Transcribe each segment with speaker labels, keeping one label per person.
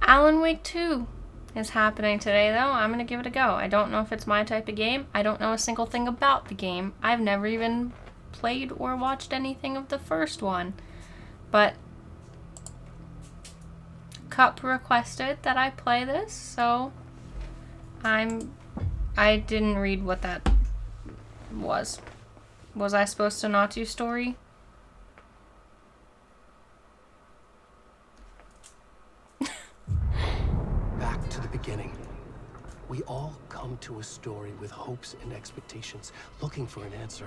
Speaker 1: Alan Wake 2 is happening today, though. I'm going to give it a go. I don't know if it's my type of game. I don't know a single thing about the game. I've never even played or watched anything of the first one. But Cup requested that I play this, so I didn't read what that was. Was I supposed to not do story?
Speaker 2: Back to the beginning. We all come to a story with hopes and expectations, looking for an answer.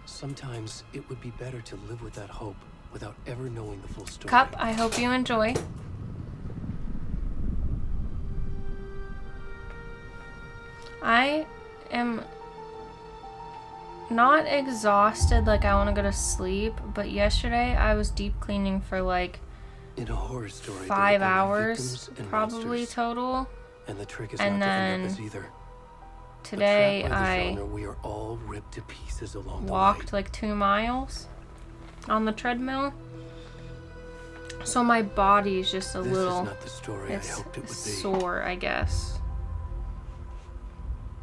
Speaker 2: Sometimes it would be better to live with that hope without ever knowing the full story.
Speaker 1: Cup, I hope you enjoy. I am not exhausted like I want to go to sleep, but yesterday I was deep cleaning for like
Speaker 2: in a horror story,
Speaker 1: 5 hours probably total.
Speaker 2: And the trick is
Speaker 1: and
Speaker 2: not
Speaker 1: then
Speaker 2: to end up as either.
Speaker 1: Today
Speaker 2: we are all ripped to pieces along
Speaker 1: walked
Speaker 2: the way.
Speaker 1: like 2 miles on the treadmill. So my body's just a little
Speaker 2: This is not the story I hoped it would be.
Speaker 1: Sore, I guess.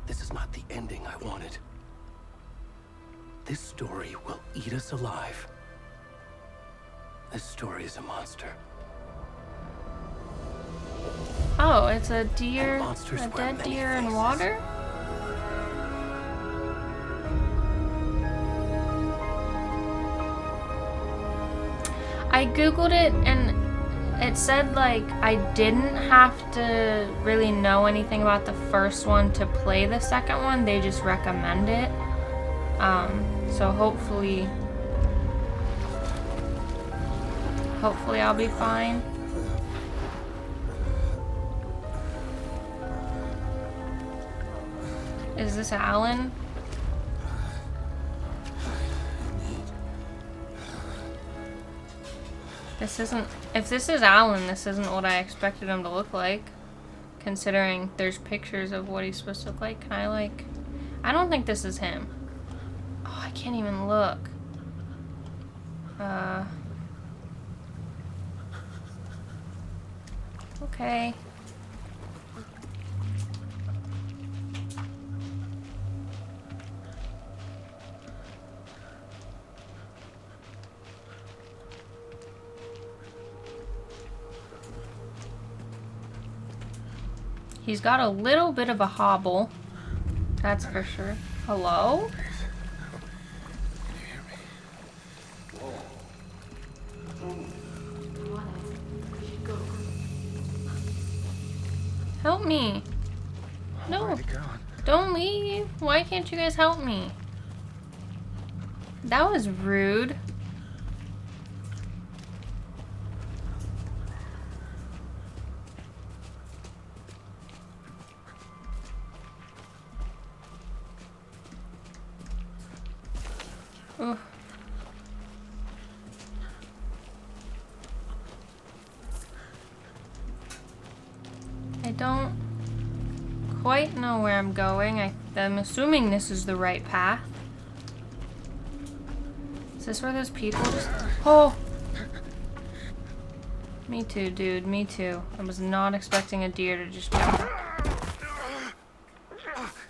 Speaker 2: This is not the ending I wanted. This story will eat us alive. This story is a monster.
Speaker 1: Oh, it's a deer,
Speaker 2: monsters
Speaker 1: a
Speaker 2: wear
Speaker 1: dead
Speaker 2: many
Speaker 1: deer in
Speaker 2: faces.
Speaker 1: water? I googled it and it said like I didn't have to really know anything about the first one to play the second one. They just recommend it. So hopefully I'll be fine. Is this Alan? This isn't... If this is Alan, this isn't what I expected him to look like. Considering there's pictures of what he's supposed to look like. Can I, like... I don't think this is him. Oh, I can't even look. Okay. He's got a little bit of a hobble. That's for sure. Hello? Help me. No. Don't leave. Why can't you guys help me? That was rude. Ooh. I don't quite know where I'm going. I'm assuming this is the right path. Is this where those people just... Oh! Me too, dude. Me too. I was not expecting a deer to just jump.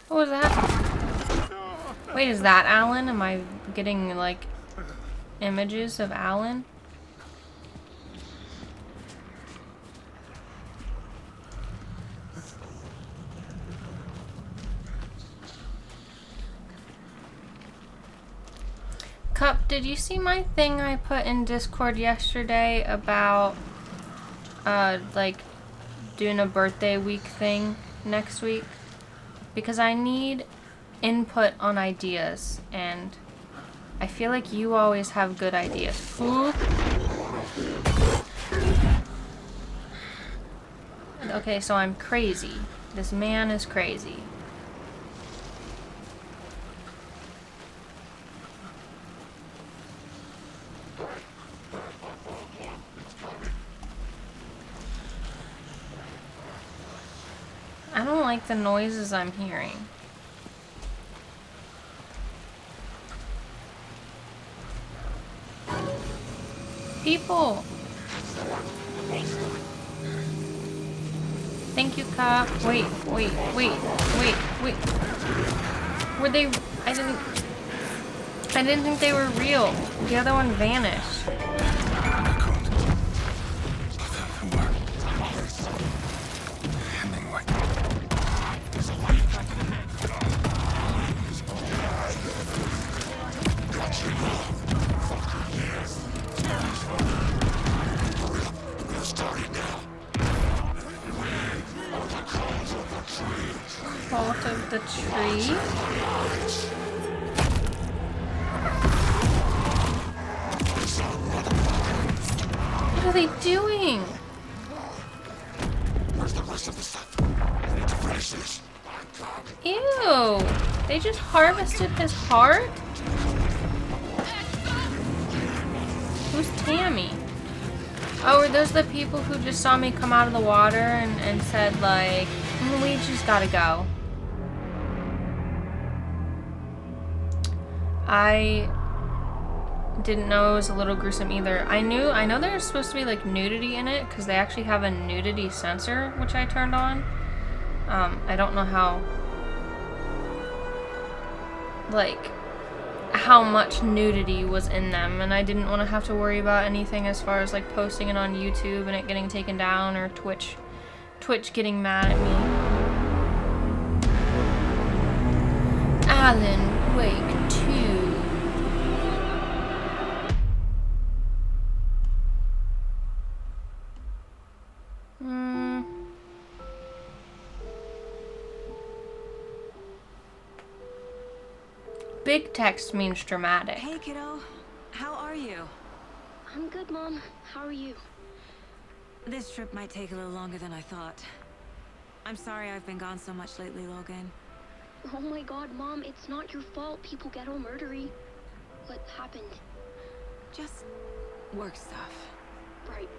Speaker 1: What was that? Wait, is that Alan? Am I getting, like, images of Alan? Cup, did you see my thing I put in Discord yesterday about, like, doing a birthday week thing next week? Because I need input on ideas, and I feel like you always have good ideas. Ooh. Okay, so I'm crazy. This man is crazy. I don't like the noises I'm hearing. People! Thank you, cop. Wait. Were they... I didn't think they were real. The other one vanished. Cult of the tree. What are they doing?
Speaker 3: Where's the rest of the stuff? I need to finish this.
Speaker 1: Ew. They just harvested his heart? Who's Tammy? Oh, are those the people who just saw me come out of the water and said, like, Luigi's gotta go? I didn't know it was a little gruesome either. I know there's supposed to be like nudity in it because they actually have a nudity sensor, which I turned on. I don't know how much nudity was in them, and I didn't want to have to worry about anything as far as like posting it on YouTube and it getting taken down or Twitch getting mad at me. Alan Wake 2. Big text means dramatic.
Speaker 4: Hey, kiddo. How are you?
Speaker 5: I'm good, Mom. How are you?
Speaker 4: This trip might take a little longer than I thought. I'm sorry I've been gone so much lately, Logan.
Speaker 5: Oh my god, Mom, it's not your fault people get all murdery. What happened?
Speaker 4: Just work stuff.
Speaker 5: Right.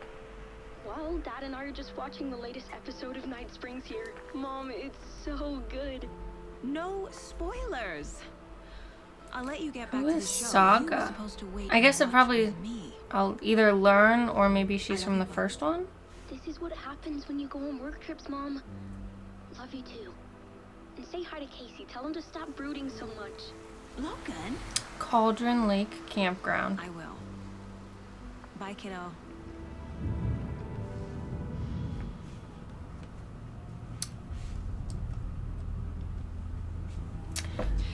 Speaker 5: Well, Dad and I are just watching the latest episode of Night Springs here. Mom, it's so good.
Speaker 4: No spoilers. I'll let you get back
Speaker 1: Who
Speaker 4: to the
Speaker 1: is
Speaker 4: show.
Speaker 1: Saga?
Speaker 4: You were supposed to wait
Speaker 1: I guess
Speaker 4: and
Speaker 1: it
Speaker 4: watch
Speaker 1: probably...
Speaker 4: with me.
Speaker 1: I'll either learn or maybe she's from the first one.
Speaker 5: This is what happens when you go on work trips, Mom. Love you too. And say hi to Casey. Tell him to stop brooding so much.
Speaker 4: Logan?
Speaker 1: Cauldron Lake Campground.
Speaker 4: I will. Bye, kiddo.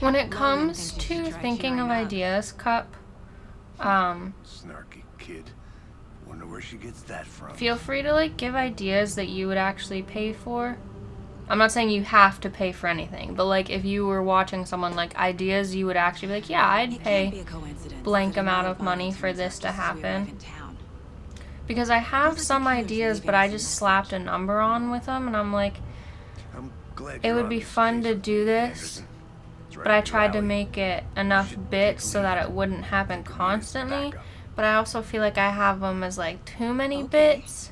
Speaker 1: When it
Speaker 4: Logan
Speaker 1: comes
Speaker 4: thinks you should
Speaker 1: to
Speaker 4: try
Speaker 1: thinking of
Speaker 4: cheering up.
Speaker 1: ideas, Cup,
Speaker 3: Snarky kid. Wonder where she gets that from.
Speaker 1: feel free to like give ideas that you would actually pay for. I'm not saying you have to pay for anything, but like if you were watching someone, like ideas you would actually be like, yeah, I'd
Speaker 4: It can't be
Speaker 1: pay
Speaker 4: a coincidence
Speaker 1: blank
Speaker 4: that
Speaker 1: amount
Speaker 4: another
Speaker 1: of money
Speaker 4: body
Speaker 1: for
Speaker 4: turns
Speaker 1: this
Speaker 4: up
Speaker 1: to
Speaker 4: just as we arrive
Speaker 1: happen.
Speaker 4: in town.
Speaker 1: Because I have
Speaker 4: Feels like
Speaker 1: some
Speaker 4: the killer's
Speaker 1: ideas,
Speaker 4: leaving
Speaker 1: but
Speaker 4: us
Speaker 1: I
Speaker 4: a
Speaker 1: just
Speaker 4: message.
Speaker 1: slapped a number on with them, and I'm like,
Speaker 3: I'm glad
Speaker 1: it
Speaker 3: you're
Speaker 1: would
Speaker 3: on
Speaker 1: be
Speaker 3: this
Speaker 1: fun
Speaker 3: case
Speaker 1: to
Speaker 3: with
Speaker 1: do
Speaker 3: me,
Speaker 1: this,
Speaker 3: Anderson. It's right
Speaker 1: but I
Speaker 3: up your
Speaker 1: tried to
Speaker 3: alley.
Speaker 1: make it enough
Speaker 3: should
Speaker 1: bits
Speaker 3: take
Speaker 1: so
Speaker 3: a
Speaker 1: that
Speaker 3: lead.
Speaker 1: it wouldn't happen
Speaker 3: Think of me as
Speaker 1: constantly.
Speaker 3: backup.
Speaker 1: But I also feel like I have them as like too many
Speaker 4: Okay.
Speaker 1: bits.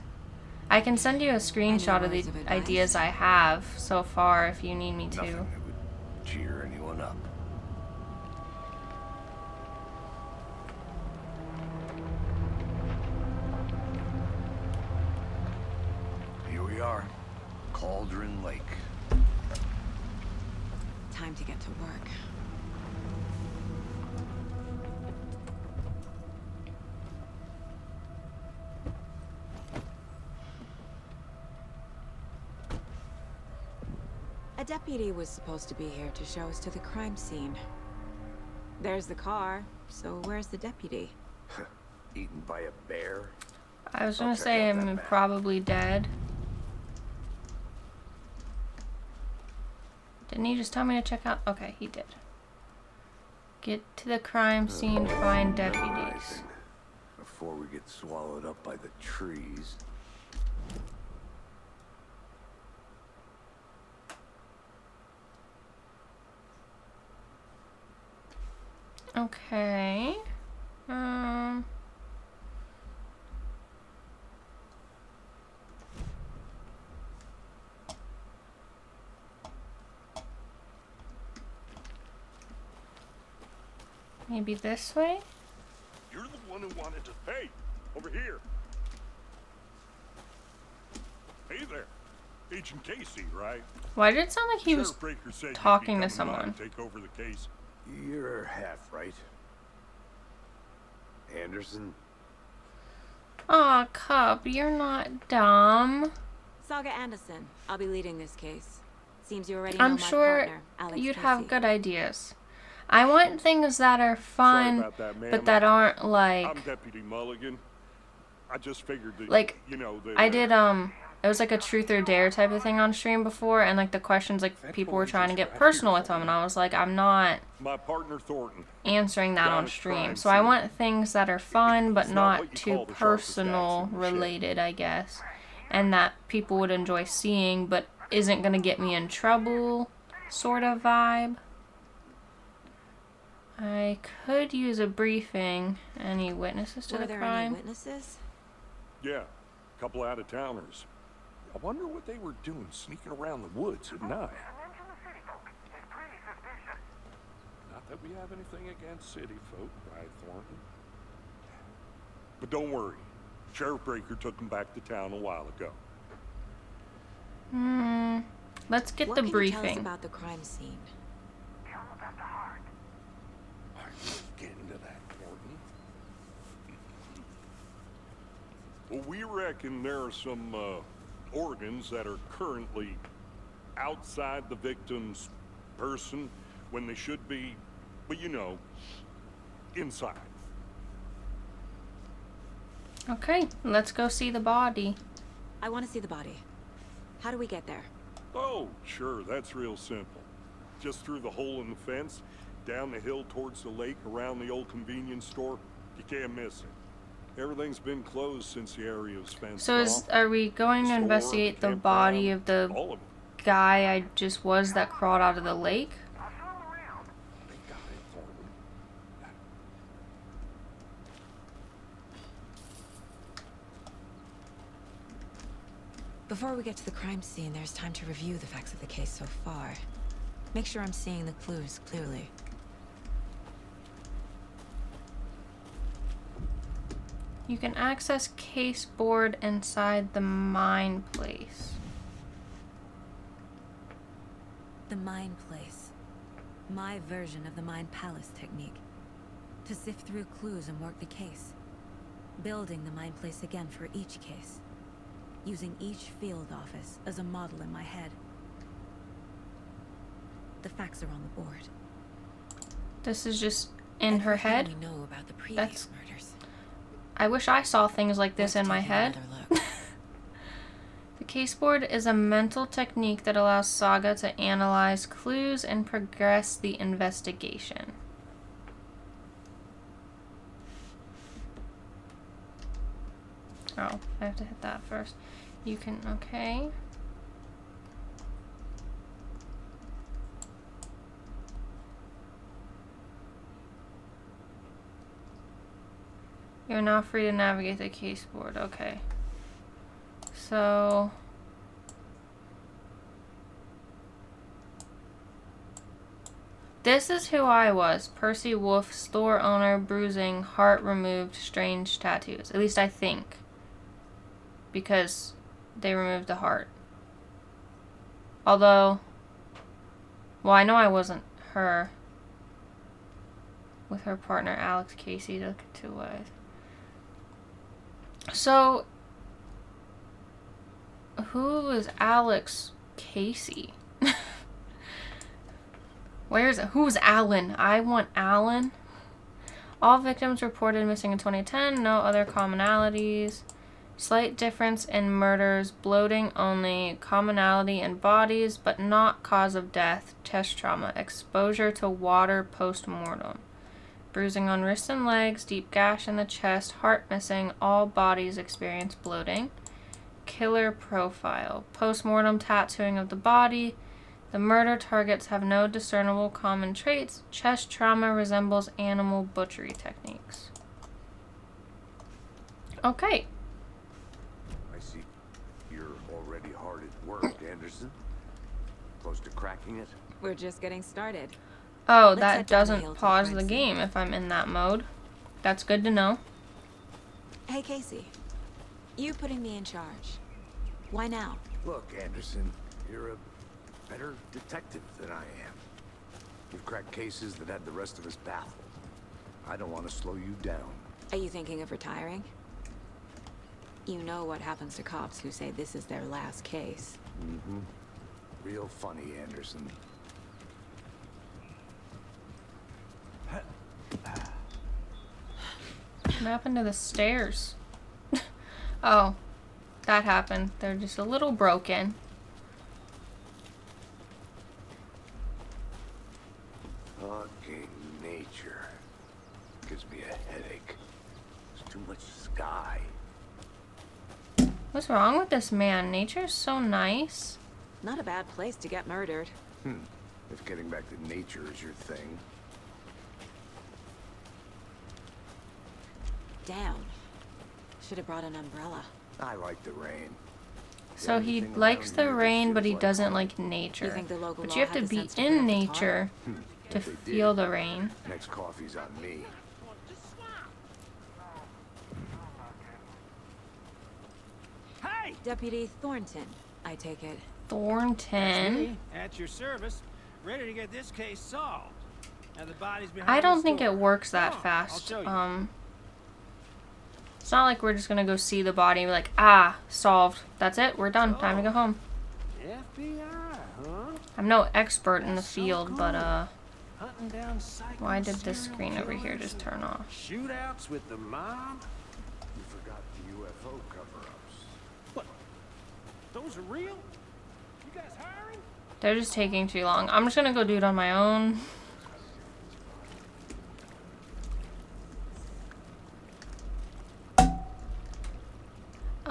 Speaker 1: I can send you a screenshot of the
Speaker 4: words of advice?
Speaker 1: ideas I have so far if you need me to.
Speaker 3: Nothing that would cheer anyone up. Here we are. Cauldron Lake.
Speaker 4: Time to get to work. A deputy was supposed to be here to show us to the crime scene. There's the car, so where's the deputy?
Speaker 3: Eaten by a bear.
Speaker 1: I was
Speaker 3: I'll
Speaker 1: gonna
Speaker 3: check
Speaker 1: say
Speaker 3: out that
Speaker 1: I'm
Speaker 3: map.
Speaker 1: probably dead. Didn't he just tell me to check out? Okay, he did. Get to the crime scene, find deputies.
Speaker 3: Memorizing before we get swallowed up by the trees.
Speaker 1: Okay. Maybe this way?
Speaker 6: You're the one who wanted to... Hey, over here. Hey there. Agent Casey, right?
Speaker 1: Why did it sound like he was
Speaker 6: Sheriff Breaker said you'd be
Speaker 1: talking to
Speaker 6: coming by
Speaker 1: someone?
Speaker 6: and take over the case.
Speaker 3: You're half right. Anderson?
Speaker 1: Aw, Cup, you're not dumb.
Speaker 4: Saga Anderson. I'll be leading this case. Seems you already know
Speaker 1: I'm
Speaker 4: my
Speaker 1: sure
Speaker 4: partner, Alex
Speaker 1: you'd
Speaker 4: Casey.
Speaker 1: have good ideas. I want things that are
Speaker 6: Sorry
Speaker 1: fun,
Speaker 6: about that, ma'am.
Speaker 1: but that aren't like...
Speaker 6: I'm Deputy Mulligan. I just figured that,
Speaker 1: Like,
Speaker 6: you know, that...
Speaker 1: I did, it was like a truth or dare type of thing on stream before, and like the questions, like people were trying to get personal with them, and I was like, I'm not
Speaker 6: My partner Thornton.
Speaker 1: answering that
Speaker 6: Down
Speaker 1: on
Speaker 6: at
Speaker 1: stream.
Speaker 6: crime
Speaker 1: So I
Speaker 6: scene.
Speaker 1: want things that are fun, but
Speaker 6: He's not what
Speaker 1: not
Speaker 6: you
Speaker 1: too
Speaker 6: call the sharpest axe
Speaker 1: personal
Speaker 6: in the shed.
Speaker 1: related, I guess. And that people would enjoy seeing, but isn't gonna get me in trouble, sort of vibe. I could use a briefing. Any witnesses to
Speaker 4: Were
Speaker 1: the
Speaker 4: there
Speaker 1: crime?
Speaker 4: any witnesses?
Speaker 6: Yeah, a couple out-of-towners. I wonder what they were doing sneaking around the woods at night. Not that we have anything against city folk, right, Thornton? But don't worry. Sheriff Breaker took them back to town a while ago.
Speaker 1: Let's get
Speaker 4: What
Speaker 1: the
Speaker 4: can you
Speaker 1: briefing.
Speaker 4: tell us about the crime scene?
Speaker 6: All right, let's get into that, Thornton. Well, we reckon there are some organs that are currently outside the victim's person when they should be, well, you know, inside.
Speaker 1: Okay, let's go see the body.
Speaker 4: I want to see the body. How do we get there?
Speaker 6: Oh, sure, that's real simple. Just through the hole in the fence, down the hill towards the lake, around the old convenience store. You can't miss it. Everything's been closed since the area was fenced
Speaker 1: So
Speaker 6: off.
Speaker 1: are we going to
Speaker 6: Store,
Speaker 1: investigate the
Speaker 6: campground,
Speaker 1: body of the
Speaker 6: all of it.
Speaker 1: guy I just was that crawled out of the lake?
Speaker 6: They got it, Thornton.
Speaker 4: Before we get to the crime scene, there's time to review the facts of the case so far. Make sure I'm seeing the clues clearly.
Speaker 1: You can access case board inside the mine place.
Speaker 4: The Mind Place. My version of the Mind Palace technique. To sift through clues and work the case. Building the Mind Place again for each case. Using each field office as a model in my head. The facts are on the board.
Speaker 1: This is just in her
Speaker 4: Everything
Speaker 1: head?
Speaker 4: we know about the previous
Speaker 1: That's-
Speaker 4: murders.
Speaker 1: I wish I saw things like this
Speaker 4: Let's
Speaker 1: in my
Speaker 4: take
Speaker 1: head.
Speaker 4: another look.
Speaker 1: The case board is a mental technique that allows Saga to analyze clues and progress the investigation. Oh, I have to hit that first. You can, okay. You're now free to navigate the case board. Okay. So... this is who I was. Percy Wolf, store owner, bruising, heart removed, strange tattoos. At least I think. Because they removed the heart. Although... well, I know I wasn't her. With her partner, Alex Casey, to look at 2 ways. So... who is Alex Casey? Who's Alan? I want Alan. All victims reported missing in 2010. No other commonalities. Slight difference in murders. Bloating only. Commonality in bodies, but not cause of death. Chest trauma. Exposure to water post-mortem. Bruising on wrists and legs. Deep gash in the chest. Heart missing. All bodies experience bloating. Killer profile. Post-mortem tattooing of the body. The murder targets have no discernible common traits. Chest trauma resembles animal butchery techniques. Okay.
Speaker 3: I see you're already hard at work, Anderson. Close to cracking it?
Speaker 4: We're just getting started.
Speaker 1: Oh,
Speaker 4: Let's
Speaker 1: that
Speaker 4: head down the hill
Speaker 1: doesn't
Speaker 4: to the
Speaker 1: pause
Speaker 4: crime
Speaker 1: the
Speaker 4: scene.
Speaker 1: game if I'm in that mode. That's good to know.
Speaker 4: Hey, Casey. You putting me in charge. Why now?
Speaker 3: Look, Anderson, you're a better detective than I am. You've cracked cases that had the rest of us baffled. I don't want to slow you down.
Speaker 4: Are you thinking of retiring? You know what happens to cops who say this is their last case.
Speaker 3: Mm-hmm. Real funny, Anderson.
Speaker 1: What happened to the stairs? Oh, that happened. They're just a little broken.
Speaker 3: Fucking nature. Gives me a headache. There's too much sky.
Speaker 1: What's wrong with this man? Nature's so nice.
Speaker 4: Not a bad place to get murdered.
Speaker 3: If getting back to nature is your thing.
Speaker 4: Damn. Should have brought an umbrella.
Speaker 3: I like the rain.
Speaker 1: So he
Speaker 3: Everything
Speaker 1: likes
Speaker 3: around
Speaker 1: the
Speaker 3: here
Speaker 1: rain,
Speaker 3: just
Speaker 1: but he
Speaker 3: feels like
Speaker 1: doesn't
Speaker 3: home.
Speaker 1: like nature.
Speaker 4: You think the local
Speaker 1: But
Speaker 4: law
Speaker 1: you have
Speaker 4: had
Speaker 1: to
Speaker 4: the
Speaker 1: be
Speaker 4: sense to put
Speaker 1: in
Speaker 4: up the
Speaker 1: nature to
Speaker 3: If they did,
Speaker 1: feel the rain.
Speaker 3: Next coffee's on me.
Speaker 7: Hey!
Speaker 4: Deputy Thornton, I take it.
Speaker 1: Thornton.
Speaker 7: Me, at your service, ready to get this case solved. Now the body's behind
Speaker 1: I don't
Speaker 7: this
Speaker 1: think
Speaker 7: door.
Speaker 1: it works that
Speaker 7: Come on,
Speaker 1: fast.
Speaker 7: I'll show you.
Speaker 1: It's not like we're just gonna go see the body and be like, ah, solved. That's it. We're done. Time to go home.
Speaker 7: FBI, huh?
Speaker 1: I'm no expert in the
Speaker 7: That's so
Speaker 1: field, but
Speaker 7: cool. Hunting down psycho
Speaker 1: why did this
Speaker 7: serial
Speaker 1: screen over here
Speaker 7: killers
Speaker 1: just
Speaker 7: and
Speaker 1: turn off?
Speaker 7: Shootouts with the mob?
Speaker 3: You forgot the UFO cover-ups.
Speaker 7: What? Those are real? You guys hiring?
Speaker 1: They're just taking too long. I'm just gonna go do it on my own.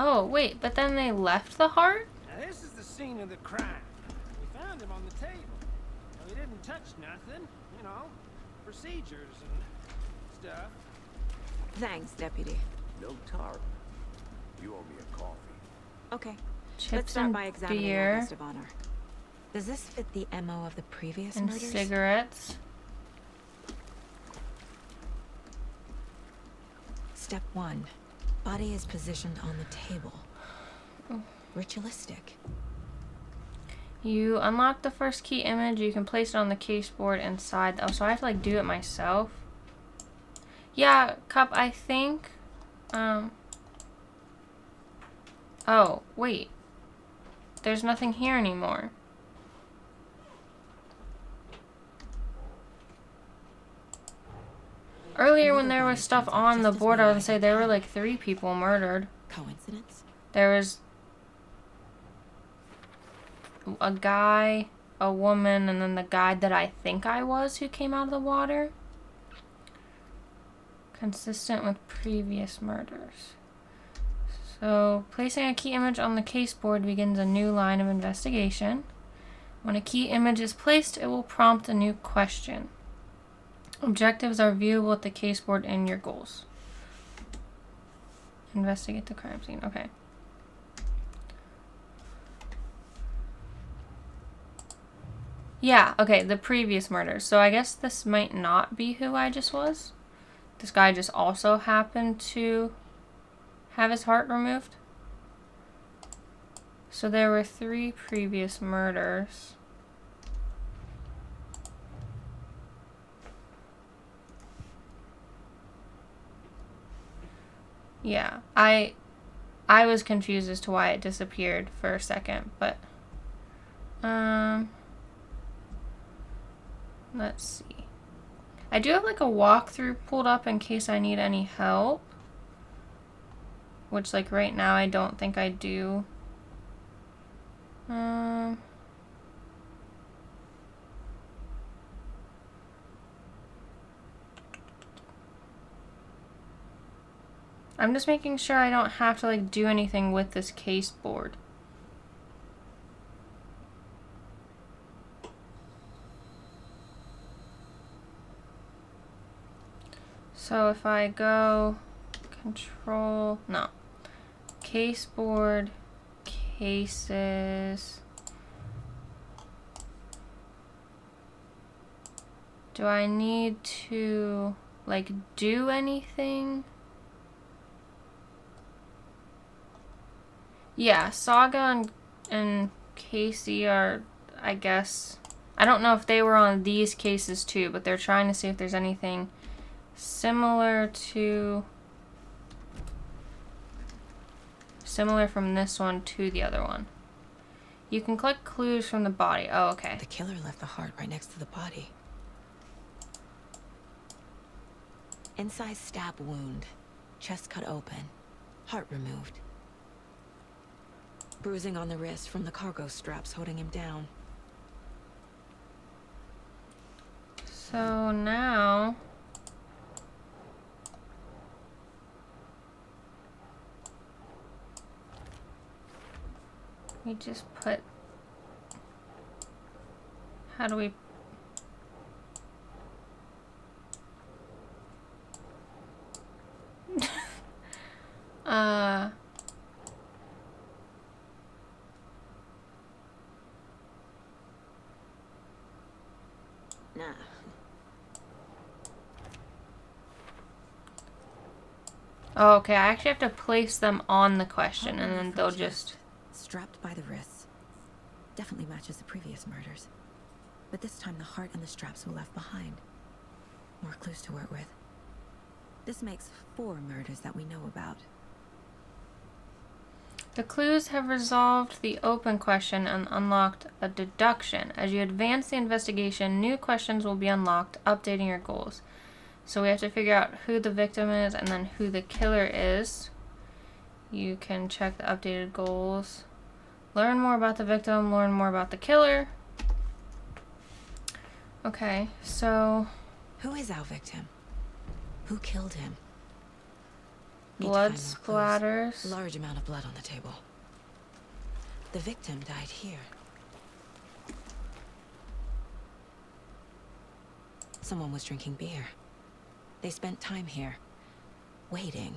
Speaker 1: Oh, wait, but then they left the heart?
Speaker 7: Now this is the scene of the crime. We found him on the table. Now, he didn't touch nothing, you know, procedures and stuff.
Speaker 4: Thanks, Deputy.
Speaker 3: No tarp. You owe me a coffee.
Speaker 4: Okay. Let's
Speaker 1: Chips
Speaker 4: start
Speaker 1: and
Speaker 4: by examining our
Speaker 1: beer
Speaker 4: guest of honor. Does this fit the MO of the previous
Speaker 1: and
Speaker 4: murders?
Speaker 1: cigarettes.
Speaker 4: Step 1. Body is positioned on the table. Ritualistic.
Speaker 1: You unlock the first key image. You can place it on the case board inside. Oh, so I have to like do it myself. Yeah, Cup, I think. Oh, wait. There's nothing here anymore. Earlier when there was stuff on the board, I was gonna say there were like 3 people murdered.
Speaker 4: Coincidence?
Speaker 1: There was a guy, a woman, and then the guy that I think I was who came out of the water. Consistent with previous murders. So, placing a key image on the case board begins a new line of investigation. When a key image is placed, it will prompt a new question. Objectives are viewable at the case board in your goals. Investigate the crime scene. Okay. Yeah, okay, the previous murders. So I guess this might not be who I just was. This guy just also happened to have his heart removed. So there were 3 previous murders. Yeah, I was confused as to why it disappeared for a second, but let's see. I do have like a walkthrough pulled up in case I need any help, which like right now I don't think I do. I'm just making sure I don't have to like do anything with this case board. So if I go control, no, case board, cases, do I need to like do anything? Yeah, Saga and Casey are, I guess... I don't know if they were on these cases too, but they're trying to see if there's anything similar from this one to the other one. You can collect clues from the body. Oh, okay.
Speaker 4: The killer left the heart right next to the body. Inside stab wound. Chest cut open. Heart removed. Bruising on the wrist from the cargo straps holding him down.
Speaker 1: So now... we just put... how do we...
Speaker 4: Nah.
Speaker 1: Oh, okay, I actually have to place them on the question, and then they'll just...
Speaker 4: strapped by the wrists. Definitely matches the previous murders. But this time the heart and the straps were left behind. More clues to work with. This makes 4 murders that we know about.
Speaker 1: The clues have resolved the open question and unlocked a deduction. As you advance the investigation, new questions will be unlocked, updating your goals. So we have to figure out who the victim is and then who the killer is. You can check the updated goals. Learn more about the victim, learn more about the killer. Okay, so...
Speaker 4: who is our victim? Who killed him? Need to
Speaker 1: blood
Speaker 4: find more clues.
Speaker 1: splatters.
Speaker 4: Large amount of blood on the table. The victim died here. Someone was drinking beer. They spent time here, waiting.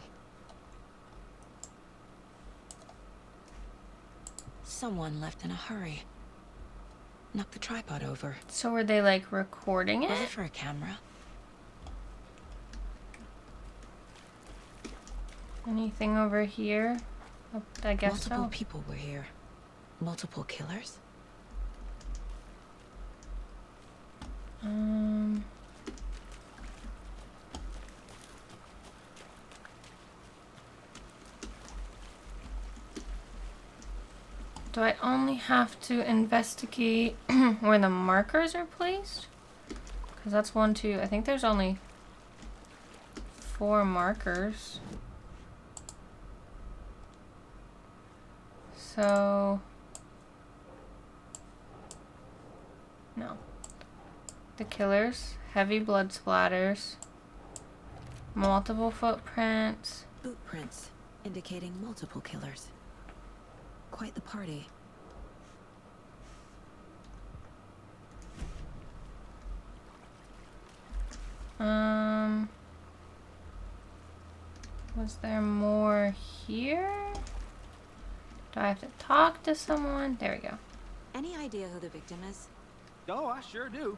Speaker 4: Someone left in a hurry. Knocked the tripod over.
Speaker 1: So were they like recording
Speaker 4: Was it
Speaker 1: it?
Speaker 4: for a camera?
Speaker 1: Anything over here? Oh, I guess
Speaker 4: Multiple
Speaker 1: so.
Speaker 4: people were here. Multiple killers?
Speaker 1: Do I only have to investigate where the markers are placed? Because that's 1, 2. I think there's only 4 markers. So... no. The killers. Heavy blood splatters. Multiple footprints.
Speaker 4: Boot prints, indicating multiple killers. Quite the party.
Speaker 1: Was there more here? Do I have to talk to someone? There we go.
Speaker 4: Any idea who the victim is?
Speaker 7: Oh, I sure do.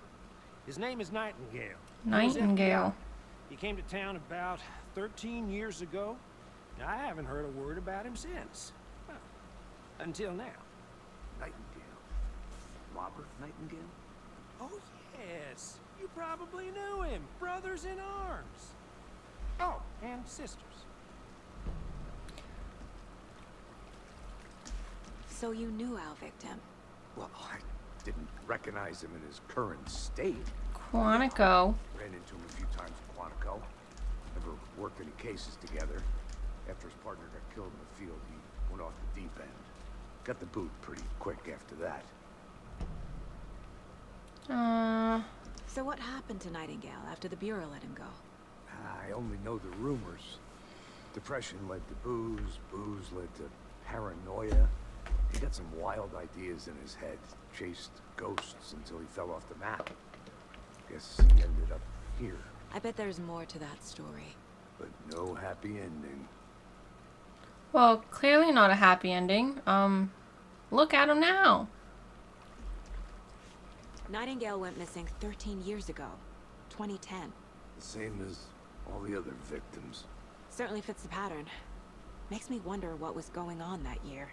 Speaker 7: His name is Nightingale. He was
Speaker 1: Nightingale.
Speaker 7: FBI. He came to town about 13 years ago. I haven't heard a word about him since. Well, until now.
Speaker 3: Nightingale. Robert Nightingale?
Speaker 7: Oh, yes. You probably knew him. Brothers in arms. Oh, and sisters.
Speaker 4: So you knew our victim?
Speaker 3: Well, I didn't recognize him in his current state.
Speaker 1: Quantico.
Speaker 3: Ran into him a few times in Quantico. Never worked any cases together. After his partner got killed in the field, he went off the deep end. Got the boot pretty quick after that.
Speaker 4: So what happened to Nightingale after the Bureau let him go?
Speaker 3: I only know the rumors. Depression led to booze, booze led to paranoia. He got some wild ideas in his head, chased ghosts until he fell off the map. Guess he ended up here,
Speaker 4: I bet there's more to that story.
Speaker 3: but no happy ending.
Speaker 1: Well, clearly not a happy ending. Look at him now.
Speaker 4: Nightingale went missing 13 years ago. 2010.
Speaker 3: The same as all the other victims.
Speaker 4: Certainly fits the pattern. Makes me wonder what was going on that year.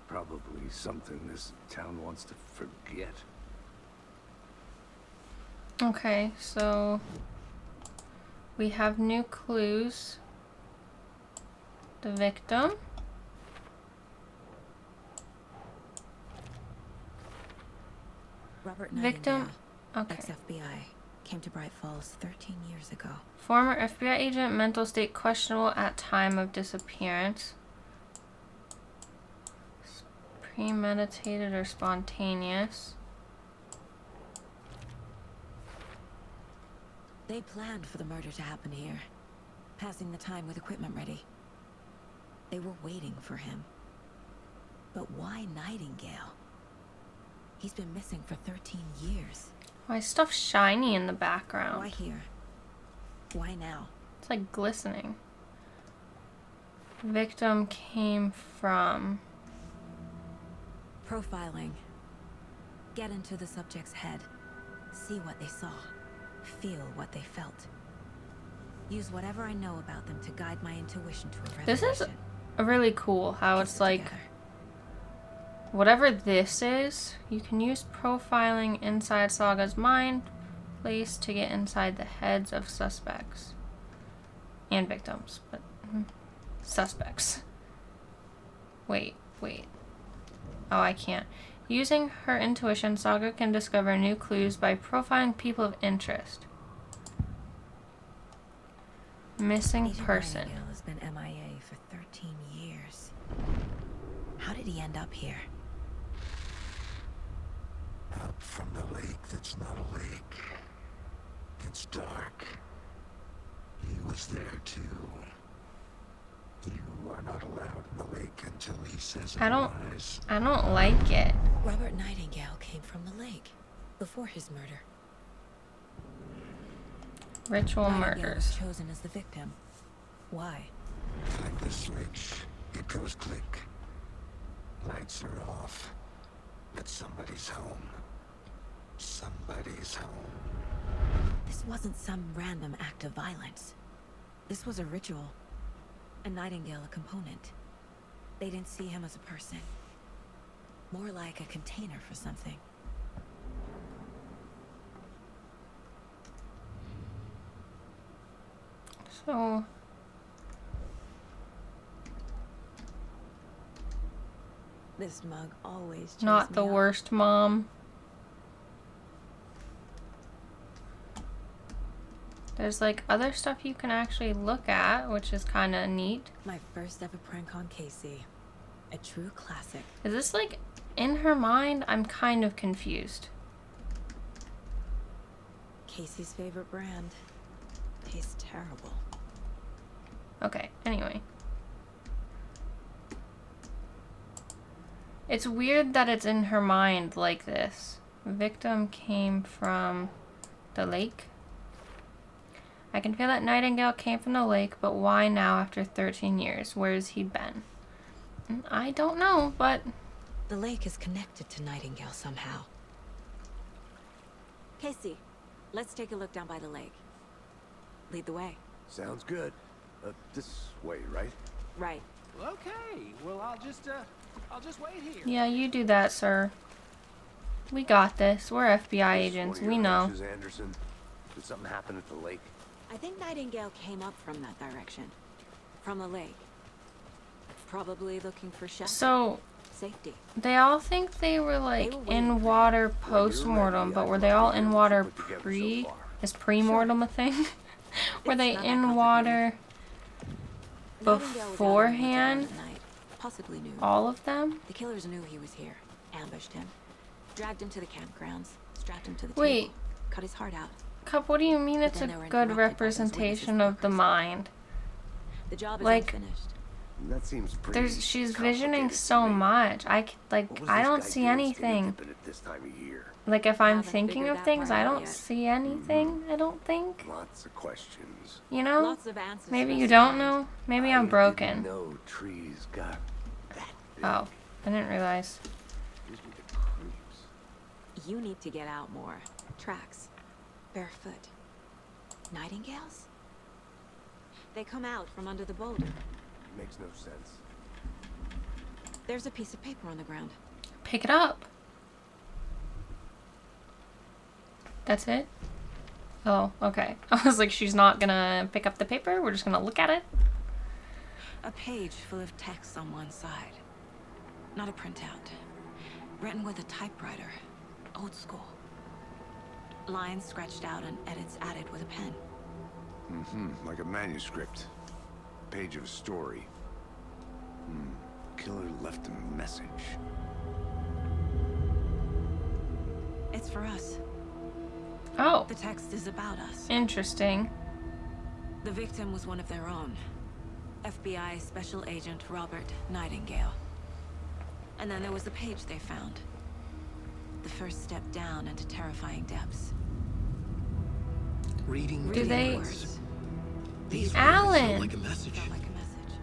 Speaker 3: Probably something this town wants to forget.
Speaker 1: Okay, so we have new clues. The victim.
Speaker 4: Robert
Speaker 1: Victim.
Speaker 4: Nightingale,
Speaker 1: Okay.
Speaker 4: ex-FBI, came to Bright Falls 13 years ago.
Speaker 1: Former FBI agent, mental state questionable at time of disappearance. Premeditated or spontaneous.
Speaker 4: They planned for the murder to happen here, passing the time with equipment ready. They were waiting for him. But why Nightingale? He's been missing for 13 years.
Speaker 1: Why is stuff shiny in the
Speaker 4: Why
Speaker 1: background?
Speaker 4: here? Why now?
Speaker 1: It's like glistening. Victim came from.
Speaker 4: Profiling. Get into the subject's head. See what they saw. Feel what they felt. Use whatever I know about them to guide my intuition to a
Speaker 1: This
Speaker 4: revelation.
Speaker 1: is really cool how
Speaker 4: Piece
Speaker 1: it's
Speaker 4: it
Speaker 1: like
Speaker 4: together.
Speaker 1: whatever this is, you can use profiling inside Saga's mind place to get inside the heads of suspects and victims, but suspects. Wait. Oh, I can't. Using her intuition, Saga can discover new clues by profiling people of interest. Missing
Speaker 4: Agent
Speaker 1: person.
Speaker 4: Nightingale has been MIA for 13 years. How did he end up here?
Speaker 8: Up from the lake that's not a lake. It's dark. He was there too. You are not allowed in the lake until he says
Speaker 1: I don't
Speaker 8: otherwise.
Speaker 1: like it.
Speaker 4: Robert Nightingale came from the lake before his murder.
Speaker 1: Ritual
Speaker 4: Nightingale
Speaker 1: murders.
Speaker 4: was chosen as the victim. Why?
Speaker 8: Like the switch, it goes click. Lights are off. But somebody's home. Somebody's home.
Speaker 4: This wasn't some random act of violence. This was a ritual. And Nightingale a component. They didn't see him as a person. More like a container for something.
Speaker 1: So
Speaker 4: This mug always cheers
Speaker 1: not
Speaker 4: me
Speaker 1: the
Speaker 4: up.
Speaker 1: worst mom. There's like other stuff you can actually look at, which is kind of neat.
Speaker 4: My first ever prank on Casey. A true classic.
Speaker 1: Is this like in her mind? I'm kind of confused.
Speaker 4: Casey's favorite brand. Tastes terrible.
Speaker 1: Okay, anyway. It's weird that it's in her mind like this. Victim came from the lake. I can feel that Nightingale came from the lake, but why now after 13 years? Where has he been? I don't know, but
Speaker 4: The lake is connected to Nightingale somehow. Casey, let's take a look down by the lake. Lead the way.
Speaker 3: Sounds good. This way, right?
Speaker 4: Right.
Speaker 7: Well, okay. Well, I'll just wait here.
Speaker 1: yeah, you do that, sir. We got this. We're FBI agents.
Speaker 3: This one
Speaker 1: We
Speaker 3: of your
Speaker 1: know.
Speaker 3: hunches, Anderson? Did something happen at the lake?
Speaker 4: I think Nightingale came up from that direction. From the lake. Probably looking for shelter.
Speaker 1: So
Speaker 4: Safety.
Speaker 1: they all think they were like
Speaker 4: They were waiting
Speaker 1: in
Speaker 4: for
Speaker 1: water
Speaker 3: When you're
Speaker 1: post-mortem,
Speaker 3: ready,
Speaker 1: but
Speaker 3: I'd
Speaker 1: were they
Speaker 3: love
Speaker 1: all
Speaker 3: to hear
Speaker 1: in
Speaker 3: what you
Speaker 1: water
Speaker 3: put together so
Speaker 1: pre?
Speaker 3: far.
Speaker 1: Is pre-mortem a thing? Were
Speaker 4: It's
Speaker 1: they
Speaker 4: not that
Speaker 1: in
Speaker 4: complicated.
Speaker 1: water
Speaker 4: Nightingale was out on the
Speaker 1: beforehand?
Speaker 4: town at night. Possibly knew.
Speaker 1: All of them?
Speaker 4: The killers knew he was here. Ambushed him. Dragged him to the campgrounds. Strapped him to the
Speaker 1: Wait.
Speaker 4: table. Cut his heart out.
Speaker 1: Cup, what do you mean
Speaker 4: But
Speaker 1: it's a
Speaker 4: then they were
Speaker 1: good
Speaker 4: interrupted by those
Speaker 1: representation
Speaker 4: witnesses
Speaker 1: of the
Speaker 4: who were
Speaker 1: mind?
Speaker 4: The job is
Speaker 1: Like-
Speaker 4: unfinished.
Speaker 3: That seems pretty.
Speaker 1: She's visioning
Speaker 3: complicated to
Speaker 1: so
Speaker 3: me.
Speaker 1: much.
Speaker 3: What was
Speaker 1: I
Speaker 3: this
Speaker 1: don't
Speaker 3: guy
Speaker 1: see
Speaker 3: doing
Speaker 1: anything.
Speaker 3: skinny dipping at this time of year?
Speaker 1: Like if I'm
Speaker 4: Haven't
Speaker 1: thinking
Speaker 4: figured
Speaker 1: of
Speaker 4: that
Speaker 1: things,
Speaker 4: part
Speaker 1: I
Speaker 4: out
Speaker 1: don't
Speaker 4: yet.
Speaker 1: see anything. I don't think.
Speaker 3: Lots of questions.
Speaker 1: You know?
Speaker 4: Lots of answers.
Speaker 1: Maybe
Speaker 4: for
Speaker 1: you
Speaker 4: us
Speaker 1: don't
Speaker 4: to
Speaker 1: know. Maybe
Speaker 3: I
Speaker 1: I'm broken.
Speaker 3: didn't know trees got that big.
Speaker 1: Oh, I didn't realize.
Speaker 3: Gives me the creeps.
Speaker 4: find. You need to get out more. Tracks. Barefoot. Nightingales? They come out from under the boulder.
Speaker 3: Makes no sense.
Speaker 4: There's a piece of paper on the ground.
Speaker 1: Pick it up. That's it? Oh, okay. I was like, she's not gonna pick up the paper? We're just gonna look at it?
Speaker 4: A page full of text on one side. Not a printout. Written with a typewriter. Old school. Lines scratched out and edits added with a pen.
Speaker 3: Like a manuscript. Page of a story. Killer left a message.
Speaker 4: It's for us.
Speaker 1: Oh.
Speaker 4: The text is about us.
Speaker 1: Interesting.
Speaker 4: The victim was one of their own. FBI Special Agent Robert Nightingale. And then there was the page they found. The first step down into terrifying depths.
Speaker 2: Reading
Speaker 1: Do
Speaker 2: the
Speaker 1: they-
Speaker 2: words. These
Speaker 1: Alan!
Speaker 2: words sound like a message.
Speaker 4: Felt like a message.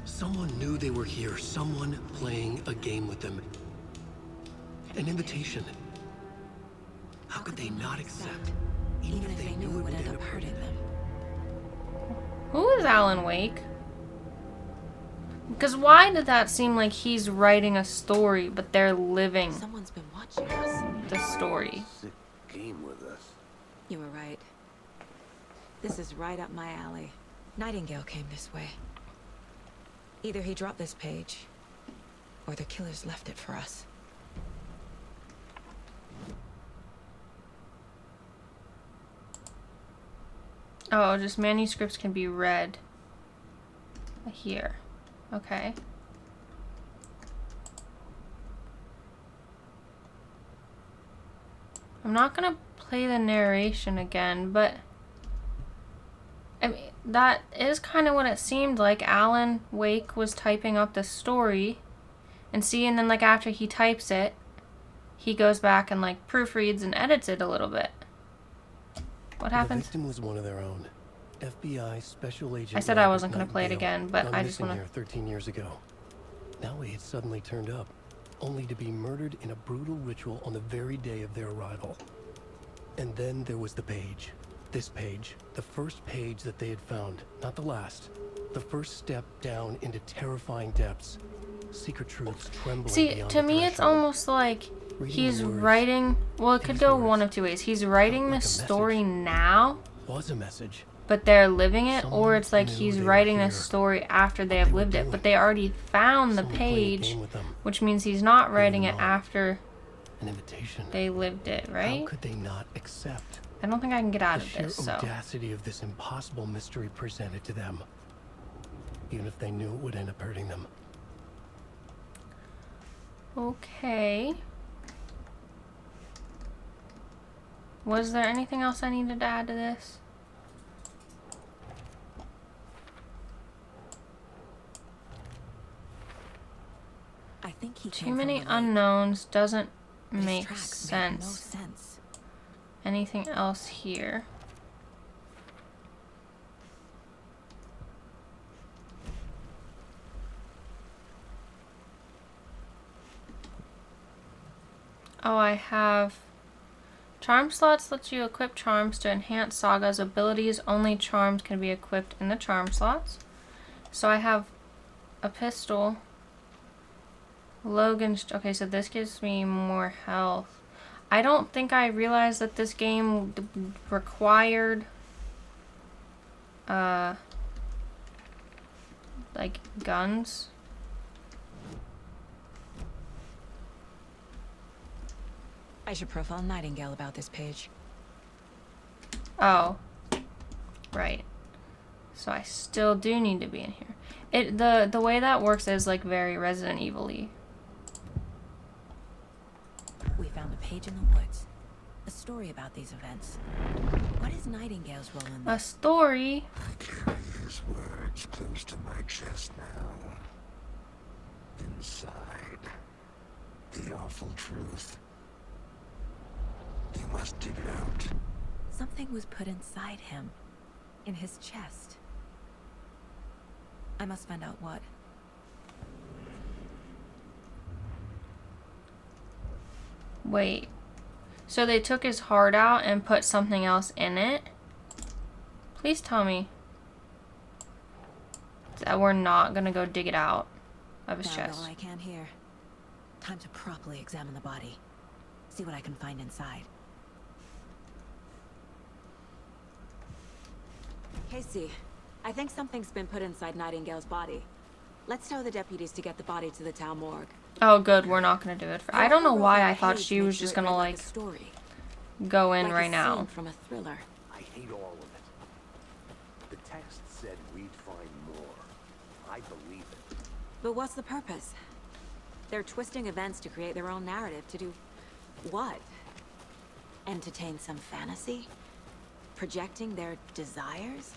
Speaker 2: Someone knew they were here. Someone playing a game with them. An invitation. How could they not accept?
Speaker 4: Even if they knew it would end up hurting them.
Speaker 1: Who is Alan Wake? Because why did that seem like he's writing a story, but they're living
Speaker 4: Someone's been watching us.
Speaker 1: the story?
Speaker 3: Sick game with us.
Speaker 4: You were right. This is right up my alley. Nightingale came this way. Either he dropped this page, or the killers left it for us.
Speaker 1: Oh, just manuscripts can be read. Here. Okay. I'm not gonna play the narration again, but I mean, that is kind of what it seemed like. Alan Wake was typing up the story, and then like after he types it, he goes back and like proofreads and edits it a little bit. What happened?
Speaker 2: The victim was one of their own. FBI Special Agent.
Speaker 1: I said I
Speaker 2: Robert
Speaker 1: wasn't gonna play it
Speaker 2: Nightingale,
Speaker 1: again, but
Speaker 2: gone
Speaker 1: I just
Speaker 2: missing
Speaker 1: wanna-
Speaker 2: here 13 years ago. Now he had suddenly turned up, only to be murdered in a brutal ritual on the very day of their arrival. And then there was the page. This page, the first page that they had found, not the last. The first step down into terrifying depths. Secret truths trembling
Speaker 1: See,
Speaker 2: beyond
Speaker 1: to
Speaker 2: the
Speaker 1: me, it's
Speaker 2: threshold.
Speaker 1: almost like
Speaker 2: Reading
Speaker 1: he's
Speaker 2: the words,
Speaker 1: writing. Well, it could
Speaker 2: these
Speaker 1: go
Speaker 2: words
Speaker 1: one of two ways. He's writing
Speaker 2: like
Speaker 1: this
Speaker 2: a
Speaker 1: story
Speaker 2: message.
Speaker 1: now,
Speaker 2: Was a message.
Speaker 1: but they're living it, or
Speaker 2: Someone
Speaker 1: it's like
Speaker 2: knew
Speaker 1: he's
Speaker 2: they were
Speaker 1: writing
Speaker 2: here,
Speaker 1: this story after they have
Speaker 2: they were
Speaker 1: lived it.
Speaker 2: doing.
Speaker 1: But they already found the
Speaker 2: Someone playing a
Speaker 1: page,
Speaker 2: game with them.
Speaker 1: which means he's not writing it
Speaker 2: not.
Speaker 1: after
Speaker 2: An invitation.
Speaker 1: they lived it,
Speaker 2: How
Speaker 1: right?
Speaker 2: could they not accept?
Speaker 1: I don't think I can get out
Speaker 2: The
Speaker 1: of
Speaker 2: sheer
Speaker 1: this, so.
Speaker 2: audacity of this impossible mystery presented to them. Even if they knew it would end up hurting them.
Speaker 1: Okay. Was there anything else I needed to add to this?
Speaker 4: I think he
Speaker 1: Too
Speaker 4: came
Speaker 1: many
Speaker 4: from the lake.
Speaker 1: unknowns doesn't
Speaker 4: These
Speaker 1: make
Speaker 4: tracks make no
Speaker 1: sense.
Speaker 4: sense.
Speaker 1: Anything else here? Oh, I have charm slots. Lets you equip charms to enhance Saga's abilities. Only charms can be equipped in the charm slots. So I have a pistol. Logan's. Okay, so this gives me more health. I don't think I realized that this game required like guns.
Speaker 4: I should profile Nightingale about this page.
Speaker 1: Oh, right. So I still do need to be in here. The way that works is like very Resident Evil-y.
Speaker 4: We found a page in the woods. A story about these events. What is Nightingale's role in
Speaker 1: A
Speaker 4: this?
Speaker 1: story.
Speaker 8: I carry his words close to my chest now. Inside, the awful truth. You must dig it out.
Speaker 4: Something was put inside him. In his chest. I must find out what.
Speaker 1: Wait. So they took his heart out and put something else in it? Please tell me that we're not gonna go dig it out of his
Speaker 4: Now
Speaker 1: chest.
Speaker 4: all I can here. Time to properly examine the body. See what I can find inside. Casey, I think something's been put inside Nightingale's body. Let's tell the deputies to get the body to the town morgue.
Speaker 1: Oh, good. We're not gonna do it. I don't know why I thought she was just gonna like
Speaker 4: story.
Speaker 1: go in
Speaker 4: Like
Speaker 1: right
Speaker 4: a
Speaker 1: now.
Speaker 4: scene from a thriller.
Speaker 3: I hate all of it. The text said we'd find more. I believe it.
Speaker 4: But what's the purpose? They're twisting events to create their own narrative to do what? Entertain some fantasy? Projecting their desires?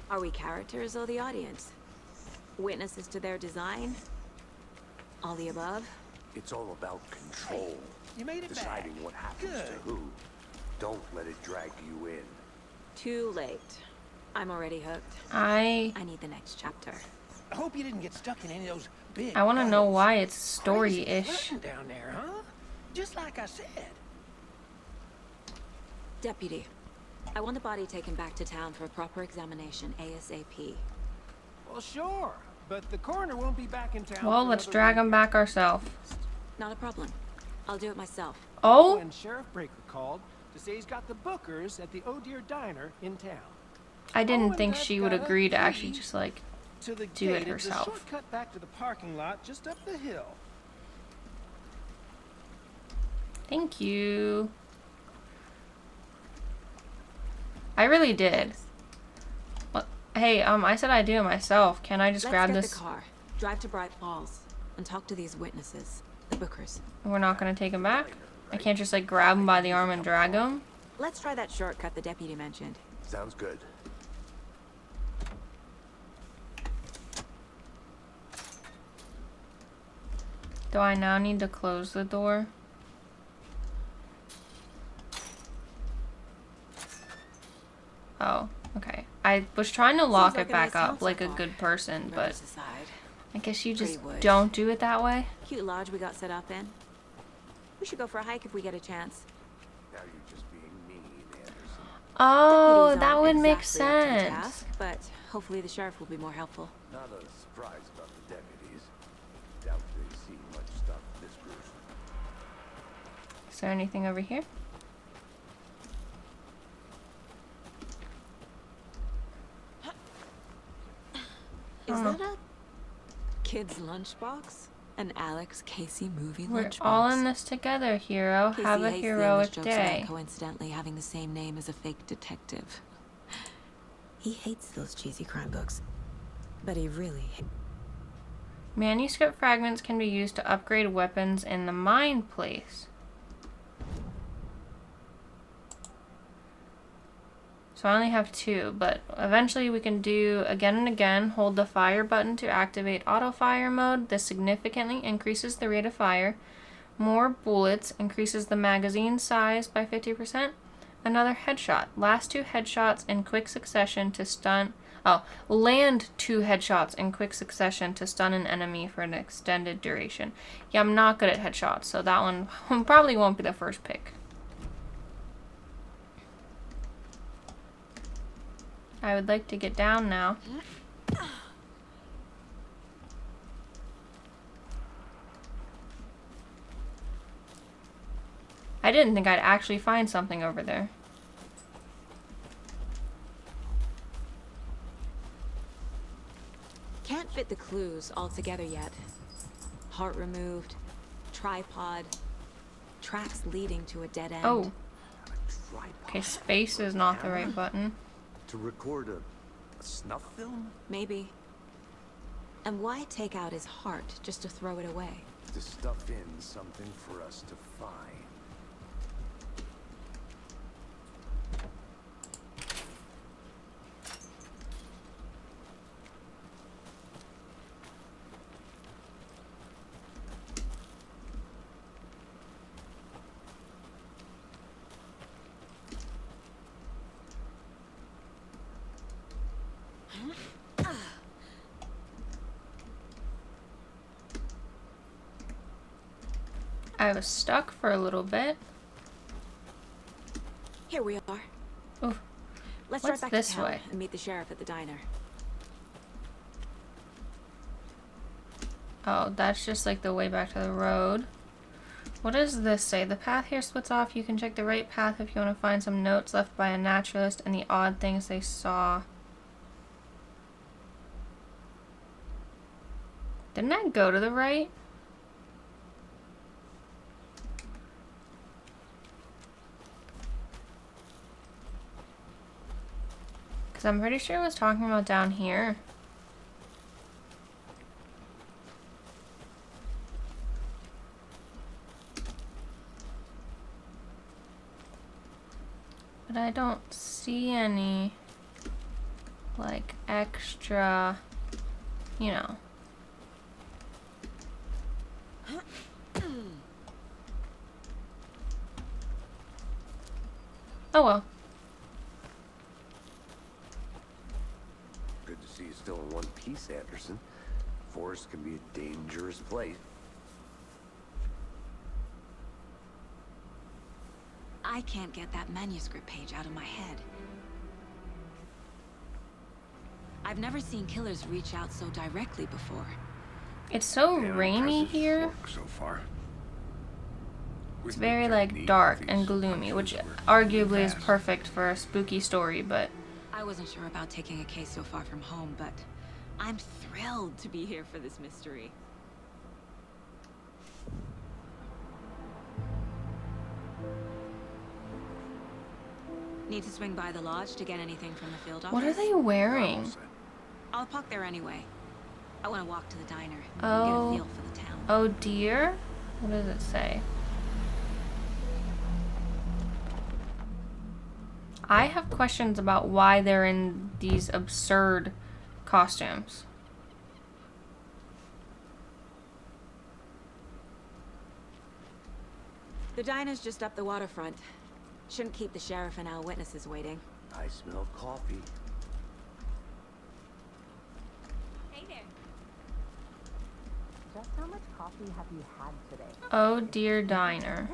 Speaker 4: Are we characters or the audience? Witnesses to their design? All the above?
Speaker 3: It's all about control.
Speaker 7: You made it
Speaker 3: Deciding
Speaker 7: back.
Speaker 3: what happens to
Speaker 7: Good.
Speaker 3: who. Don't let it drag you in.
Speaker 4: Too late. I'm already hooked.
Speaker 1: I
Speaker 4: I need the next chapter.
Speaker 7: I hope you didn't get stuck in any of those big
Speaker 1: want to know
Speaker 7: puddles.
Speaker 1: why it's
Speaker 7: Crazy
Speaker 1: story-ish.
Speaker 7: flooding down there, huh? Just like I said.
Speaker 4: Deputy, I want the body taken back to town for a proper examination ASAP.
Speaker 7: Well, sure. But the coroner won't be back in town.
Speaker 1: Well,
Speaker 7: for
Speaker 1: let's
Speaker 7: another
Speaker 1: drag
Speaker 7: week.
Speaker 1: him back ourselves.
Speaker 4: Not a problem. I'll do it myself.
Speaker 1: Oh,
Speaker 7: When Sheriff Breaker called to say he's got the Bookers at the Oh Dear Diner in town.
Speaker 1: I didn't
Speaker 7: and
Speaker 1: think
Speaker 7: I've
Speaker 1: she would
Speaker 7: got a
Speaker 1: agree to actually
Speaker 7: key
Speaker 1: just like
Speaker 7: to the
Speaker 1: do it
Speaker 7: gate. It's a
Speaker 1: herself.
Speaker 7: shortcut back to the parking lot just up the hill.
Speaker 1: Thank you. I really did. What? Hey, I said I'd do it myself. Can I just
Speaker 4: Let's
Speaker 1: grab
Speaker 4: get
Speaker 1: this?
Speaker 4: the car, drive to Bright Falls, and talk to these witnesses, the Bookers.
Speaker 1: We're not gonna take him back? I can't just like grab him by the arm and drag him?
Speaker 4: Let's try that shortcut the deputy mentioned.
Speaker 3: Sounds good.
Speaker 1: Do I now need to close the door? Oh, okay. I was trying to lock
Speaker 4: like
Speaker 1: it
Speaker 4: a
Speaker 1: back
Speaker 4: nice town
Speaker 1: up
Speaker 4: so
Speaker 1: like a
Speaker 4: far.
Speaker 1: good person, but
Speaker 4: Rivers aside.
Speaker 1: I guess you just
Speaker 4: Pretty wood.
Speaker 1: don't do it that way.
Speaker 4: Cute lodge we got set up in. We should go for a hike if we get a chance.
Speaker 3: Now you're just being mean, Anderson.
Speaker 1: Oh,
Speaker 4: Deputies
Speaker 1: that
Speaker 4: aren't
Speaker 1: would make
Speaker 4: exactly up to the
Speaker 1: sense.
Speaker 4: task, but hopefully the sheriff will be more helpful.
Speaker 3: Not a surprise about the deputies. Doubt they see much stuff this gruesome.
Speaker 1: Is there anything over here?
Speaker 4: Is
Speaker 1: Oh.
Speaker 4: that a kid's lunchbox? An Alex Casey movie
Speaker 1: We're
Speaker 4: lunchbox?
Speaker 1: all in this together, hero.
Speaker 4: Casey
Speaker 1: Have a
Speaker 4: hates the
Speaker 1: heroic
Speaker 4: English jokes
Speaker 1: day.
Speaker 4: about coincidentally having the same name as a fake detective. He hates those cheesy crime books, but he really
Speaker 1: Manuscript fragments can be used to upgrade weapons in the mine place. So I only have 2, but eventually we can do again and again. Hold the fire button to activate auto fire mode. This significantly increases the rate of fire. More bullets increases the magazine size by 50%. Another headshot. Last 2 headshots in quick succession to stun. Oh, land 2 headshots in quick succession to stun an enemy for an extended duration. Yeah, I'm not good at headshots, so that one probably won't be the first pick. I would like to get down now. I didn't think I'd actually find something over there.
Speaker 4: can't fit the clues all together yet. Heart removed, tripod, tracks leading to a dead end.
Speaker 1: Oh,
Speaker 3: Tripod.
Speaker 1: okay, space is not the right button.
Speaker 3: To record a snuff film?
Speaker 4: Maybe. And why take out his heart just to throw it away?
Speaker 3: To stuff in something for us to find.
Speaker 1: I was stuck for a little bit.
Speaker 4: Here we are.
Speaker 1: Oh,
Speaker 4: Let's
Speaker 1: What's
Speaker 4: drive back
Speaker 1: this
Speaker 4: to town
Speaker 1: way?
Speaker 4: and meet the sheriff at the diner.
Speaker 1: Oh, that's just like the way back to the road. What does this say? The path here splits off. You can check the right path if you want to find some notes left by a naturalist and the odd things they saw. Didn't I go to the right? Because I'm pretty sure it was talking about down here. But I don't see any, like, extra, you know. Oh well.
Speaker 3: Good to see you still in one piece, Anderson. Forest can be a dangerous place.
Speaker 4: I can't get that manuscript page out of my head. I've never seen killers reach out so directly before.
Speaker 1: It's so
Speaker 3: Damn
Speaker 1: rainy
Speaker 3: impressive
Speaker 1: here.
Speaker 3: work so far.
Speaker 1: It's
Speaker 3: With
Speaker 1: very
Speaker 3: no
Speaker 1: like
Speaker 3: technique,
Speaker 1: dark
Speaker 3: these
Speaker 1: and gloomy, which
Speaker 3: hunches were
Speaker 1: arguably is
Speaker 3: fast.
Speaker 1: perfect for a spooky story, but
Speaker 4: I wasn't sure about taking a case so far from home, but I'm thrilled to be here for this mystery. Need to swing by the lodge to get anything from the field office?
Speaker 1: what are they wearing?
Speaker 4: I'll park there anyway. I want to walk to the diner,
Speaker 1: Oh.
Speaker 4: get a feel for the town.
Speaker 1: Oh dear? What does it say? I have questions about why they're in these absurd costumes.
Speaker 4: The diner's just up the waterfront. Shouldn't keep the sheriff and our witnesses waiting.
Speaker 3: I smell coffee.
Speaker 4: Hey there.
Speaker 9: Just how much coffee have you had today?
Speaker 1: Oh dear diner.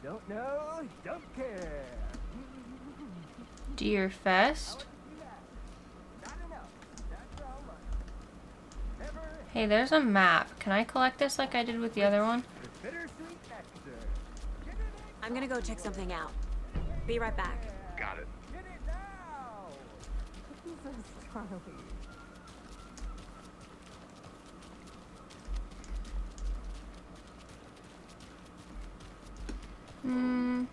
Speaker 7: Don't know, don't care.
Speaker 1: Deer Fest.
Speaker 7: Not enough. That's all much. Never
Speaker 1: Hey, there's a map. Can I collect this like I did with the other one?
Speaker 7: bittersweet nectar.
Speaker 4: I'm gonna go check something out. Be right back.
Speaker 3: Got it.
Speaker 7: Get it now.
Speaker 9: Jesus, Charlie.
Speaker 1: Hmm.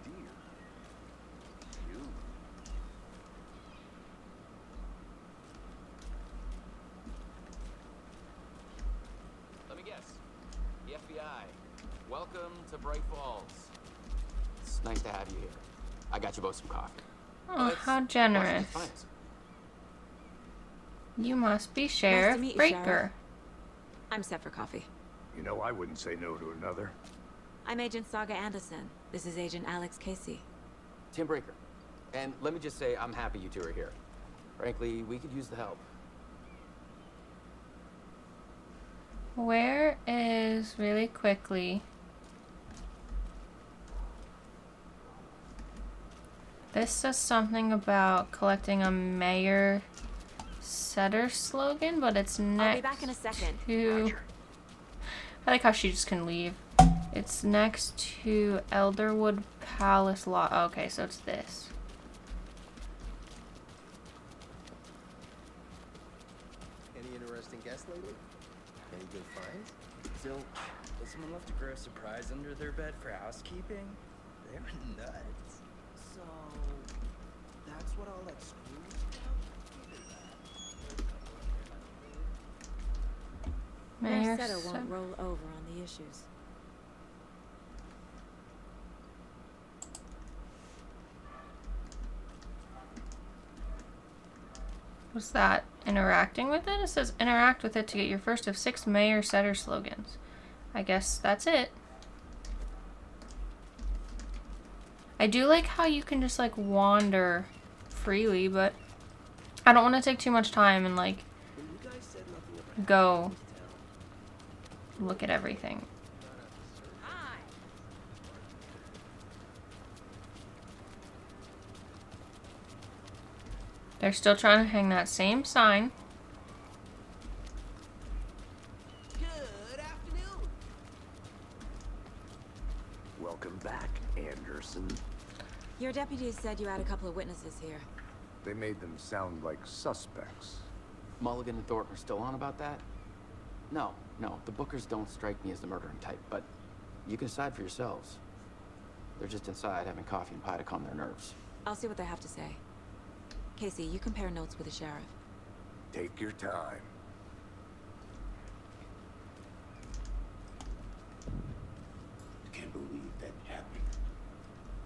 Speaker 10: Let me guess. The FBI. Welcome to Bright Falls. It's nice to have you here. I got you both some coffee.
Speaker 1: Oh,
Speaker 10: It's
Speaker 1: how
Speaker 10: Washington's
Speaker 1: generous.
Speaker 10: finest.
Speaker 1: You must be Sheriff
Speaker 4: meet you,
Speaker 1: Breaker.
Speaker 4: Sheriff. I'm set for coffee.
Speaker 3: You know, I wouldn't say no to another.
Speaker 4: I'm Agent Saga Anderson. This is Agent Alex Casey.
Speaker 10: Tim Breaker. And let me just say, I'm happy you two are here. Frankly, we could use the help.
Speaker 1: Where is, really quickly, this says something about collecting a mayor setter slogan, but it's next
Speaker 4: I'll be back in a second.
Speaker 1: to... I like how she just can leave. It's next to Elderwood Palace Law. Okay, so it's this.
Speaker 11: Any interesting guests lately? Any good finds? Still, was someone left to grow a surprise under their bed for housekeeping? They were nuts. So, that's what all that screws about?
Speaker 1: Mayor
Speaker 4: Setter
Speaker 1: Set-
Speaker 4: won't roll over on the issues.
Speaker 1: What's that? Interacting with it? It says interact with it to get your first of 6 mayor setter slogans. I guess that's it. I do like how you can just like wander freely, but I don't want to take too much time and like
Speaker 11: When you guys said nothing about
Speaker 1: go
Speaker 11: this town,
Speaker 1: look at everything.
Speaker 4: Hi.
Speaker 1: They're still trying to hang that same sign.
Speaker 3: Welcome back, Anderson.
Speaker 4: Your deputies said you had a couple of witnesses here.
Speaker 3: They made them sound like suspects.
Speaker 10: Mulligan and Thornton are still on about that? No, the Bookers don't strike me as the murdering type, but you can decide for yourselves. They're just inside having coffee and pie to calm their nerves.
Speaker 4: I'll see what they have to say. Casey, you compare notes with the sheriff.
Speaker 3: Take your time.
Speaker 8: I can't believe that happened.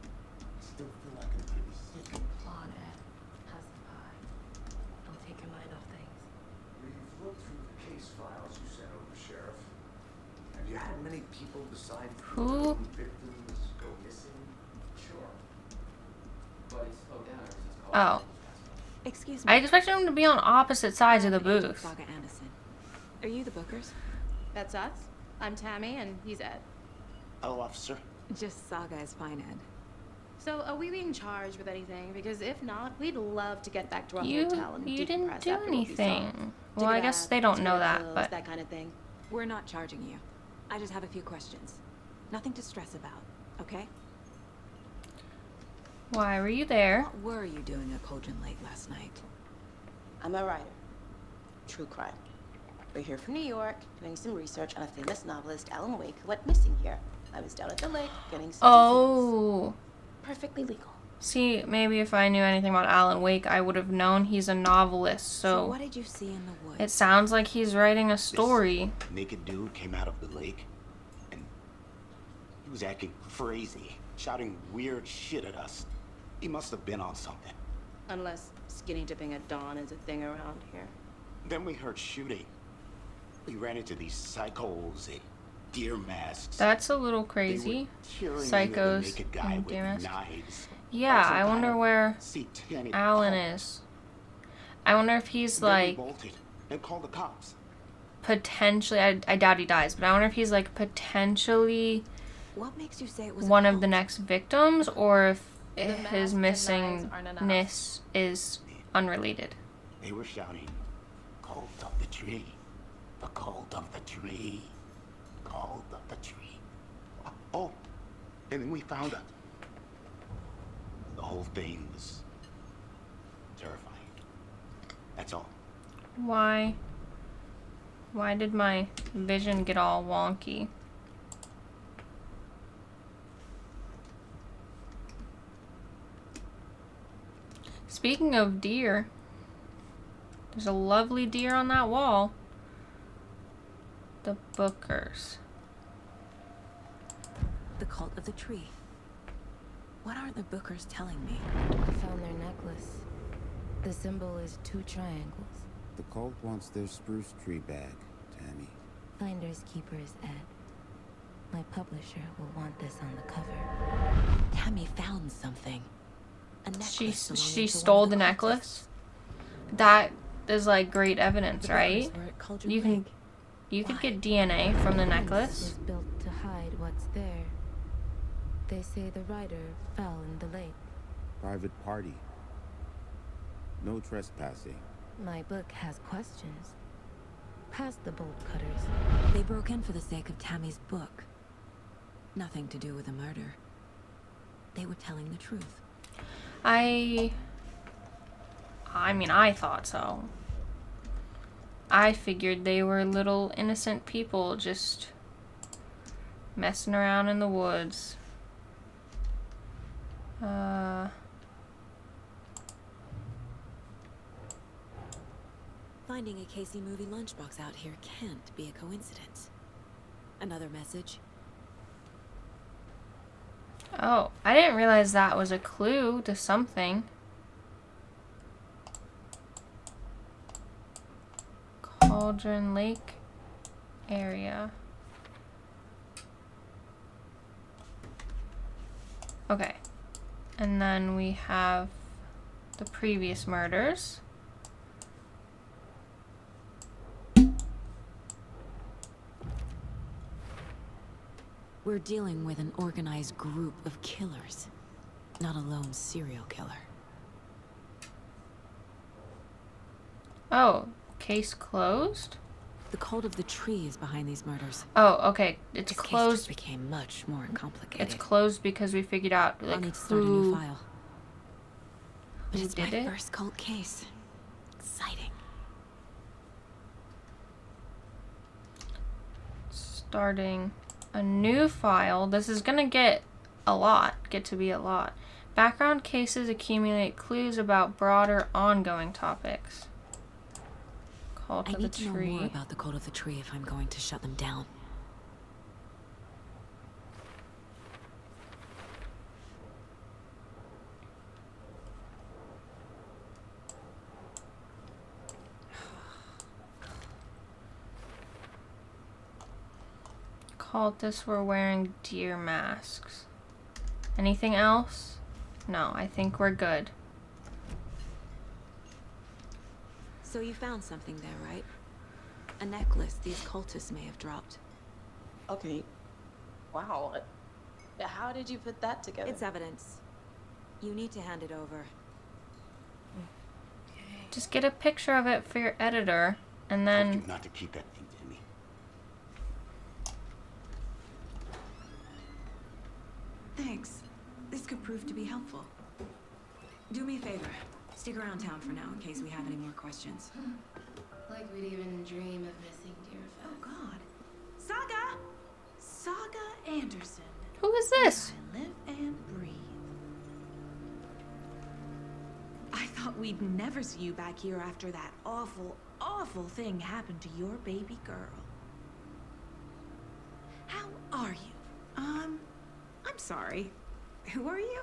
Speaker 8: I still feel like I'm pretty sick.
Speaker 12: Claudette, have some pie. Don't take your mind off things.
Speaker 3: We've looked through the case files you sent over, Sheriff. Have you had many people decide
Speaker 1: Who?
Speaker 3: victims go missing?
Speaker 10: Sure. But it's slowed down ever since
Speaker 1: Oh.
Speaker 4: Excuse me.
Speaker 1: I expected them to be on opposite sides of the
Speaker 4: Agent
Speaker 1: booth.
Speaker 4: Saga Anderson. Are you the Bookers?
Speaker 13: That's us. I'm Tammy, and he's Ed.
Speaker 8: Hello, officer.
Speaker 4: Just Saga is fine, Ed.
Speaker 13: So, are we being charged with anything? Because if not, we'd love to get back to our hotel and
Speaker 1: You didn't
Speaker 13: decompress
Speaker 1: do
Speaker 13: after what we saw.
Speaker 1: anything.
Speaker 13: Take
Speaker 1: Well,
Speaker 13: a
Speaker 1: I guess
Speaker 13: bath,
Speaker 1: they don't
Speaker 13: take
Speaker 1: know
Speaker 13: your
Speaker 1: that,
Speaker 13: pills,
Speaker 1: but
Speaker 13: that kind of thing.
Speaker 4: We're not charging you. I just have a few questions. Nothing to stress about, okay?
Speaker 1: why were you there?
Speaker 4: What were you doing at Cauldron Lake last night?
Speaker 14: I'm a writer. True crime. We're here from New York, doing some research on a famous novelist, Alan Wake, who went missing here. I was down at the lake, getting some
Speaker 1: Oh.
Speaker 14: perfectly legal.
Speaker 1: See, maybe if I knew anything about Alan Wake, I would have known he's a novelist,
Speaker 4: So
Speaker 1: so
Speaker 4: what did you see in the woods?
Speaker 1: it sounds like he's writing a story.
Speaker 8: This naked dude came out of the lake, and he was acting crazy, shouting weird shit at us. He must have been on something.
Speaker 14: Unless skinny dipping at dawn is a thing around here.
Speaker 8: Then we heard shooting. We ran into these psychos in deer masks.
Speaker 1: That's a little
Speaker 8: They
Speaker 1: crazy.
Speaker 8: were tearing into the
Speaker 1: Psychos
Speaker 8: naked guy
Speaker 1: and
Speaker 8: with
Speaker 1: deer masks.
Speaker 8: knives.
Speaker 1: Yeah,
Speaker 8: Like some
Speaker 1: I wonder
Speaker 8: kind of
Speaker 1: where
Speaker 8: satanic
Speaker 1: Alan
Speaker 8: cult.
Speaker 1: is. I wonder if he's
Speaker 8: Then we
Speaker 1: like
Speaker 8: bolted and called the cops.
Speaker 1: potentially, I doubt he dies, but I wonder if he's like potentially
Speaker 4: What makes you say it was
Speaker 1: one
Speaker 4: a
Speaker 1: of the
Speaker 4: cult?
Speaker 1: next victims, or if
Speaker 13: The
Speaker 1: his
Speaker 13: masks and knives aren't enough.
Speaker 1: missingness is unrelated.
Speaker 8: They were shouting, "Cult of the tree, the cult of the tree, cult of the tree." Oh, and then we found her. The whole thing was terrifying. That's all.
Speaker 1: Why did my vision get all wonky? Speaking of deer, there's a lovely deer on that wall. The Bookers.
Speaker 4: The cult of the tree. What are the Bookers telling me?
Speaker 12: I found their necklace. The symbol is 2 triangles.
Speaker 15: The cult wants their spruce tree back, Tammy.
Speaker 12: Finders keepers, Ed. My publisher will want this on the cover.
Speaker 4: Tammy found something. A necklace
Speaker 1: She
Speaker 4: belonging to one
Speaker 1: stole
Speaker 4: of
Speaker 1: the
Speaker 4: cultists.
Speaker 1: necklace. That is like great evidence,
Speaker 4: The
Speaker 1: right?
Speaker 4: Bookers were at Cauldron
Speaker 1: You
Speaker 4: Lake.
Speaker 1: could
Speaker 4: Why?
Speaker 1: get DNA from the
Speaker 12: This
Speaker 1: necklace.
Speaker 12: is built to hide what's there. They say the writer fell in the lake.
Speaker 15: Private party. No trespassing.
Speaker 12: My book has questions. Past the bolt cutters.
Speaker 4: They broke in for the sake of Tammy's book. Nothing to do with the murder. They were telling the truth.
Speaker 1: I mean, I thought so. I figured they were little innocent people just messing around in the woods.
Speaker 4: Finding a Casey movie lunchbox out here can't be a coincidence. Another message.
Speaker 1: Oh, I didn't realize that was a clue to something. Cauldron Lake area. Okay. And then we have the previous murders.
Speaker 4: We're dealing with an organized group of killers, not a lone serial killer.
Speaker 1: Oh, case closed?
Speaker 4: The cult of the tree is behind these murders.
Speaker 1: Oh, okay. It's
Speaker 4: This case
Speaker 1: closed.
Speaker 4: just became much more complicated.
Speaker 1: It's closed because we figured out like
Speaker 4: I'll need to start a new
Speaker 1: who
Speaker 4: file. But it's
Speaker 1: did
Speaker 4: my
Speaker 1: it?
Speaker 4: first cult case. Exciting.
Speaker 1: Starting a new file. This is gonna get to be a lot. Background cases accumulate clues about broader ongoing topics. Cult
Speaker 4: I
Speaker 1: of the
Speaker 4: need to know more
Speaker 1: tree.
Speaker 4: about the cult of the tree if I'm going to shut them down.
Speaker 1: Cultists were wearing deer masks. Anything else? No, I think we're good.
Speaker 4: So you found something there, right? A necklace these cultists may have dropped.
Speaker 14: Okay. Wow. How did you put that together?
Speaker 4: It's evidence. You need to hand it over.
Speaker 1: Just get a picture of it for your editor, and
Speaker 8: Told
Speaker 1: then
Speaker 8: you not to keep that thing to me.
Speaker 4: Thanks. This could prove to be helpful. Do me a favor. Stick around town for now in case we have any more questions.
Speaker 13: Like we'd even dream of missing Deerfest.
Speaker 16: Oh God. Saga! Saga Anderson.
Speaker 1: Who is this?
Speaker 16: I live and breathe. I thought we'd never see you back here after that awful, awful thing happened to your baby girl. How are you? I'm sorry. Who are you?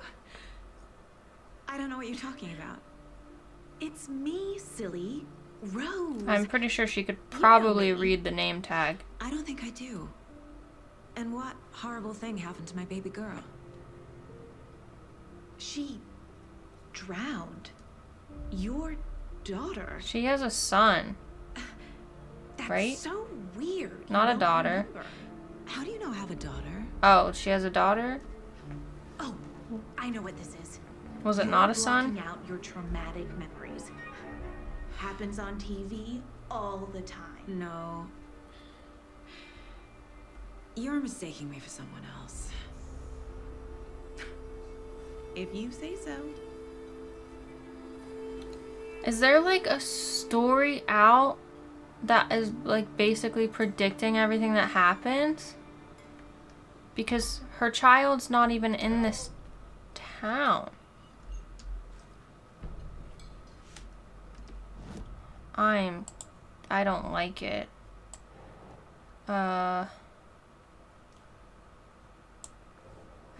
Speaker 16: I don't know what you're talking about. It's me, silly. Rose.
Speaker 1: I'm pretty sure she could probably read the name tag.
Speaker 4: I don't think I do. And what horrible thing happened to my baby girl?
Speaker 16: She drowned. Your daughter.
Speaker 1: She has a son.
Speaker 16: That's
Speaker 1: right?
Speaker 16: so weird.
Speaker 1: Not
Speaker 16: You
Speaker 1: a
Speaker 16: don't
Speaker 1: daughter.
Speaker 16: remember.
Speaker 4: How do you know I have a daughter?
Speaker 1: Oh, she has a daughter?
Speaker 16: Oh, I know what this is.
Speaker 1: Was it
Speaker 16: You're
Speaker 1: not a son?
Speaker 16: blocking out your traumatic memories. Happens on TV all the time.
Speaker 4: No. You're mistaking me for someone else.
Speaker 16: If you say so.
Speaker 1: Is there like a story out that is like basically predicting everything that happens? Because her child's not even in this town. I don't like it. I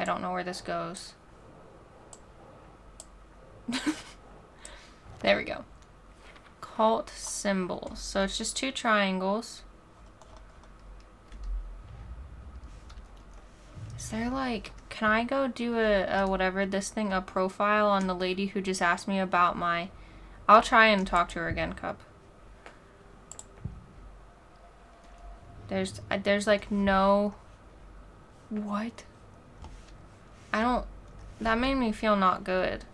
Speaker 1: don't know where this goes. There we go. Cult symbols. So it's just 2 triangles. Is there like, can I go do a whatever this thing, a profile on the lady who just asked me about my, I'll try and talk to her again, Cup. There's like no, what? That made me feel not good.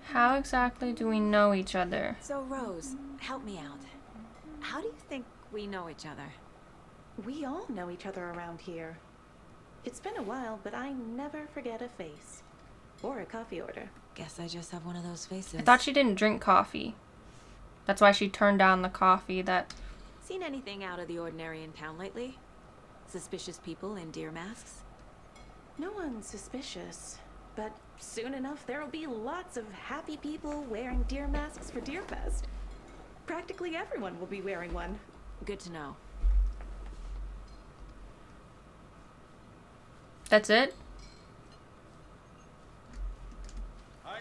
Speaker 1: How exactly do we know each other?
Speaker 4: So, Rose, help me out. How do you think we know each other?
Speaker 14: We all know each other around here. It's been a while, but I never forget a face. Or a coffee order.
Speaker 4: Guess I just have one of those faces.
Speaker 1: I thought she didn't drink coffee. That's why she turned down the coffee that...
Speaker 4: Seen anything out of the ordinary in town lately? Suspicious people in deer masks?
Speaker 14: No one's suspicious. But soon enough, there'll be lots of happy people wearing deer masks for Deerfest. Practically everyone will be wearing one.
Speaker 4: Good to know.
Speaker 1: That's it?
Speaker 8: Hi.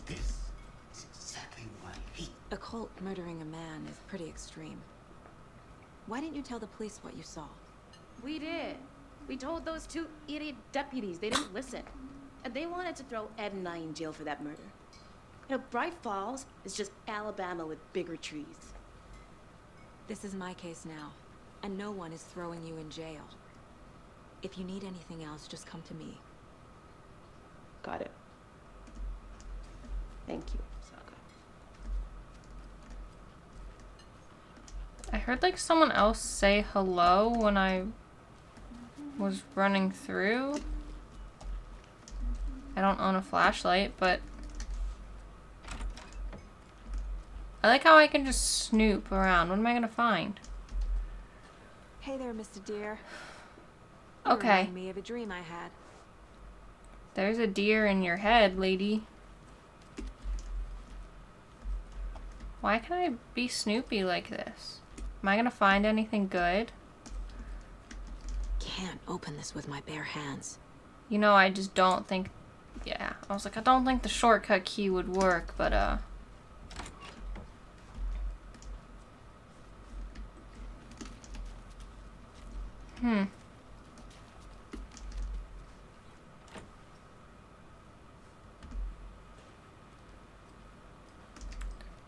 Speaker 8: This is exactly what he...
Speaker 4: A cult murdering a man is pretty extreme. Why didn't you tell the police what you saw?
Speaker 13: We did. We told those 2 idiot deputies. They didn't listen.
Speaker 14: And they wanted to throw Ed and I in jail for that murder. You know, Bright Falls is just Alabama with bigger trees.
Speaker 4: This is my case now, and no one is throwing you in jail. If you need anything else, just come to me.
Speaker 14: Got it. Thank you, Saga.
Speaker 1: heard like someone else say hello when I was running through. I don't own a flashlight, but I like how I can just snoop around. What am I gonna find?
Speaker 16: Hey there, Mr. Deer.
Speaker 1: Okay.
Speaker 16: Remind me of a dream I had.
Speaker 1: There's a deer in your head, lady. Why can I be Snoopy like this? Am I gonna find anything good?
Speaker 4: Can't open this with my bare hands.
Speaker 1: You know, I just don't think... Yeah, I was like, I don't think the shortcut key would work, but,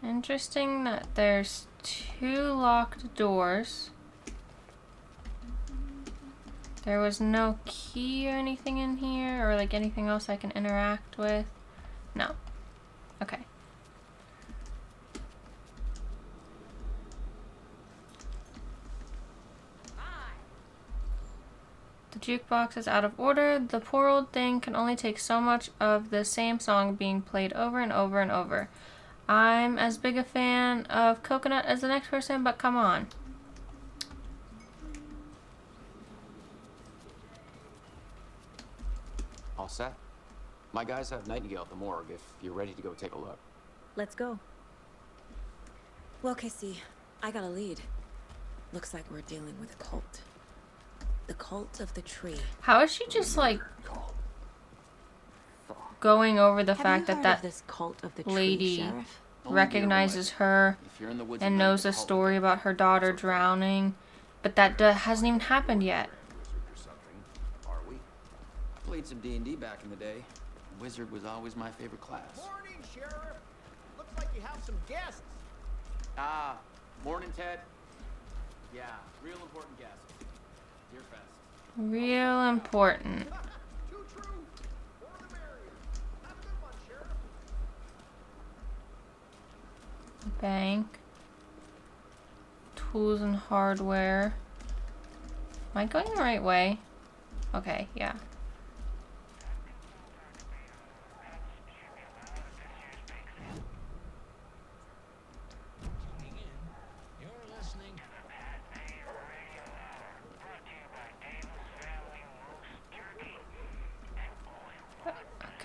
Speaker 1: Interesting that there's 2 locked doors. There was no key or anything in here, or like anything else I can interact with. No. Okay. The jukebox is out of order. The poor old thing can only take so much of the same song being played over and over and over. I'm as big a fan of Coconut as the next person, but come on.
Speaker 10: All set? My guys have Nightingale at the morgue if you're ready to go take a look.
Speaker 4: Let's go. Well, Casey, I got a lead. Looks like we're dealing with a cult. The cult of the tree.
Speaker 1: How is she just like going over the fact that that
Speaker 4: this cult of the tree,
Speaker 1: lady
Speaker 4: Sheriff?
Speaker 1: recognizes her and knows a story about her daughter drowning, but that hasn't even happened yet?
Speaker 10: Played some D&D back in the day. Wizard was always my favorite class.
Speaker 7: Morning, Sheriff. Looks like you have some guests.
Speaker 10: Ah, morning, Ted. Yeah, real important guests. Dear Fest.
Speaker 1: Real important.
Speaker 7: Too true. More the merrier. Have a good one, Sheriff.
Speaker 1: Bank. Tools and hardware. Am I going the right way? Okay, yeah.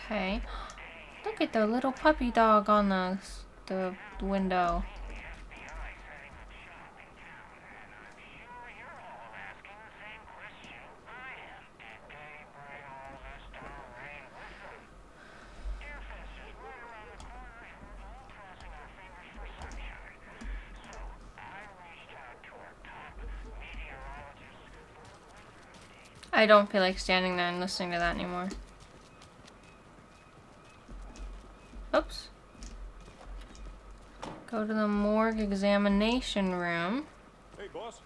Speaker 1: Okay. Look at the little puppy dog on the window. I don't feel like standing there and listening to that anymore. Oops. Go to the morgue examination room.
Speaker 6: Hey, boss.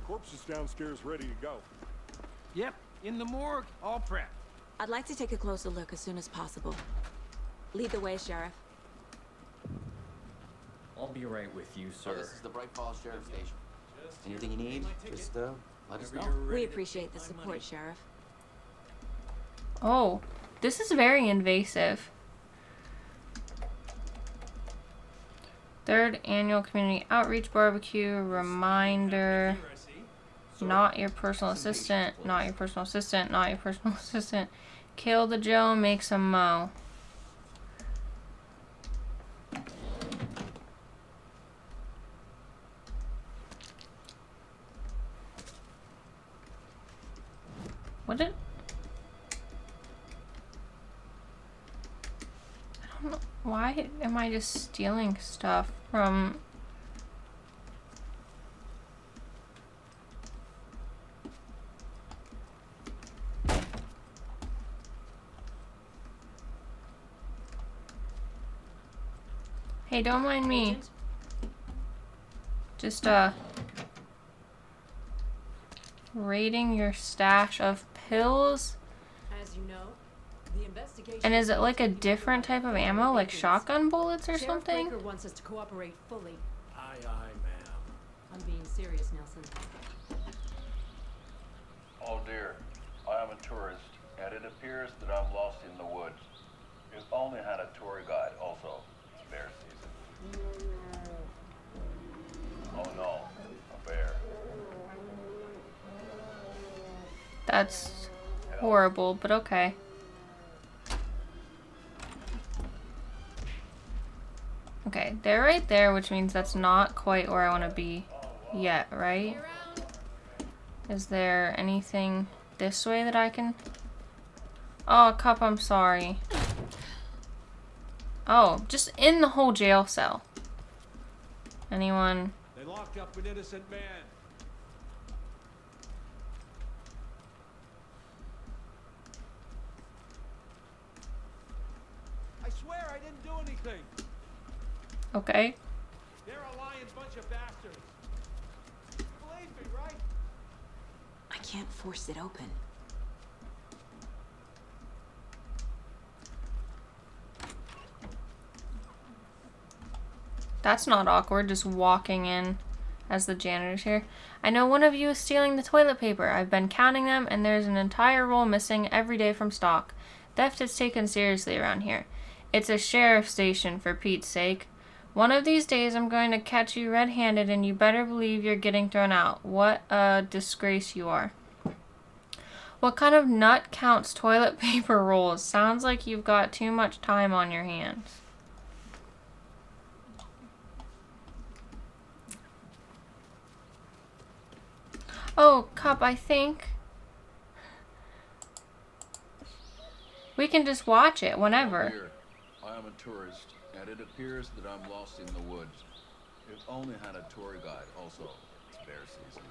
Speaker 6: Corpse is downstairs ready to go.
Speaker 7: Yep, in the morgue, all prepped.
Speaker 4: I'd like to take a closer look as soon as possible. Lead the way, Sheriff.
Speaker 17: I'll be right with you, sir.
Speaker 10: So this is the Bright Falls Sheriff Station. Anything you need, just let us know.
Speaker 4: We appreciate the support, Sheriff.
Speaker 1: Oh, this is very invasive. 3rd annual community outreach barbecue reminder. Not your personal assistant. Not your personal assistant. Not your personal assistant. Kill the Joe, make some mo. What did... I don't know. Why am I just stealing stuff from... Hey, don't mind me. Just, raiding your stash of pills?
Speaker 18: As you know, the investigation.
Speaker 1: And is it like a different type of ammo, like shotgun bullets or something?
Speaker 18: Sheriff Baker wants us to cooperate fully.
Speaker 19: Aye, aye, ma'am.
Speaker 18: I'm being serious, Nelson.
Speaker 19: Oh dear, I am a tourist, and it appears that I'm lost in the woods. We've only had a tour guide also. It's bear season. Oh no, a bear.
Speaker 1: That's horrible, but okay. Okay, they're right there, which means that's not quite where I want to be yet, right? Is there anything this way that I can... Oh, Cup, I'm sorry. Oh, just in the whole jail cell. Anyone?
Speaker 20: They locked up an innocent man. I swear I didn't do anything.
Speaker 1: Okay.
Speaker 20: They're a lying bunch of bastards. You believe me, right?
Speaker 16: I can't force it open.
Speaker 1: That's not awkward, just walking in as the janitor's here. I know one of you is stealing the toilet paper. I've been counting them, and there's an entire roll missing every day from stock. Theft is taken seriously around here. It's a sheriff's station, for Pete's sake. One of these days I'm going to catch you red-handed, and you better believe you're getting thrown out. What a disgrace you are. What kind of nut counts toilet paper rolls? Sounds like you've got too much time on your hands. Oh, Cup, I think we can just watch it whenever.
Speaker 19: Here, I am a tourist, and it appears that I'm lost in the woods. We've only had a tour guide also. It's bear season.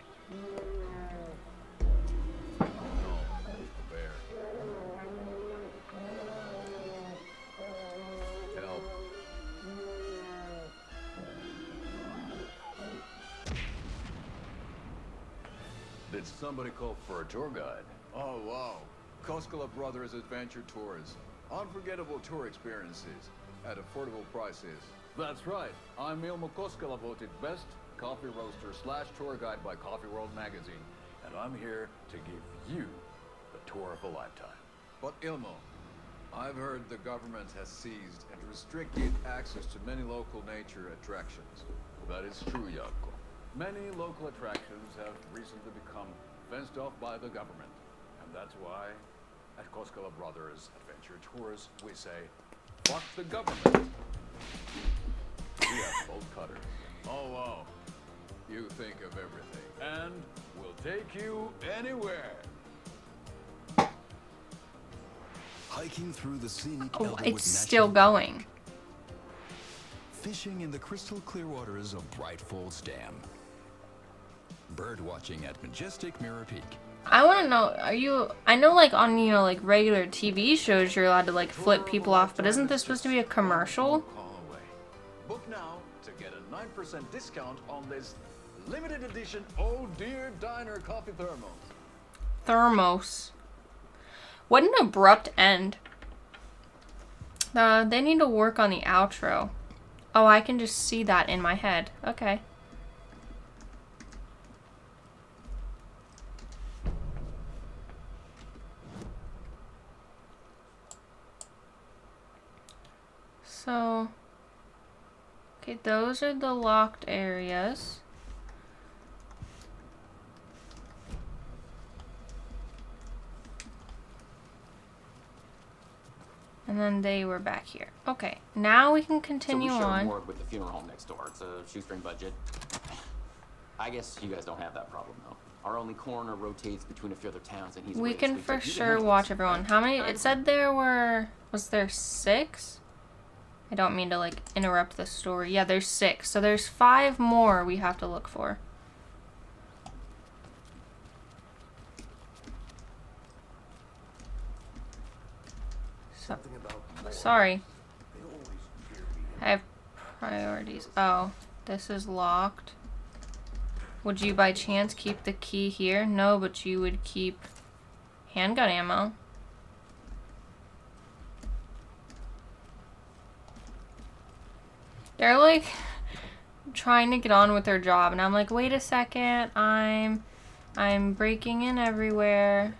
Speaker 19: Oh no, a bear. Help. Did somebody call for a tour guide?
Speaker 3: Oh, wow. Koskela Brothers Adventure Tours. Unforgettable tour experiences at affordable prices.
Speaker 19: That's right. I'm Ilmo Koskela, voted best coffee roaster / tour guide by Coffee World magazine. And I'm here to give you the tour of a lifetime.
Speaker 3: But Ilmo, I've heard the government has seized and restricted access to many local nature attractions.
Speaker 19: That is true, Jaakko. Many local attractions have recently become fenced off by the government. And that's why, at Koskela Brothers Adventure Tours, we say, fuck the government. We have bolt cutters.
Speaker 3: Oh, wow. You think of everything.
Speaker 19: And we'll take you anywhere.
Speaker 21: Hiking through the scenic
Speaker 1: Oh,
Speaker 21: Elderwood
Speaker 1: it's still
Speaker 21: National
Speaker 1: going.
Speaker 21: Park. Fishing in the crystal clear waters of Bright Falls Dam. Bird watching at majestic Mirror Peak.
Speaker 1: I want to know, are you, I know like on, you know, like regular TV shows you're allowed to like flip people off, but isn't this supposed to be a commercial?
Speaker 19: Book now to get a 9% discount on this limited edition Oh Dear Diner coffee thermos.
Speaker 1: Thermos. What an abrupt end. They need to work on the outro. Oh, I can just see that in my head. Okay. So, okay, those are the locked areas. And then they were back here. Okay, now we can continue
Speaker 10: so we share
Speaker 1: on.
Speaker 10: more with the funeral home next door. It's a shoestring budget. I guess you guys don't have that problem though. Our only coroner rotates between a few other towns, and he's
Speaker 1: We
Speaker 10: away
Speaker 1: can
Speaker 10: this week,
Speaker 1: for
Speaker 10: so you
Speaker 1: sure
Speaker 10: handle
Speaker 1: watch
Speaker 10: this.
Speaker 1: everyone. How many? It said there were. Was there 6? I don't mean to like interrupt the story. Yeah, there's 6. So there's 5 more we have to look for. So, sorry. I have priorities. Oh, this is locked. Would you by chance keep the key here? No, but you would keep handgun ammo. They're like trying to get on with their job, and I'm like, wait a second, I'm breaking in everywhere.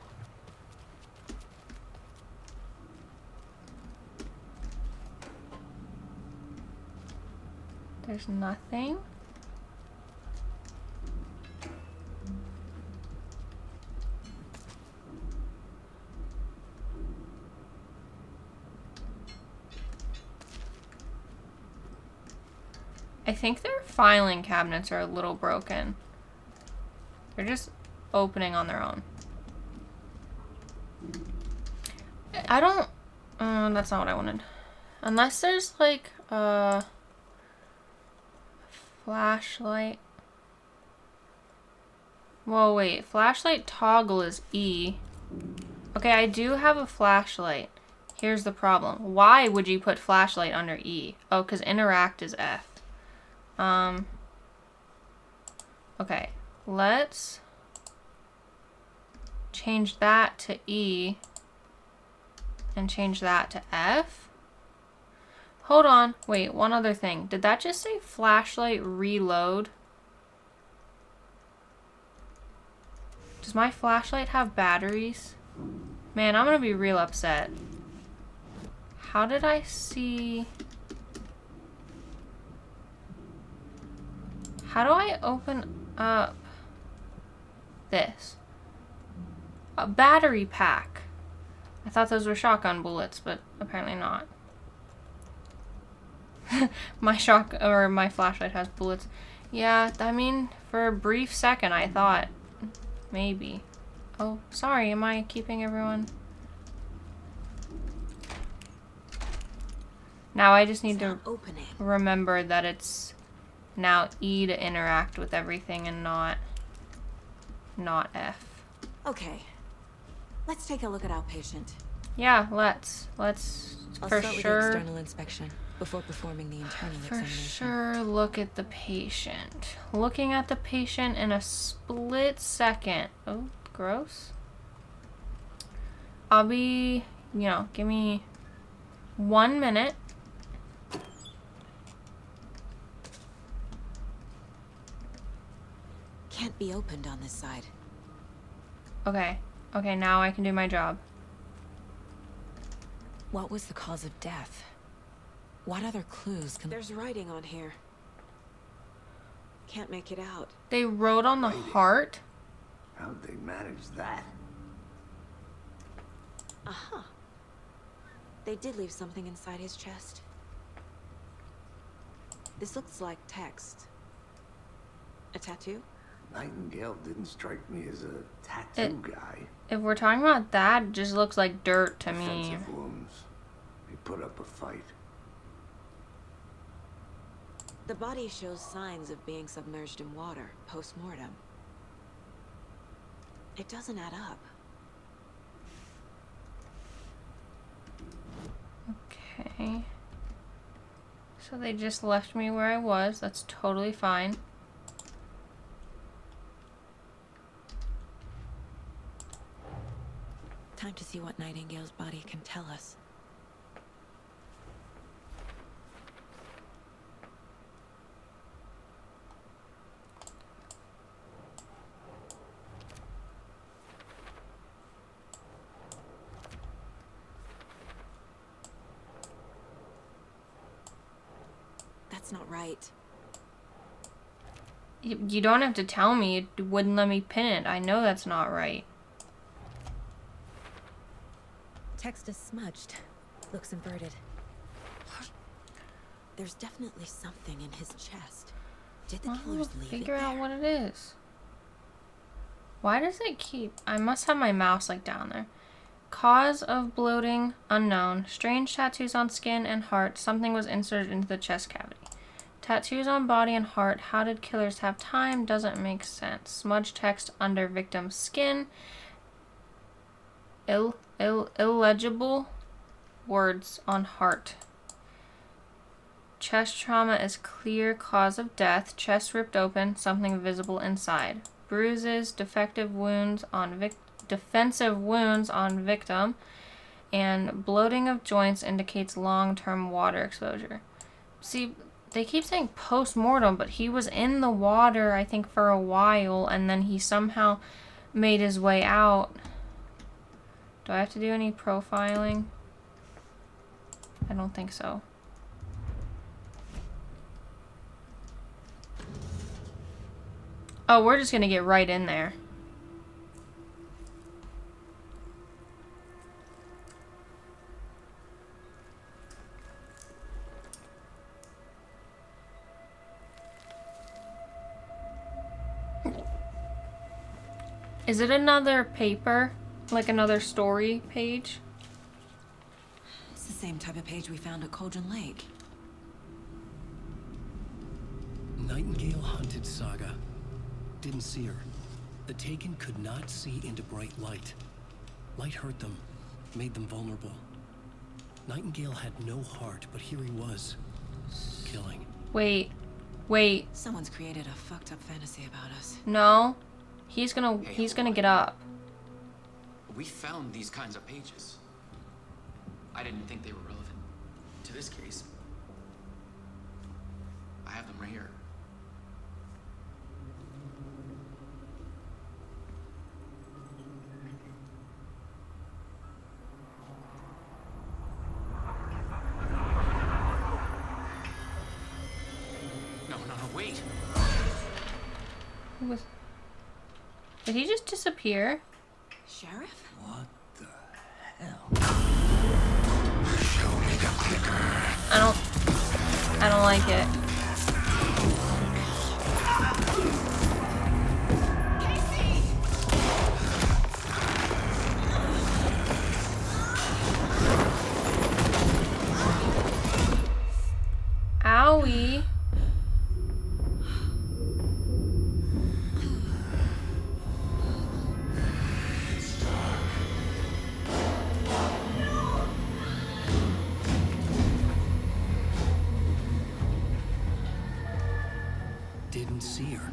Speaker 1: There's nothing. I think their filing cabinets are a little broken. They're just opening on their own. I don't... that's not what I wanted. Unless there's like a flashlight. Whoa, wait. Flashlight toggle is E. Okay, I do have a flashlight. Here's the problem. Why would you put flashlight under E? Oh, because interact is F. Okay, let's change that to E and change that to F. Hold on, wait, one other thing. Did that just say flashlight reload? Does my flashlight have batteries? Man, I'm gonna be real upset. How did I see... How do I open up this? A battery pack. I thought those were shotgun bullets, but apparently not. My flashlight has bullets. Yeah, I mean, for a brief second I thought maybe. Oh, sorry, am I keeping everyone? Now I just need to remember that it's now E to interact with everything and not F.
Speaker 16: Okay. Let's take a look at our patient.
Speaker 1: Yeah, let's
Speaker 16: I'll
Speaker 1: for
Speaker 16: start with the
Speaker 1: sure
Speaker 16: external inspection before performing the internal
Speaker 1: for
Speaker 16: examination.
Speaker 1: sure look at the patient. Looking at the patient in a split second. Oh, gross. I'll be, give me 1 minute.
Speaker 16: Can't be opened on this side.
Speaker 1: Okay, now I can do my job.
Speaker 16: What was the cause of death? What other clues can... There's writing on here. Can't make it out.
Speaker 1: They wrote on the heart?
Speaker 3: How'd they manage that?
Speaker 16: Aha. They did leave something inside his chest. This looks like text. A tattoo?
Speaker 3: Nightingale didn't strike me as a tattoo guy.
Speaker 1: If we're talking about that, it just looks like dirt to me.
Speaker 3: Defensive wounds. He put up a fight.
Speaker 16: The body shows signs of being submerged in water post-mortem. It doesn't add up.
Speaker 1: Okay. So they just left me where I was. That's totally fine.
Speaker 16: Time to see what Nightingale's body can tell us. That's not right.
Speaker 1: You don't have to tell me. It wouldn't let me pin it. I know that's not right.
Speaker 16: Text is smudged. Looks inverted. There's definitely something in his chest. Did the killers leave it
Speaker 1: Figure
Speaker 16: there?
Speaker 1: out what it is. Why does it keep... I must have my mouse like down there. Cause of bloating unknown. Strange tattoos on skin and heart. Something was inserted into the chest cavity. Tattoos on body and heart. How did killers have time? Doesn't make sense. Smudged text under victim's skin. Illegible words on heart. Chest trauma is clear cause of death. Chest ripped open. Something visible inside. Bruises. Defensive wounds on victim. And bloating of joints indicates long-term water exposure. See, they keep saying post-mortem, but he was in the water, I think, for a while, and then he somehow made his way out. Do I have to do any profiling? I don't think so. Oh, we're just gonna get right in there. Is it another paper? Like another story page?
Speaker 16: It's the same type of page we found at Cauldron Lake.
Speaker 2: Nightingale hunted Saga. Didn't see her. The Taken could not see into bright light. Light hurt them, made them vulnerable. Nightingale had no heart, but here he was, killing.
Speaker 1: Wait.
Speaker 16: Someone's created a fucked up fantasy about us.
Speaker 1: No. He's gonna get up.
Speaker 10: We found these kinds of pages. I didn't think they were relevant to this case. I have them right here. No, wait.
Speaker 1: Did he just disappear?
Speaker 16: Sheriff?
Speaker 3: What the hell?
Speaker 8: Show me the clicker.
Speaker 1: I don't like it. Owie.
Speaker 2: Didn't see her.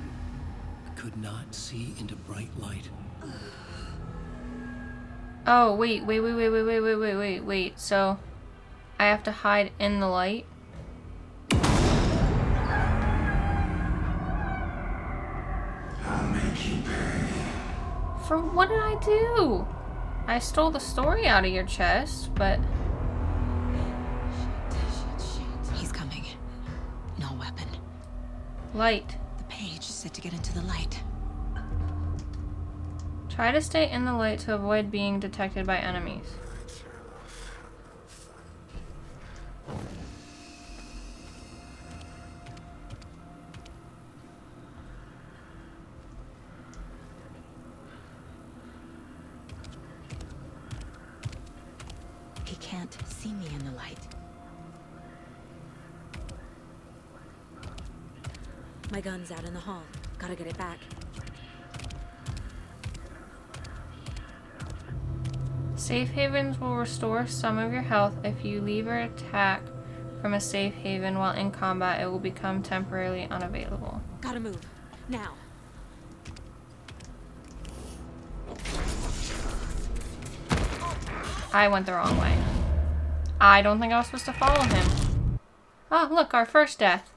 Speaker 2: Could not see into bright light.
Speaker 1: Oh, wait. So, I have to hide in the light?
Speaker 8: I'll make you pay.
Speaker 1: For what did I do? I stole the story out of your chest, but...
Speaker 16: He's coming. No weapon.
Speaker 1: Light.
Speaker 16: The page said to get into the light.
Speaker 1: Try to stay in the light to avoid being detected by enemies.
Speaker 16: He can't see me in the light. My gun's out in the hall. Gotta get it back.
Speaker 1: Safe havens will restore some of your health. If you leave or attack from a safe haven while in combat, it will become temporarily unavailable.
Speaker 16: Gotta move. Now.
Speaker 1: I went the wrong way. I don't think I was supposed to follow him. Oh, look, our first death.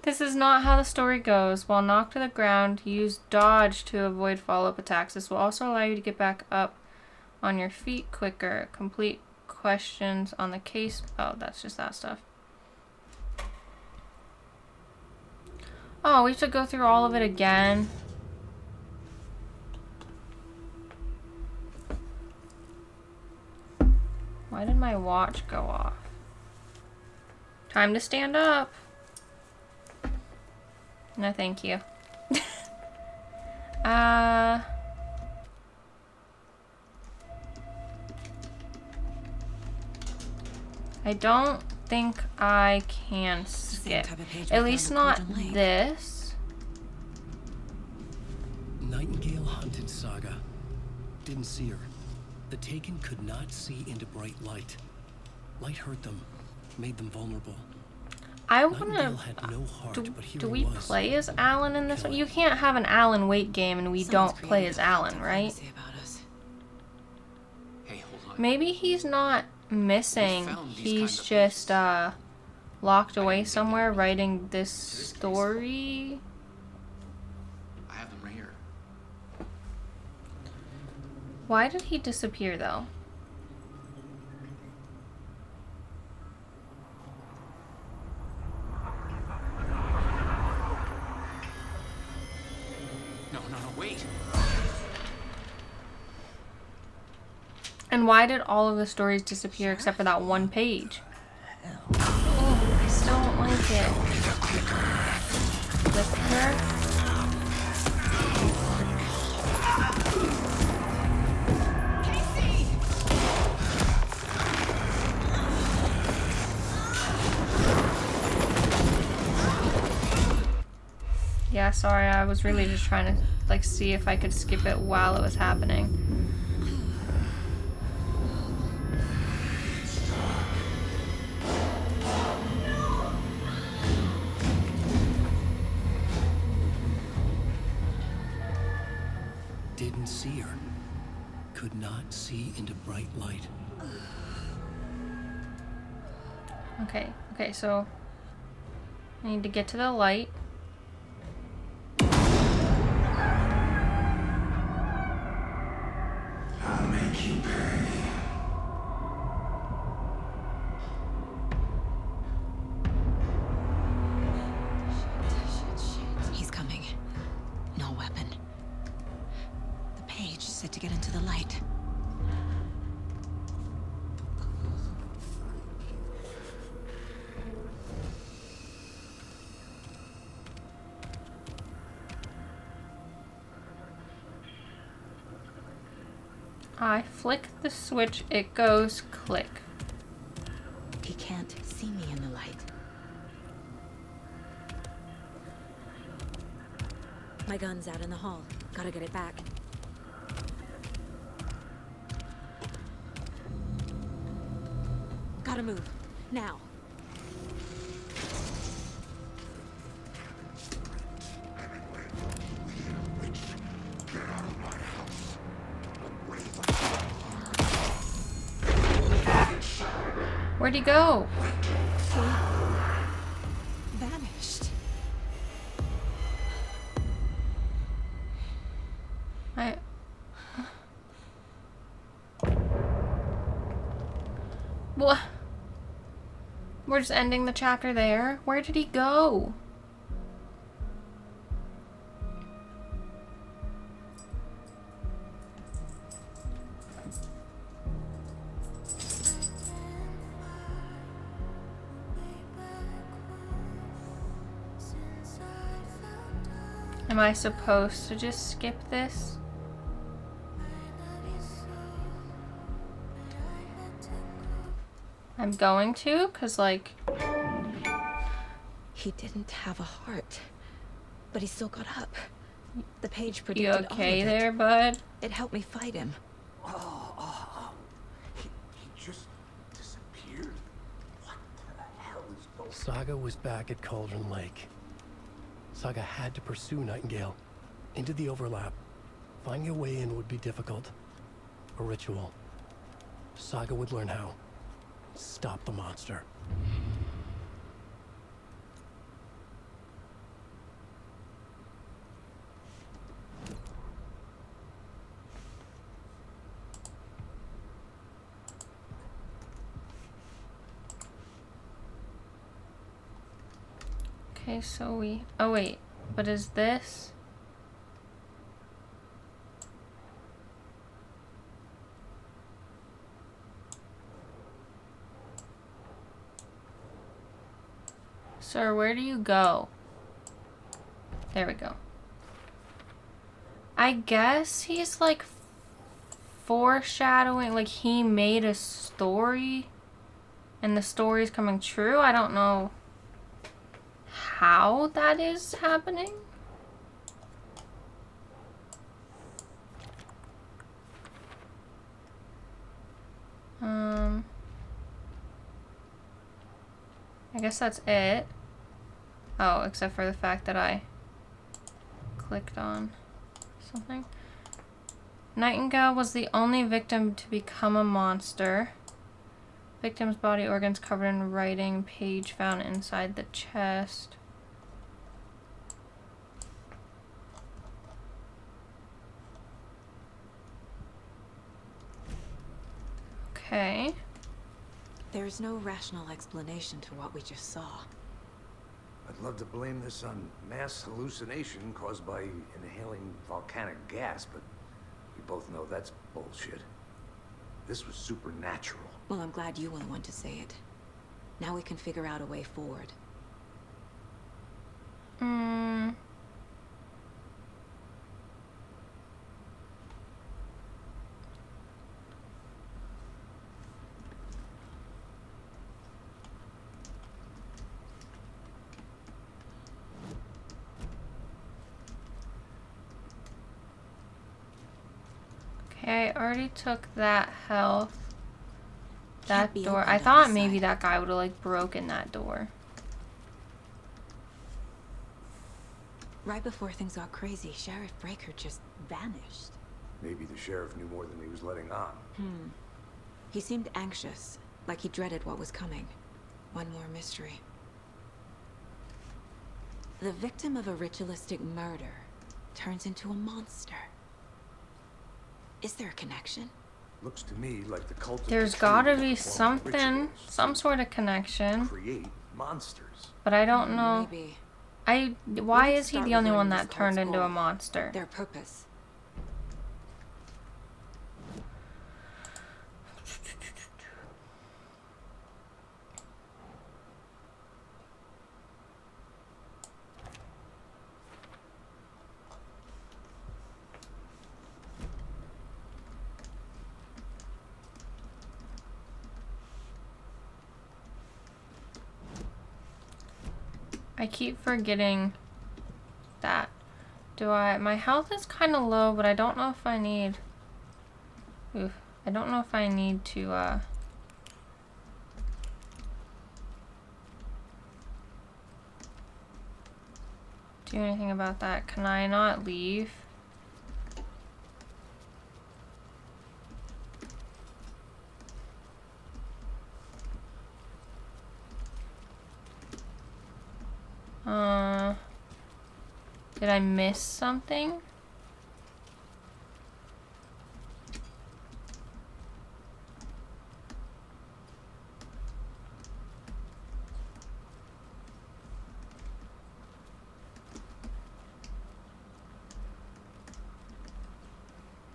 Speaker 1: This is not how the story goes. While knocked to the ground, use dodge to avoid follow-up attacks. This will also allow you to get back up on your feet quicker. Complete questions on the case. Oh, that's just that stuff. Oh, we have to go through all of it again. Why did my watch go off? Time to stand up. No, thank you. I don't think I can skip. At least not this.
Speaker 2: Nightingale hunted Saga. Didn't see her. The Taken could not see into bright light. Light hurt them, made them vulnerable.
Speaker 1: I wanna.
Speaker 2: No heart, but here
Speaker 1: Do
Speaker 2: he
Speaker 1: we
Speaker 2: was.
Speaker 1: play as Alan in this one? You can't have an Alan Wake game and we don't play as Alan, right?
Speaker 10: Hey, hold on.
Speaker 1: Maybe he's not missing. He's just locked away somewhere writing this story.
Speaker 10: I have them right here.
Speaker 1: Why did he disappear though?
Speaker 10: No, wait.
Speaker 1: And why did all of the stories disappear except for that one page? Oh, I still don't like it. Clicker. Yeah, sorry, I was really just trying to like see if I could skip it while it was happening.
Speaker 2: Didn't see her. Could not see into bright light.
Speaker 1: Okay, so I need to get to the light.
Speaker 8: I'll make you pay.
Speaker 16: He's coming. No weapon. The page said to get into the light.
Speaker 1: I flick the switch, it goes click.
Speaker 16: He can't see me in the light. My gun's out in the hall. Gotta get it back. Gotta move. Now.
Speaker 1: Where'd he go?
Speaker 16: Vanished.
Speaker 1: What? We're just ending the chapter there? Where did he go? Am I supposed to just skip this? I'm going to, cause like...
Speaker 16: He didn't have a heart, but he still got up. The page predicted
Speaker 1: You
Speaker 16: all of
Speaker 1: okay
Speaker 16: it.
Speaker 1: there, bud?
Speaker 16: It helped me fight him.
Speaker 8: He just disappeared? What the hell is going on?
Speaker 2: Saga was back at Cauldron Lake. Saga had to pursue Nightingale into the overlap. Finding a way in would be difficult. A ritual. Saga would learn how. Stop the monster.
Speaker 1: Okay, so we... Oh, wait. What is this? Sir, where do you go? There we go. I guess he's like foreshadowing, like he made a story and the story is coming true. I don't know how that is happening. I guess that's it. Oh, except for the fact that I clicked on something. Nightingale was the only victim to become a monster. Victim's body organs covered in writing. Page found inside the chest. Okay.
Speaker 16: There's no rational explanation to what we just saw.
Speaker 3: I'd love to blame this on mass hallucination caused by inhaling volcanic gas, but we both know that's bullshit. This was supernatural.
Speaker 16: Well, I'm glad you were the one to say it. Now we can figure out a way forward.
Speaker 1: Okay, I already took that health. That
Speaker 16: be
Speaker 1: door.
Speaker 16: opened
Speaker 1: I
Speaker 16: on
Speaker 1: thought
Speaker 16: this
Speaker 1: maybe
Speaker 16: side.
Speaker 1: that guy would have like broken that door.
Speaker 16: Right before things got crazy, Sheriff Breaker just vanished.
Speaker 3: Maybe the sheriff knew more than he was letting on.
Speaker 16: He seemed anxious, like he dreaded what was coming. One more mystery. The victim of a ritualistic murder turns into a monster. Is there a connection?
Speaker 3: Looks to me like the cult of
Speaker 1: There's
Speaker 3: the
Speaker 1: gotta
Speaker 3: tree
Speaker 1: be
Speaker 3: is a form of
Speaker 1: something,
Speaker 3: rituals
Speaker 1: some sort of connection.
Speaker 3: create monsters.
Speaker 1: But I don't know.
Speaker 16: Maybe.
Speaker 1: Why
Speaker 16: We need
Speaker 1: is
Speaker 16: to
Speaker 1: he
Speaker 16: start
Speaker 1: the only one
Speaker 16: learning
Speaker 1: that
Speaker 16: this
Speaker 1: turned
Speaker 16: cult's
Speaker 1: into a
Speaker 16: goal.
Speaker 1: monster?
Speaker 16: Their purpose.
Speaker 1: I keep forgetting that. My health is kind of low, but I don't know if I need... Oof. I don't know if I need to, do anything about that. Can I not leave? Did I miss something?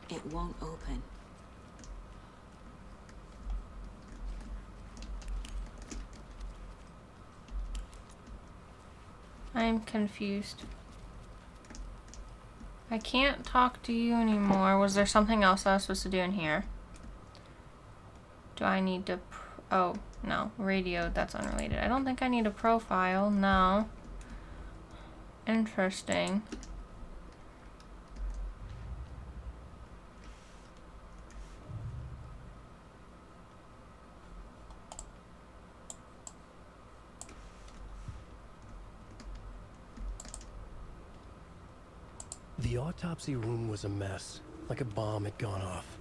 Speaker 16: It won't open.
Speaker 1: I'm confused. I can't talk to you anymore. Was there something else I was supposed to do in here? Do I need to... Oh, no. Radio, that's unrelated. I don't think I need a profile. No. Interesting.
Speaker 2: The autopsy room was a mess, like a bomb had gone off.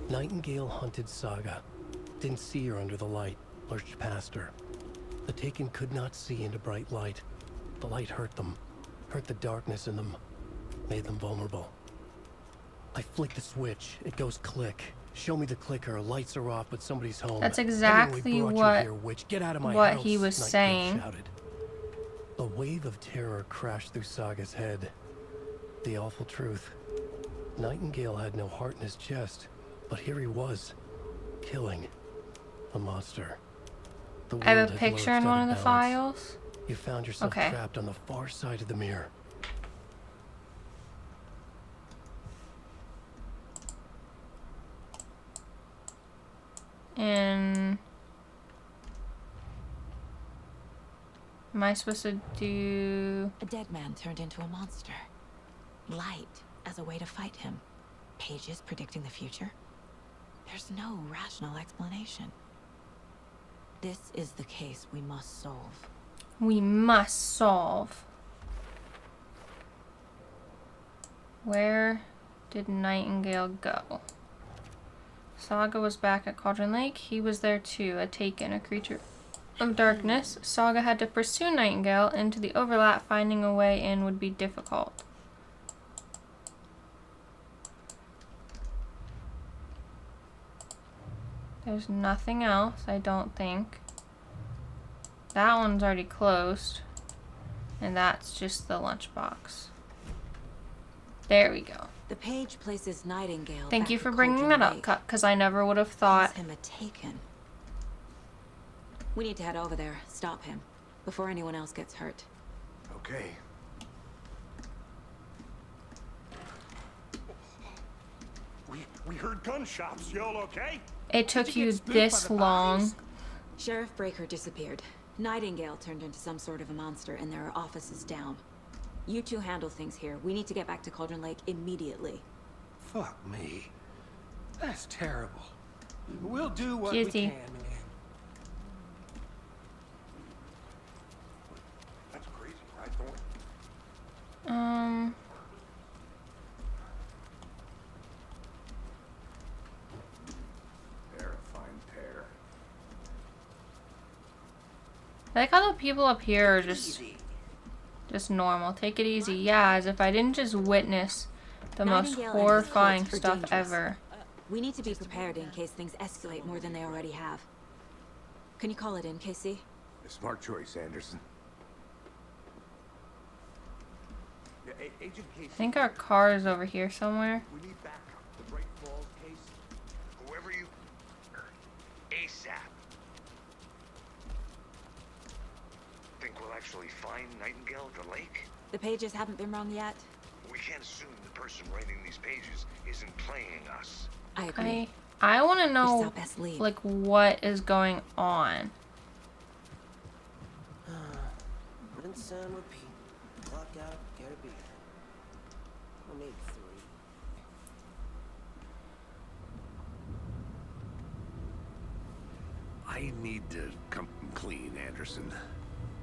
Speaker 2: Nightingale hunted Saga. Didn't see her under the light, lurched past her. The Taken could not see into bright light. The light hurt them, hurt the darkness in them, made them vulnerable. I flick the switch, it goes click. Show me the clicker, lights are off, but somebody's home.
Speaker 1: That's
Speaker 2: Henry,
Speaker 1: exactly
Speaker 2: we brought you
Speaker 1: what
Speaker 2: here, witch. Get out of my
Speaker 1: what
Speaker 2: house,
Speaker 1: he was
Speaker 2: Nightingale
Speaker 1: saying.
Speaker 2: shouted. A wave of terror crashed through Saga's head. The awful truth. Nightingale had no heart in his chest, but here he was, killing a monster. The
Speaker 1: I have
Speaker 2: world
Speaker 1: a
Speaker 2: had
Speaker 1: picture
Speaker 2: lurched
Speaker 1: in
Speaker 2: out
Speaker 1: one of the
Speaker 2: balance.
Speaker 1: files.
Speaker 2: You found yourself
Speaker 1: Okay.
Speaker 2: trapped on the far side of the mirror.
Speaker 1: And... Am I supposed to do...
Speaker 16: A dead man turned into a monster. Light as a way to fight him. Pages predicting the future. There's no rational explanation. This is the case we must solve.
Speaker 1: We must solve. Where did Nightingale go? Saga was back at Cauldron Lake. He was there too, a Taken, a creature of darkness. Saga had to pursue Nightingale into the overlap. Finding a way in would be difficult. There's nothing else, I don't think. That one's already closed. And that's just the lunchbox. There we go.
Speaker 16: The page places Nightingale.
Speaker 1: Thank you
Speaker 16: back
Speaker 1: for
Speaker 16: at
Speaker 1: bringing
Speaker 16: Cauldron
Speaker 1: that up,
Speaker 16: Lake.
Speaker 1: because I never would have thought.
Speaker 16: Calls him a Taken. We need to head over there, stop him, before anyone else gets hurt.
Speaker 3: Okay.
Speaker 6: We heard gunshots. Y'all okay?
Speaker 1: It took you this long.
Speaker 16: Sheriff Breaker disappeared. Nightingale turned into some sort of a monster, and there are offices down. You two handle things here. We need to get back to Cauldron Lake immediately.
Speaker 2: Fuck me. That's terrible. We'll do what
Speaker 1: Cutie.
Speaker 2: we can, man.
Speaker 6: That's crazy, right, Thorne?
Speaker 3: They're a fine pair.
Speaker 1: I like how the people up here are just normal. Take it easy. Yeah, as if I didn't just witness the most
Speaker 16: Nightingale and his
Speaker 1: horrifying
Speaker 16: cult are
Speaker 1: stuff
Speaker 16: dangerous.
Speaker 1: ever.
Speaker 16: We need to be prepared in case things escalate more than they already have. Can you call it in, Casey?
Speaker 3: A smart choice, Anderson. Yeah, Agent Casey.
Speaker 1: I think our car is over here somewhere.
Speaker 3: We need backup. The Bright Falls case. Whoever you... ASAP.
Speaker 5: Think we'll actually find Nightingale at the lake?
Speaker 16: The pages haven't been wrong yet.
Speaker 5: We can't assume the person writing these pages isn't playing us.
Speaker 16: I agree.
Speaker 1: I want to
Speaker 16: Here's
Speaker 1: know,
Speaker 16: our best lead.
Speaker 1: like, what is going on.
Speaker 11: Rinse and repeat. Clock out, get a beer. We'll need 3.
Speaker 3: I need to come clean, Anderson.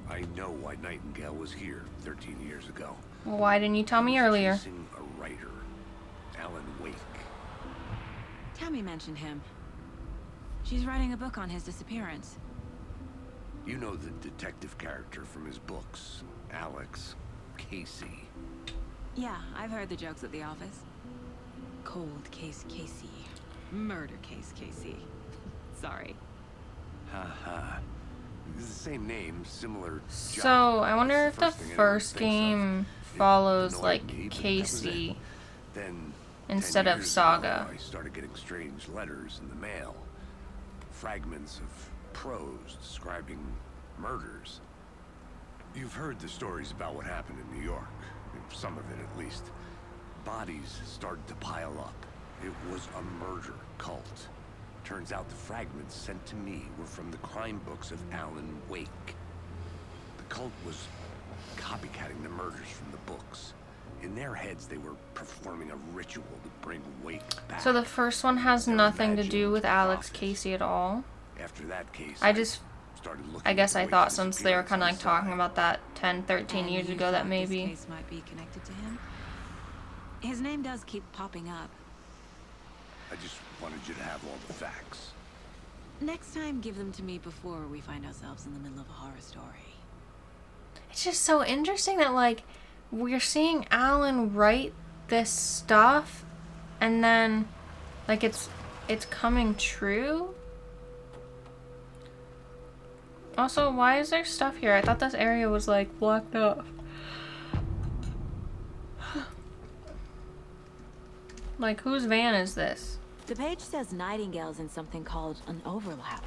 Speaker 3: I know why Nightingale was here 13 years ago.
Speaker 1: Why didn't you tell me earlier?
Speaker 3: Chasing a writer, Alan Wake.
Speaker 16: Tammy mentioned him. She's writing a book on his disappearance.
Speaker 3: You know the detective character from his books, Alex, Casey.
Speaker 16: Yeah, I've heard the jokes at the office. Cold case Casey. Murder case Casey. Sorry.
Speaker 3: Ha. It's the same name, similar job.
Speaker 1: So, I wonder if the
Speaker 3: thing anyone
Speaker 1: first
Speaker 3: thinks of.
Speaker 1: game
Speaker 3: It
Speaker 1: follows,
Speaker 3: annoyed
Speaker 1: like,
Speaker 3: me, but that was
Speaker 1: Casey
Speaker 3: it. Then, 10
Speaker 1: instead of
Speaker 3: years
Speaker 1: Saga.
Speaker 3: ago, I started getting strange letters in the mail. Fragments of prose describing murders. You've heard the stories about what happened in New York. Some of it, at least. Bodies started to pile up. It was a murder cult. Turns out the fragments sent to me were from the crime books of Alan Wake. The cult was copycatting the murders from the books. In their heads, they were performing a ritual to bring Wake back.
Speaker 1: So the first one has nothing to do with Alex Casey at all.
Speaker 3: After that case,
Speaker 1: I
Speaker 3: started looking
Speaker 1: I guess
Speaker 3: at
Speaker 1: I
Speaker 3: Wake's
Speaker 1: thought since they were
Speaker 3: disappearance
Speaker 1: kind of
Speaker 3: on
Speaker 1: like
Speaker 3: the
Speaker 1: talking
Speaker 3: side.
Speaker 1: about that 10, 13 years ago that maybe.
Speaker 16: This case might be connected to him. His name does keep popping up.
Speaker 3: I just wanted you to have all the facts.
Speaker 16: Next time, give them to me before we find ourselves in the middle of a horror story.
Speaker 1: It's just so interesting that, like, we're seeing Alan write this stuff and then, like, it's coming true. Also, why is there stuff here? I thought this area was, like, blocked off. Like, whose van is this?
Speaker 16: The page says Nightingale's in something called an overlap.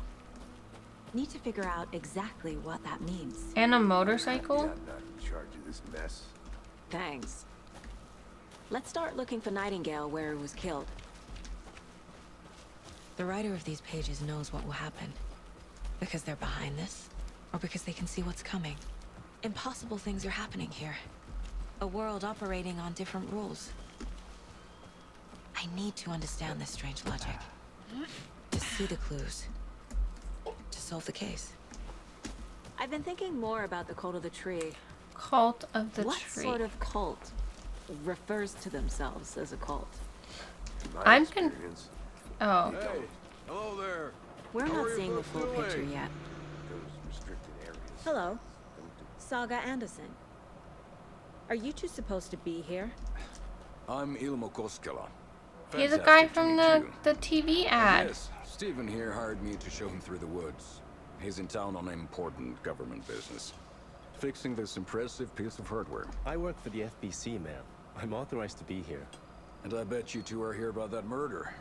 Speaker 16: Need to figure out exactly what that means.
Speaker 1: And a motorcycle?
Speaker 3: I'm not in charge of this mess.
Speaker 16: Thanks. Let's start looking for Nightingale where he was killed. The writer of these pages knows what will happen. Because they're behind this, or because they can see what's coming. Impossible things are happening here. A world operating on different rules. I need to understand this strange logic. To see the clues. To solve the case. I've been thinking more about the cult of the tree.
Speaker 1: Cult of the
Speaker 16: What
Speaker 1: tree.
Speaker 16: sort of cult refers to themselves as a cult?
Speaker 3: In my
Speaker 1: I'm
Speaker 3: experience,
Speaker 1: Oh.
Speaker 19: Hey, hello there.
Speaker 16: We're
Speaker 19: How
Speaker 16: not
Speaker 19: are you
Speaker 16: seeing the
Speaker 19: folks
Speaker 16: full picture
Speaker 19: doing?
Speaker 16: yet.
Speaker 3: Those restricted areas.
Speaker 16: Hello. Saga Anderson. Are you two supposed to be here?
Speaker 21: I'm Ilmo Koskela.
Speaker 1: He's a guy
Speaker 21: Fantastic to
Speaker 1: from
Speaker 21: meet
Speaker 1: the
Speaker 21: you.
Speaker 1: TV ad.
Speaker 21: Yes, Stephen here hired me to show him through the woods. He's in town on important government business. Fixing this impressive piece of hardware.
Speaker 9: I work for the FBC, ma'am. I'm authorized to be here.
Speaker 21: And I bet you two are here about that murder.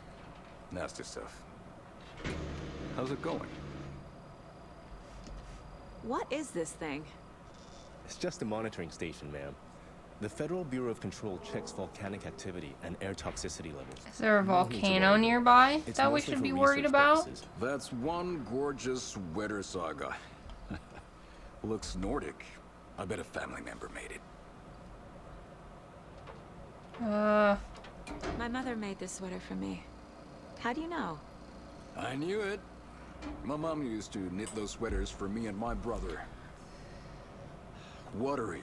Speaker 21: Nasty stuff. How's it going?
Speaker 16: What is this thing?
Speaker 9: It's just a monitoring station, ma'am. The Federal Bureau of Control checks volcanic activity and air toxicity levels.
Speaker 1: Is there a volcano nearby that we should be worried about?
Speaker 21: That's one gorgeous weather saga. Looks Nordic. I bet a family member made it.
Speaker 16: My mother made this sweater for me. How do you know?
Speaker 21: I knew it. My mom used to knit those sweaters for me and my brother. Watery,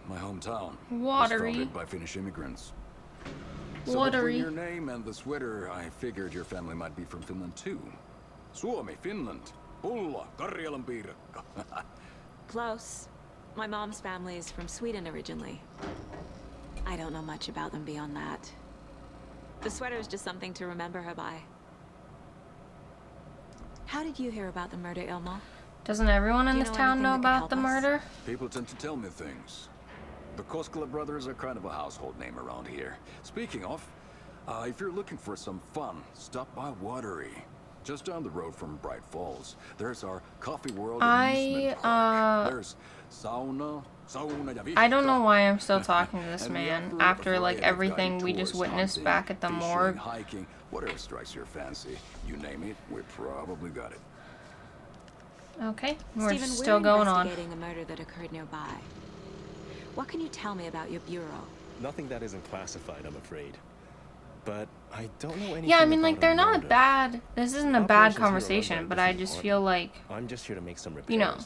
Speaker 21: my hometown.
Speaker 1: Watery.
Speaker 21: Was founded by Finnish immigrants.
Speaker 1: Watery.
Speaker 21: So between your name and the sweater, I figured your family might be from Finland too. Suomi, Finland. Pulla, Karjalan piirakka.
Speaker 16: Close. My mom's family is from Sweden originally. I don't know much about them beyond that. The sweater is just something to remember her by. How did you hear about the murder, Ilmo?
Speaker 1: Doesn't everyone in this town know about the murder?
Speaker 21: People tend to tell me things. The Koskela brothers are kind of a household name around here. Speaking of, if you're looking for some fun, stop by Watery. Just down the road from Bright Falls. There's our Coffee World amusement park. There's sauna ja
Speaker 1: I don't know why I'm still talking to this man after like everything we just witnessed back at the morgue.
Speaker 21: Hiking, whatever strikes your fancy. You name it, we probably got it.
Speaker 1: Okay, we're
Speaker 16: Stephen,
Speaker 1: still going on.
Speaker 16: Investigating a murder that occurred nearby. What can you tell me about your bureau?
Speaker 9: Nothing that isn't classified, I'm afraid. But I don't know anything.
Speaker 1: Yeah, I mean, like,
Speaker 9: about
Speaker 1: they're
Speaker 9: a
Speaker 1: not
Speaker 9: murder.
Speaker 1: bad. This isn't a bad
Speaker 9: Operations here are run by
Speaker 1: conversation, but I
Speaker 9: different
Speaker 1: just feel like,
Speaker 9: I'm just here to make some repairs.
Speaker 1: you know,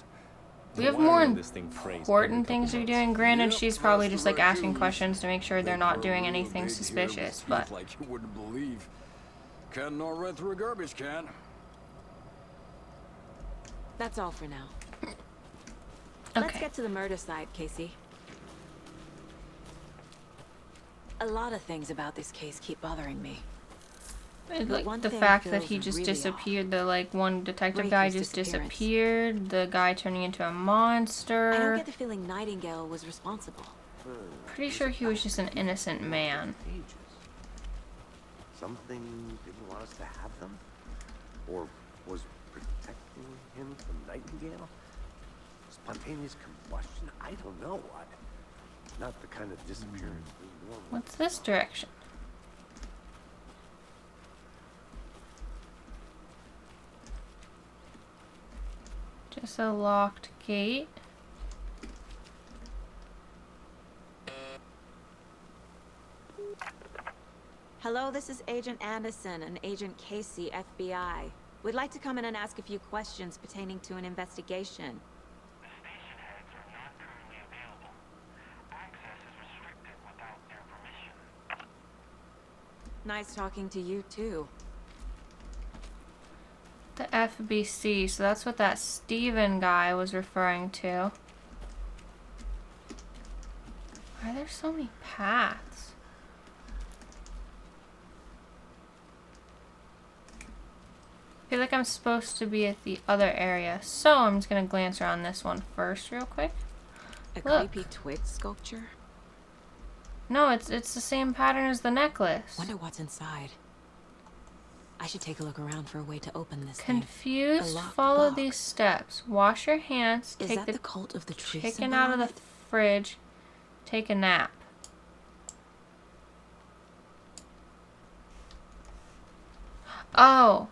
Speaker 1: we
Speaker 9: The
Speaker 1: have more
Speaker 9: wiring on this thing frays
Speaker 1: important
Speaker 9: every
Speaker 1: things to
Speaker 9: couple
Speaker 1: be doing.
Speaker 9: months.
Speaker 1: Granted, she's probably just like asking questions to make sure they're not doing anything suspicious, but
Speaker 21: Like you wouldn't believe. Can nor run through a garbage can.
Speaker 16: That's all for now.
Speaker 1: Okay.
Speaker 16: Let's get to the murder side, Casey. A lot of things about this case keep bothering me.
Speaker 1: like
Speaker 16: one
Speaker 1: the
Speaker 16: thing
Speaker 1: fact that
Speaker 16: feels
Speaker 1: he just
Speaker 16: really
Speaker 1: disappeared, the like one detective guy
Speaker 16: Breaker's
Speaker 1: just
Speaker 16: disappearance.
Speaker 1: disappeared, the guy turning into a
Speaker 16: I don't
Speaker 1: monster.
Speaker 16: get the feeling Nightingale was responsible.
Speaker 1: Pretty sure he was just an innocent man.
Speaker 3: Pages. Something didn't want us to have them? Or was protecting him from Nightingale? Spontaneous combustion? I don't know. Not the kind of disappearance we normally.
Speaker 1: What's this direction? Just a locked gate.
Speaker 16: Hello, this is Agent Anderson and Agent Casey, FBI. We'd like to come in and ask a few questions pertaining to an investigation. Nice talking to you, too.
Speaker 1: The FBC, so that's what that Steven guy was referring to. Why are there so many paths? I feel like I'm supposed to be at the other area, so I'm just gonna glance around this one first real quick.
Speaker 16: A
Speaker 1: Look.
Speaker 16: creepy twig sculpture?
Speaker 1: No, it's the same pattern as the necklace.
Speaker 16: Wonder what's inside. I should take a look around for a way to open this thing.
Speaker 1: Confused?
Speaker 16: A locked
Speaker 1: Follow
Speaker 16: box.
Speaker 1: these steps. Wash your hands.
Speaker 16: Is
Speaker 1: Take
Speaker 16: that the cult of the tree
Speaker 1: chicken
Speaker 16: symbol
Speaker 1: out of
Speaker 16: on
Speaker 1: the
Speaker 16: it?
Speaker 1: fridge. Take a nap. Oh.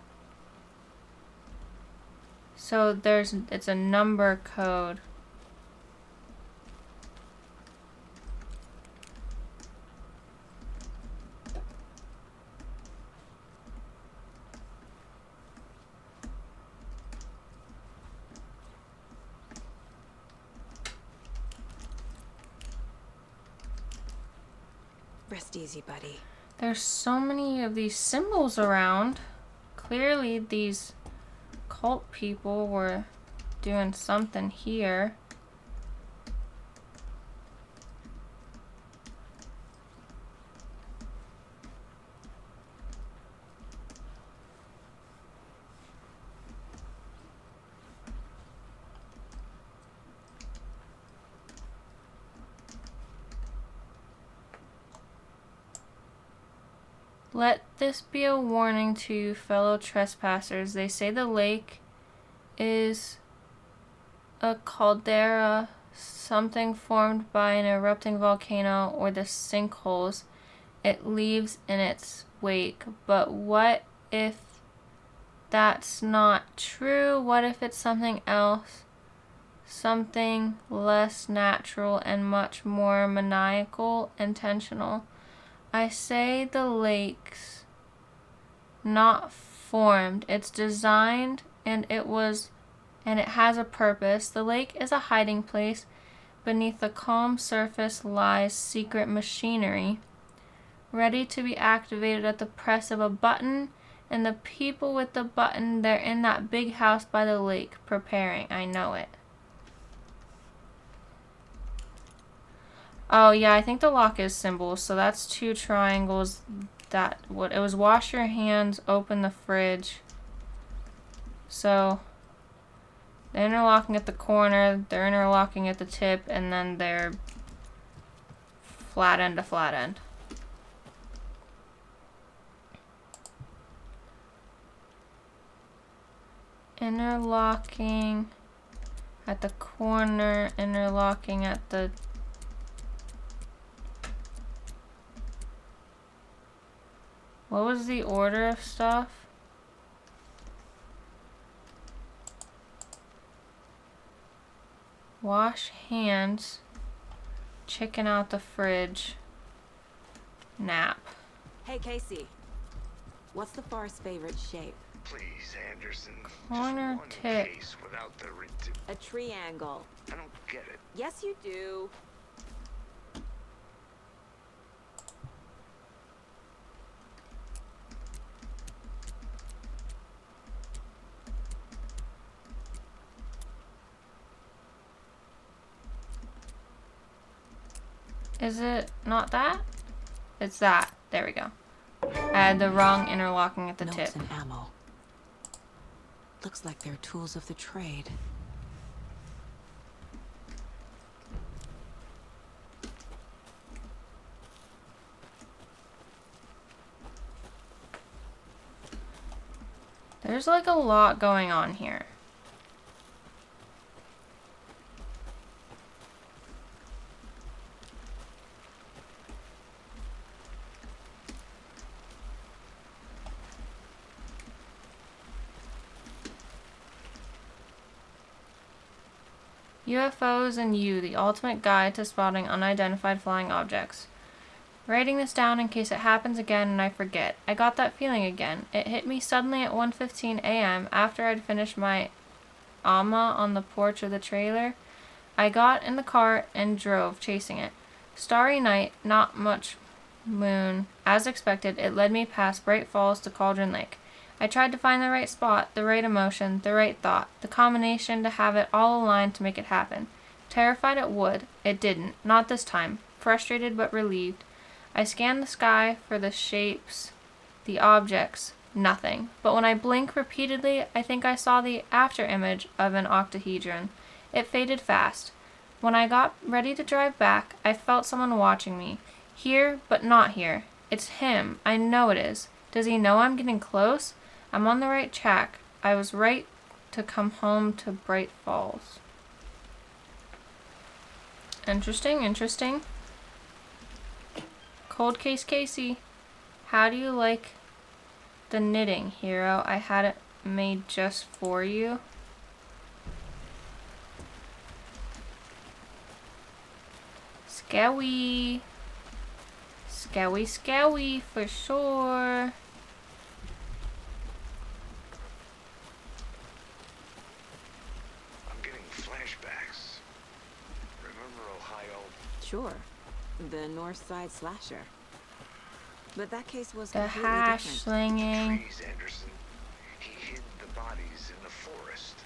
Speaker 1: So it's a number code.
Speaker 16: Rest easy, buddy.
Speaker 1: There's so many of these symbols around. Clearly these cult people were doing something here. Let this be a warning to fellow trespassers. They say the lake is a caldera, something formed by an erupting volcano or the sinkholes it leaves in its wake. But what if that's not true? What if it's something else? Something less natural and much more maniacal, intentional. I say the lake's not formed. It's designed and it has a purpose. The lake is a hiding place. Beneath the calm surface lies secret machinery, ready to be activated at the press of a button. And the people with the button, they're in that big house by the lake, preparing. I know it. Oh yeah, I think the lock is symbols. So that's 2 triangles. It was wash your hands, open the fridge. So they're interlocking at the corner, they're interlocking at the tip, and then they're flat end to flat end. Interlocking at the corner, interlocking at the what was the order of stuff? Wash hands, chicken out the fridge, nap.
Speaker 16: Hey, Casey. What's the far's favorite shape?
Speaker 5: Please, Anderson.
Speaker 1: Corner
Speaker 5: just one
Speaker 1: tip.
Speaker 5: case without the
Speaker 16: A triangle.
Speaker 5: I don't get it.
Speaker 16: Yes, you do.
Speaker 1: Is it not that? It's that. There we go. I had the wrong interlocking at the
Speaker 16: Notes
Speaker 1: tip.
Speaker 16: and ammo. Looks like they're tools of the trade.
Speaker 1: There's like a lot going on here. UFOs and You, the ultimate guide to spotting unidentified flying objects. Writing this down in case it happens again and I forget. I got that feeling again. It hit me suddenly at 1:15 a.m. after I'd finished my AMA on the porch of the trailer. I got in the car and drove, chasing it. Starry night, not much moon. As expected, it led me past Bright Falls to Cauldron Lake. I tried to find the right spot, the right emotion, the right thought, the combination to have it all aligned to make it happen. Terrified it would. It didn't. Not this time. Frustrated but relieved. I scanned the sky for the shapes, the objects. Nothing. But when I blink repeatedly, I think I saw the after image of an octahedron. It faded fast. When I got ready to drive back, I felt someone watching me. Here, but not here. It's him. I know it is. Does he know I'm getting close? I'm on the right track. I was right to come home to Bright Falls. Interesting, interesting. Cold Case Casey, how do you like the knitting, hero? I had it made just for you. Scowy. Scowy, scowy, for sure.
Speaker 5: I'm getting flashbacks. Remember Ohio?
Speaker 16: Sure. The North Side Slasher. But that case was
Speaker 1: The
Speaker 16: completely
Speaker 1: hash
Speaker 16: different.
Speaker 1: slinging.
Speaker 5: Trees, Anderson. He hid the bodies in the forest.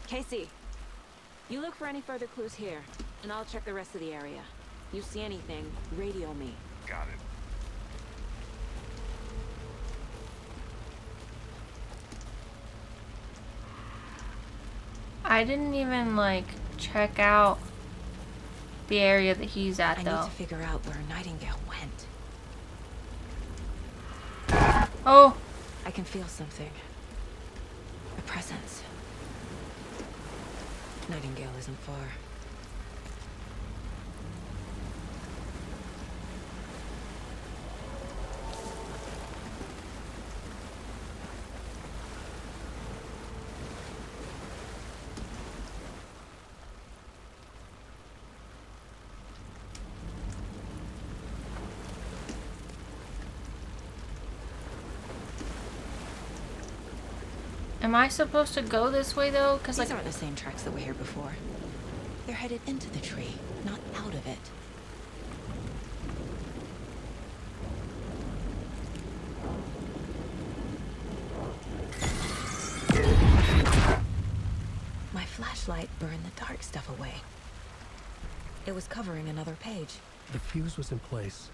Speaker 16: Casey, you look for any further clues here, and I'll check the rest of the area. You see anything, radio me.
Speaker 5: Got it.
Speaker 1: I didn't even like check out the area that he's at
Speaker 16: I
Speaker 1: though.
Speaker 16: need to figure out where Nightingale went.
Speaker 1: Oh!
Speaker 16: I can feel something. A presence. Nightingale isn't far.
Speaker 1: Am I supposed to go this way though? Cause
Speaker 16: These
Speaker 1: like
Speaker 16: aren't the same tracks that were here before. They're headed into the tree, not out of it. My flashlight burned the dark stuff away. It was covering another page.
Speaker 2: The fuse was in place.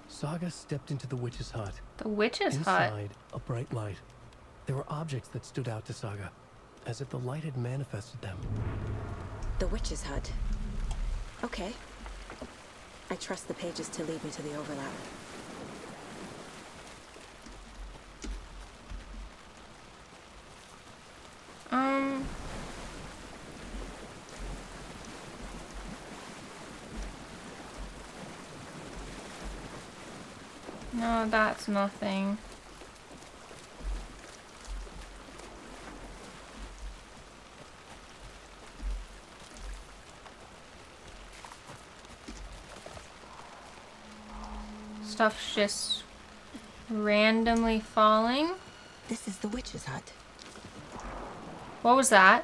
Speaker 2: Saga stepped into the witch's hut.
Speaker 1: the witch's hut.
Speaker 2: Inside, a bright light. There were objects that stood out to Saga, as if the light had manifested them.
Speaker 16: The witch's hut. Okay. I trust the pages to lead me to the overlap.
Speaker 1: No, that's nothing. Stuff's just randomly falling.
Speaker 16: This is the witch's hut.
Speaker 1: What was that?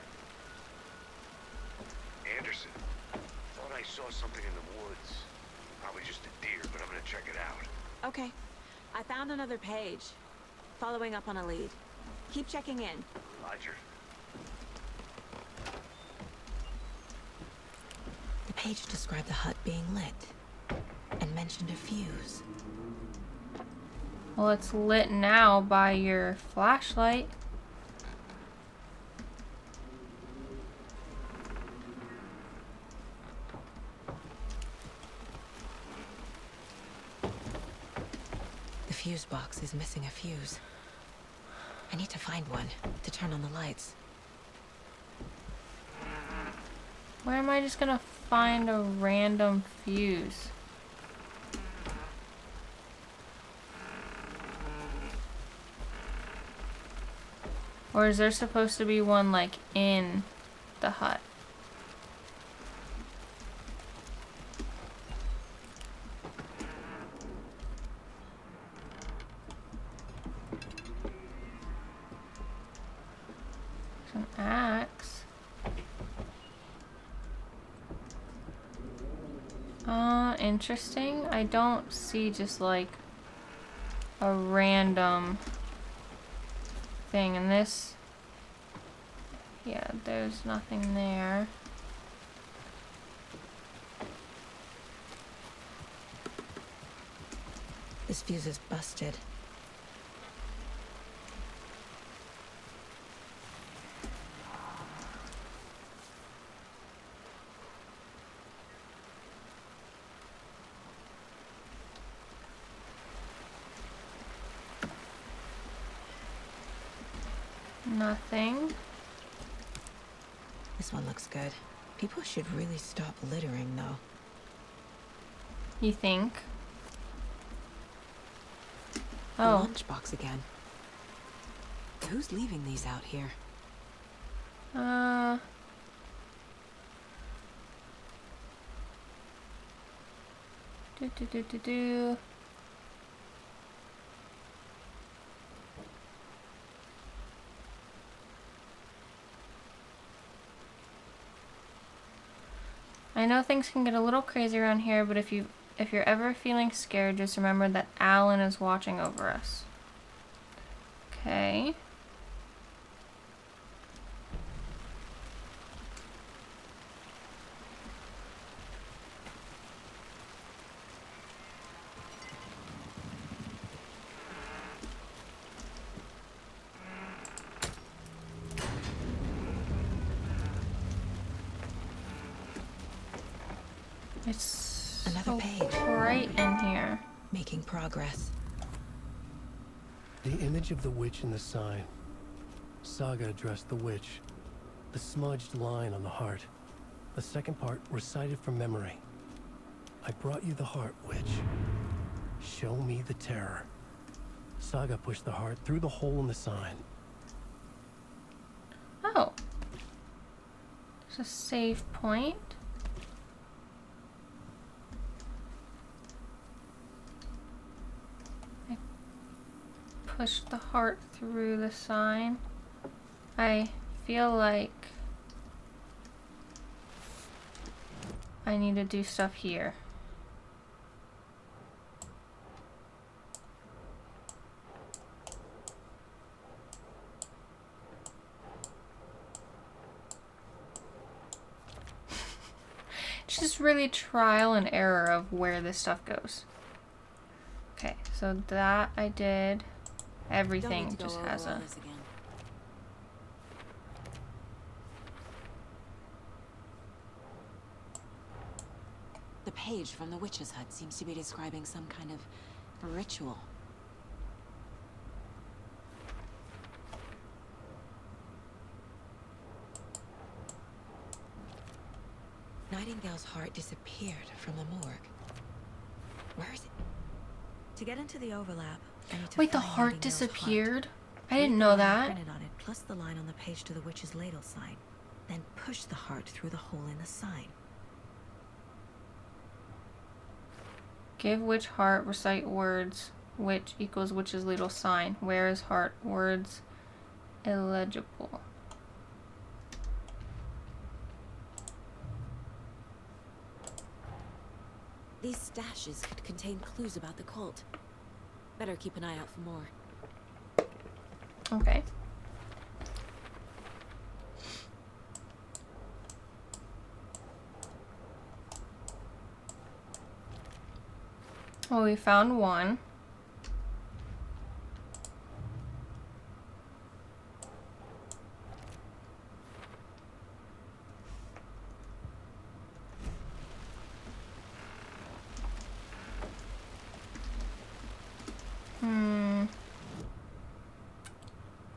Speaker 5: Anderson, thought I saw something in the woods. Probably just a deer, but I'm gonna check it out.
Speaker 16: Okay. I found another page. Following up on a lead. Keep checking in.
Speaker 5: Roger.
Speaker 16: The page described the hut being lit and mentioned a fuse.
Speaker 1: Well, it's lit now by your flashlight.
Speaker 16: The fuse box is missing a fuse. I need to find one to turn on the lights.
Speaker 1: Where am I just gonna find a random fuse? Or is there supposed to be one like in the hut? An axe. Interesting. I don't see just like a random thing in this. Yeah, there's nothing there.
Speaker 16: This fuse is busted.
Speaker 1: Nothing.
Speaker 16: This one looks good. People should really stop littering, though.
Speaker 1: You think?
Speaker 16: A
Speaker 1: Oh.
Speaker 16: lunchbox again. Who's leaving these out here?
Speaker 1: Do. I know things can get a little crazy around here, but if you're ever feeling scared, just remember that Alan is watching over us. Okay. It's
Speaker 16: Another
Speaker 1: so
Speaker 16: page.
Speaker 1: bright in here.
Speaker 16: Making progress.
Speaker 2: The image of the witch in the sign. Saga addressed the witch. The smudged line on the heart. The second part recited from memory. I brought you the heart, witch. Show me the terror. Saga pushed the heart through the hole in the sign.
Speaker 1: Oh. There's a save point. I pushed the heart through the sign. I feel like I need to do stuff here. Just really trial and error of where this stuff goes. Okay, so that I did. Everything just has a...
Speaker 16: The page from the witch's hut seems to be describing some kind of ritual. Nightingale's heart disappeared from the morgue. Where is it?
Speaker 4: To get into the overlap, I need to
Speaker 1: Wait, the
Speaker 4: find
Speaker 1: heart
Speaker 4: Nightingale's
Speaker 1: disappeared?
Speaker 4: heart.
Speaker 1: I didn't
Speaker 4: Read the
Speaker 1: know
Speaker 4: line
Speaker 1: that.
Speaker 4: printed on it, plus the line on the page to the witch's ladle sign. Then push the heart through the hole in the sign.
Speaker 1: Give witch heart, recite words. Witch equals witch's ladle sign. Where is heart? Words illegible.
Speaker 16: These stashes could contain clues about the cult. Better keep an eye out for more.
Speaker 1: Okay. Well, we found one.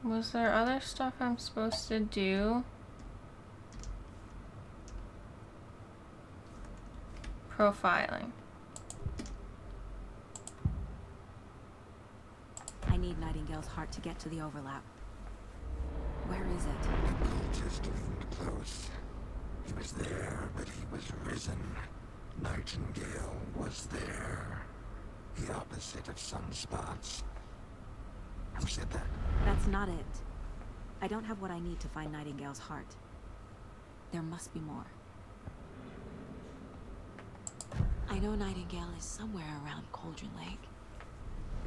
Speaker 1: Was there other stuff I'm supposed to do? Profiling.
Speaker 4: I need Nightingale's heart to get to the overlap. Where is it?
Speaker 8: Just leaned close. He was there, but he was risen. Nightingale was there. The opposite of sunspots. Who said that?
Speaker 4: That's not it. I don't have what I need to find Nightingale's heart. There must be more.
Speaker 16: I know Nightingale is somewhere around Cauldron Lake.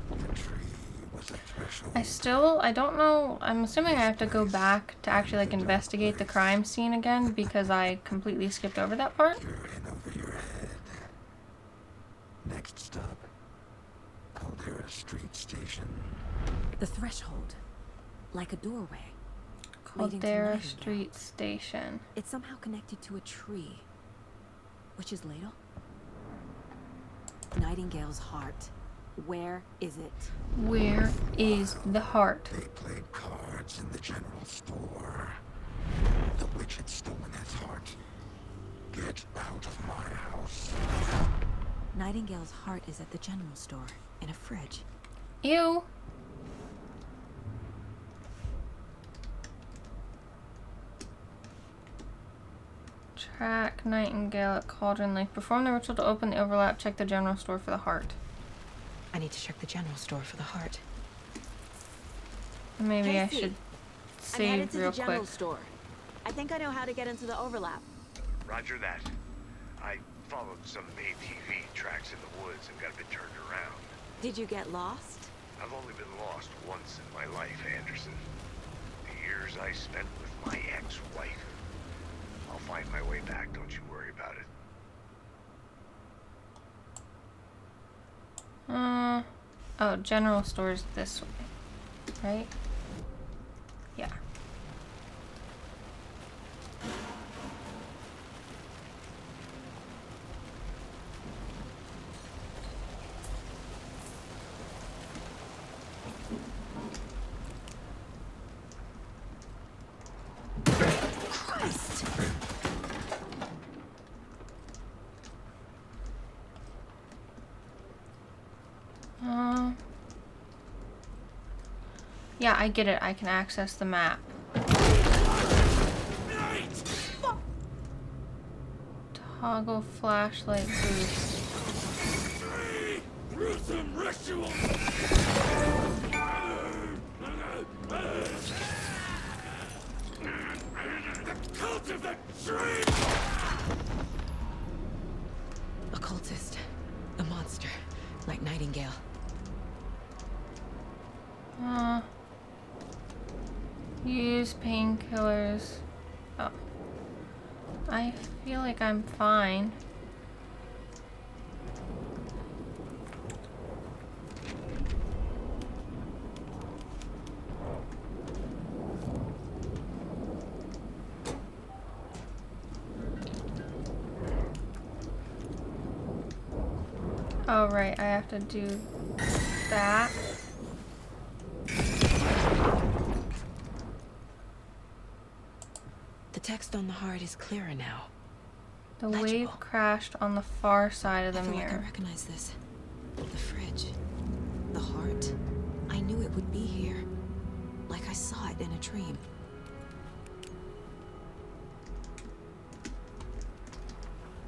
Speaker 8: The tree was a threshold.
Speaker 1: I don't know. I'm assuming I have to go back to actually like investigate the crime scene again because I completely skipped over that part.
Speaker 8: You're in over your head. Next stop, Caldera Street Station.
Speaker 4: The threshold. Like a doorway. leading to
Speaker 1: Caldera
Speaker 4: Nightingale.
Speaker 1: Street Station.
Speaker 4: It's somehow connected to a tree. Witch's ladle? Nightingale's heart. Where is it?
Speaker 1: Where is the heart?
Speaker 8: They played cards in the general store. The witch had stolen his heart. Get out of my house.
Speaker 4: Nightingale's heart is at the general store, in a fridge.
Speaker 1: Ew. Crack Nightingale at Cauldron Lake. Perform the ritual to open the overlap. Check the general store for the heart.
Speaker 16: I need to check the general store for the heart.
Speaker 1: Maybe I
Speaker 15: Casey,
Speaker 1: should
Speaker 15: I'm headed
Speaker 1: save
Speaker 15: to
Speaker 1: real
Speaker 15: the general
Speaker 1: quick.
Speaker 15: store. I think I know how to get into the overlap.
Speaker 5: Roger that. I followed some ATV tracks in the woods and got a bit turned around.
Speaker 15: Did you get lost?
Speaker 5: I've only been lost once in my life, Anderson. The years I spent with my ex-wife. I'll find my way back, don't you worry about it.
Speaker 1: Oh, general store's this way, right? Yeah.
Speaker 15: Christ!
Speaker 1: Yeah, I get it. I can access the map. Toggle flashlight boost.
Speaker 22: Gruesome ritual. The cult of the tree.
Speaker 16: A cultist. A monster. Like Nightingale.
Speaker 1: Use painkillers. Oh. I feel like I'm fine. Oh, right, I have to do that.
Speaker 16: The text on the heart is clearer now.
Speaker 1: The
Speaker 16: Legible.
Speaker 1: wave crashed on the far side of the
Speaker 16: I feel like I
Speaker 1: mirror.
Speaker 16: recognize this. The fridge. The heart. I knew it would be here. Like I saw it in a dream.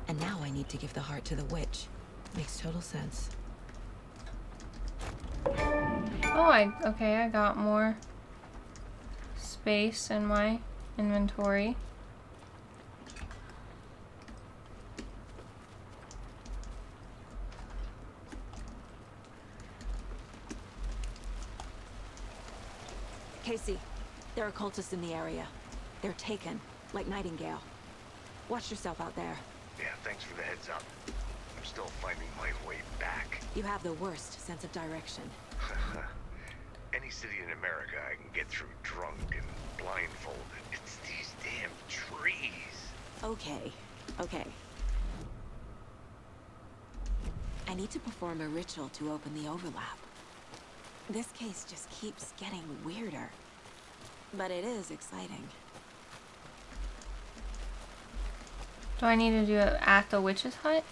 Speaker 16: And now I need to give the heart to the witch. Makes total sense.
Speaker 1: Oh, okay, I got more space in my inventory.
Speaker 15: Casey, there are cultists in the area. They're taken, like Nightingale. Watch yourself out there.
Speaker 5: Yeah, thanks for the heads up. I'm still finding my way back.
Speaker 15: You have the worst sense of direction.
Speaker 5: Any city in America I can get through drunk and blindfolded. It's these damn trees.
Speaker 15: Okay, okay. I need to perform a ritual to open the overlap. This case just keeps getting weirder. But it is exciting.
Speaker 1: Do I need to do it at the witch's hut?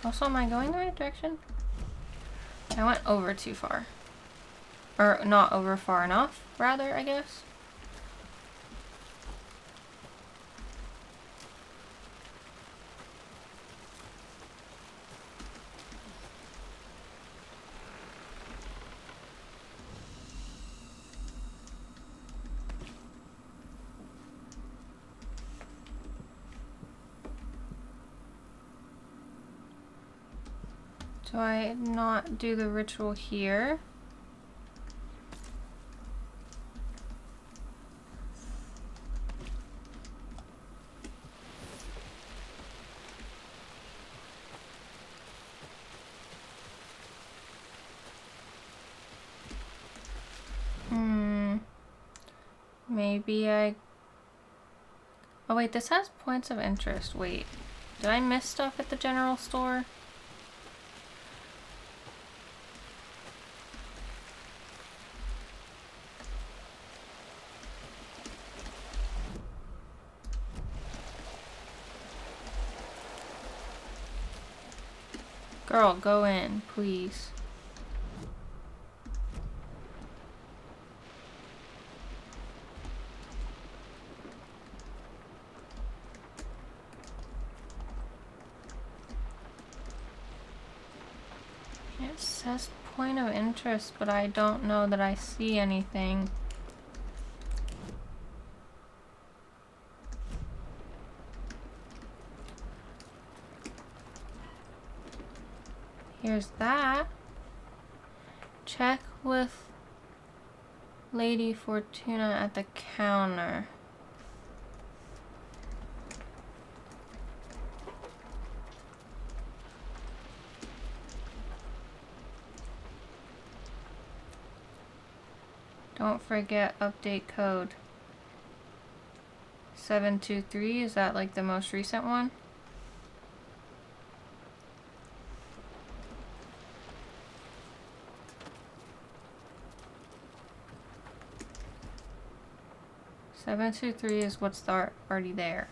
Speaker 1: Also, am I going the right direction? I went over too far. Or not over far enough, rather, I guess. Do I not do the ritual here? Maybe I... Oh wait, this has points of interest. Wait, did I miss stuff at the general store? Girl, go in, please. It says point of interest, but I don't know that I see anything. Here's that. Check with Lady Fortuna at the counter. Don't forget update code. 723, is that like the most recent one? Seven two three is what's already there.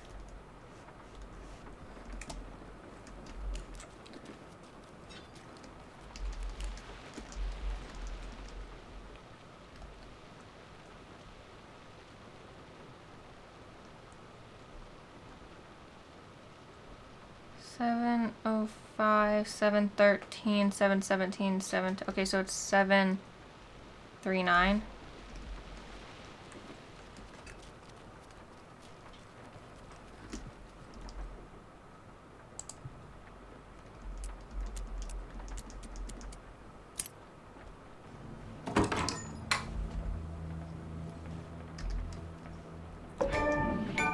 Speaker 1: Seven oh five, 713, 717, 7. Okay, so it's 739.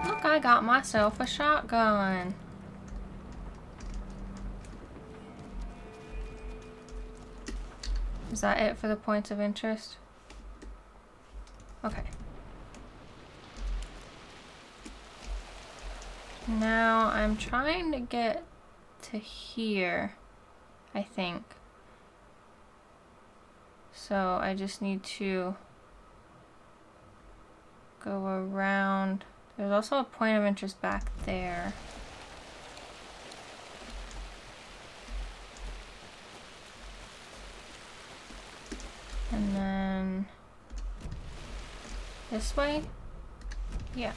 Speaker 1: Look, I got myself a shotgun. Is that it for the points of interest? Okay. Now I'm trying to get to here, I think. So I just need to go around. There's also a point of interest back there. And then this way? Yeah.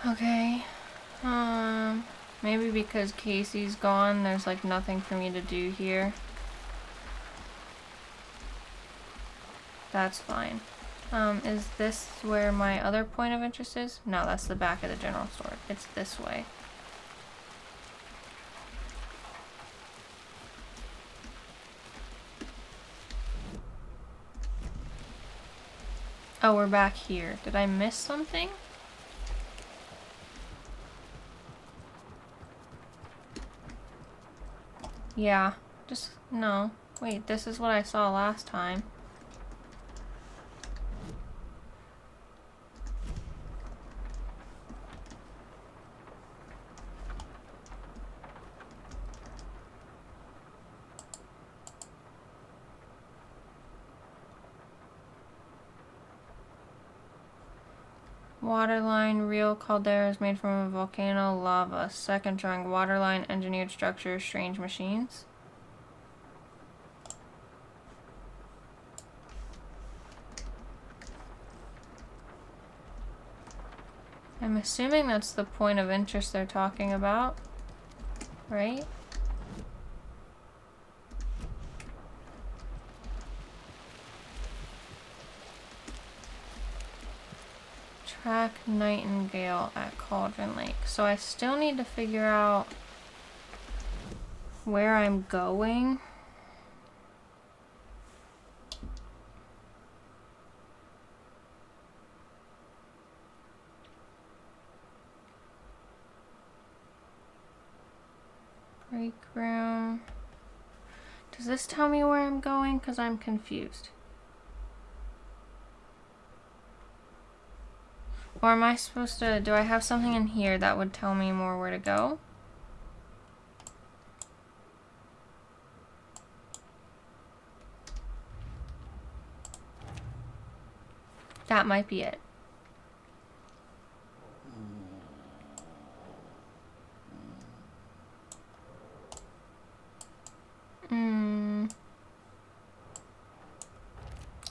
Speaker 1: Okay. Maybe because Casey's gone, there's like nothing for me to do here. That's fine. Is this where my other point of interest is? No, that's the back of the general store. It's this way. Oh, we're back here. Did I miss something? Yeah. Just, no. Wait, this is what I saw last time. Waterline, real caldera is made from a volcano lava. Second drawing, waterline, engineered structure, strange machines. I'm assuming that's the point of interest they're talking about, right? Track Nightingale at Cauldron Lake. So I still need to figure out where I'm going. Break room. Does this tell me where I'm going? Because I'm confused. Or am I supposed to, do I have something in here that would tell me more where to go? That might be it.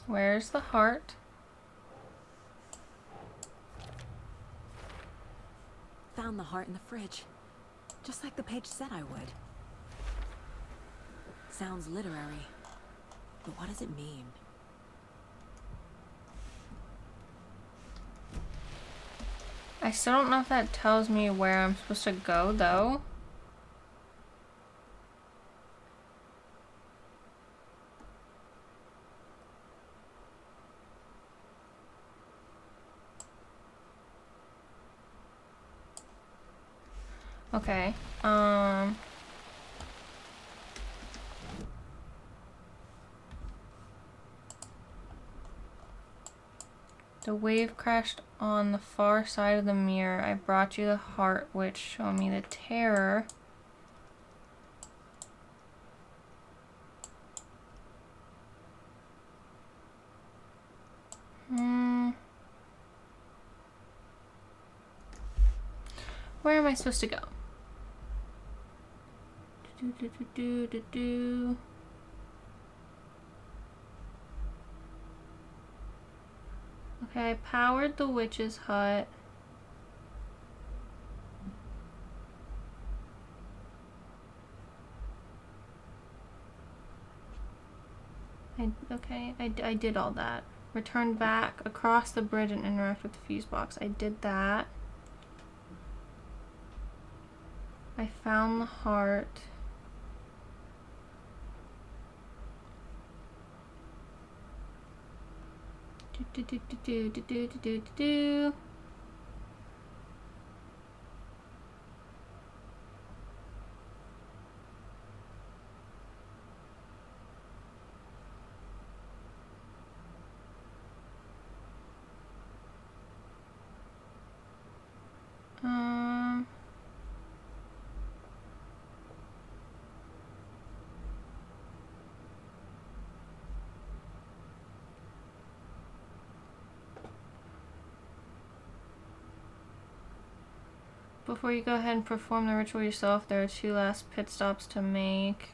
Speaker 1: Where's the heart?
Speaker 16: Found the heart in the fridge. Just like the page said I would. Sounds literary. But what does it mean?
Speaker 1: I still don't know if that tells me where I'm supposed to go, though. Okay, the wave crashed on the far side of the mirror. I brought you the heart, which showed me the terror. Where am I supposed to go? Okay, I powered the witch's hut. I did all that. Return back across the bridge and interact with the fuse box. I did that. I found the heart. Before you go ahead and perform the ritual yourself, there are 2 last pit stops to make.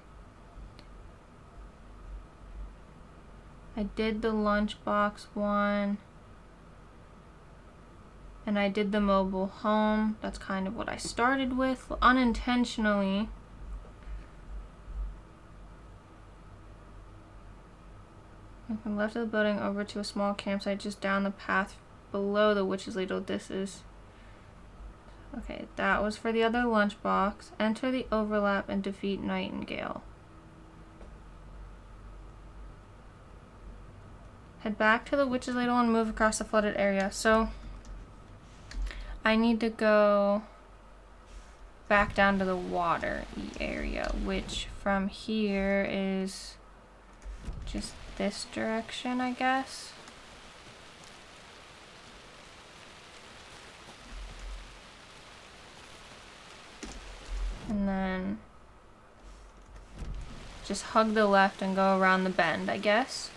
Speaker 1: I did the lunchbox one. And I did the mobile home. That's kind of what I started with, unintentionally. From left of the building over to a small campsite just down the path below the witch's ladle. This is... Okay, that was for the other lunchbox. Enter the overlap and defeat Nightingale. Head back to the witch's ladle and move across the flooded area. So, I need to go back down to the water area, which from here is just this direction, I guess. And then just hug the left and go around the bend, I guess.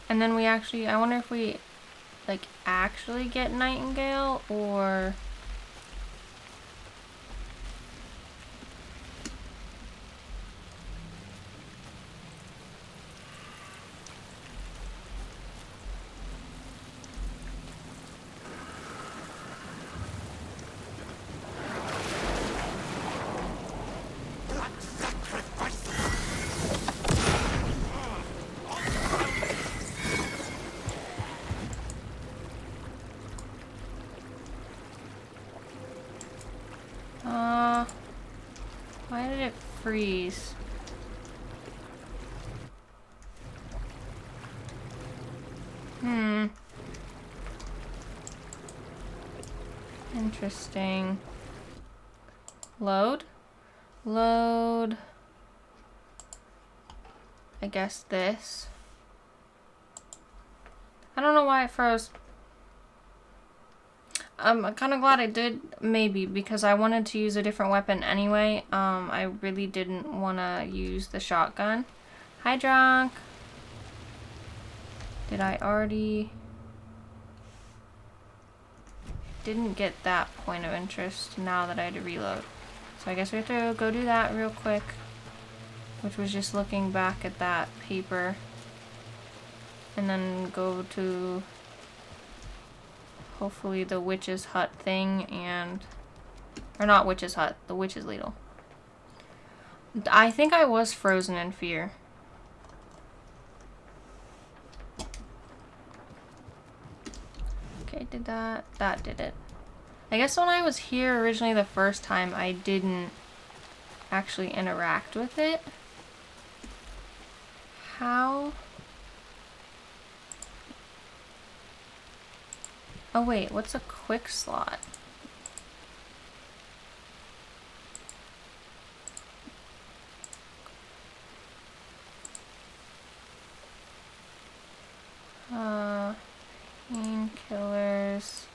Speaker 1: And then we actually, I wonder if we like actually get Nightingale or... Why did it freeze? Interesting. Load? Load. I guess this. I don't know why it froze. I'm kind of glad I did, maybe, because I wanted to use a different weapon anyway. I really didn't want to use the shotgun. Hi, Drunk. Did I already... Didn't get that point of interest now that I had to reload. So I guess we have to go do that real quick. Which was just looking back at that paper. And then go to... hopefully the witch's hut thing and... or not witch's hut, the witch's ladle. I think I was frozen in fear. Okay, did that. That did it. I guess when I was here originally the first time, I didn't actually interact with it. How? Oh wait, what's a quick slot? Painkillers.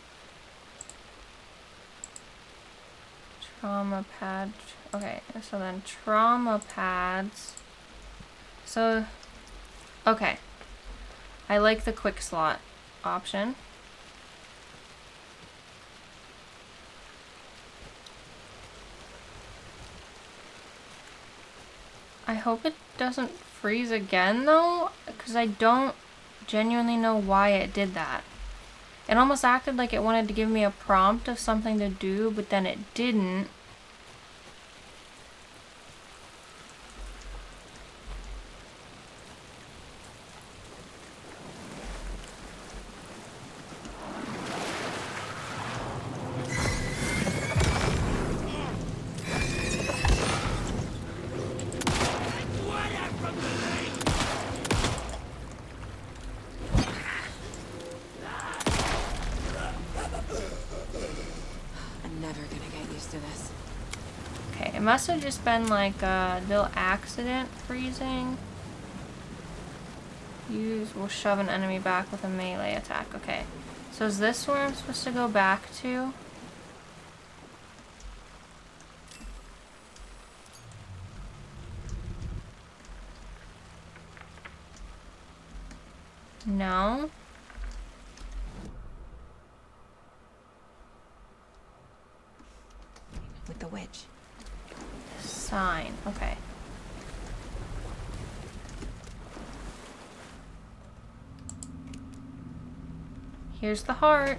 Speaker 1: Trauma pad. Okay, so then trauma pads. So, okay. I like the quick slot option. I hope it doesn't freeze again though, because I don't genuinely know why it did that. It almost acted like it wanted to give me a prompt of something to do, but then it didn't. It must have just been like a little accident freezing. Use will shove an enemy back with a melee attack. Okay. So is this where I'm supposed to go back to? No.
Speaker 16: With the witch.
Speaker 1: Sign. Okay. Here's the heart.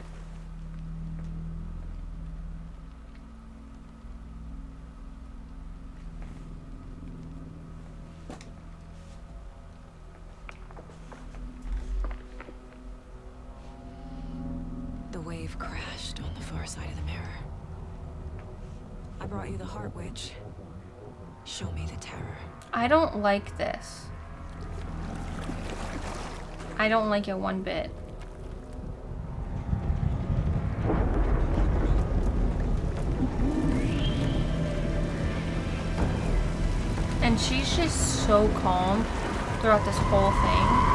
Speaker 16: The wave crashed on the far side of the mirror. I brought you the heart, witch. Show me the terror.
Speaker 1: I don't like this. I don't like it one bit. And she's just so calm throughout this whole thing.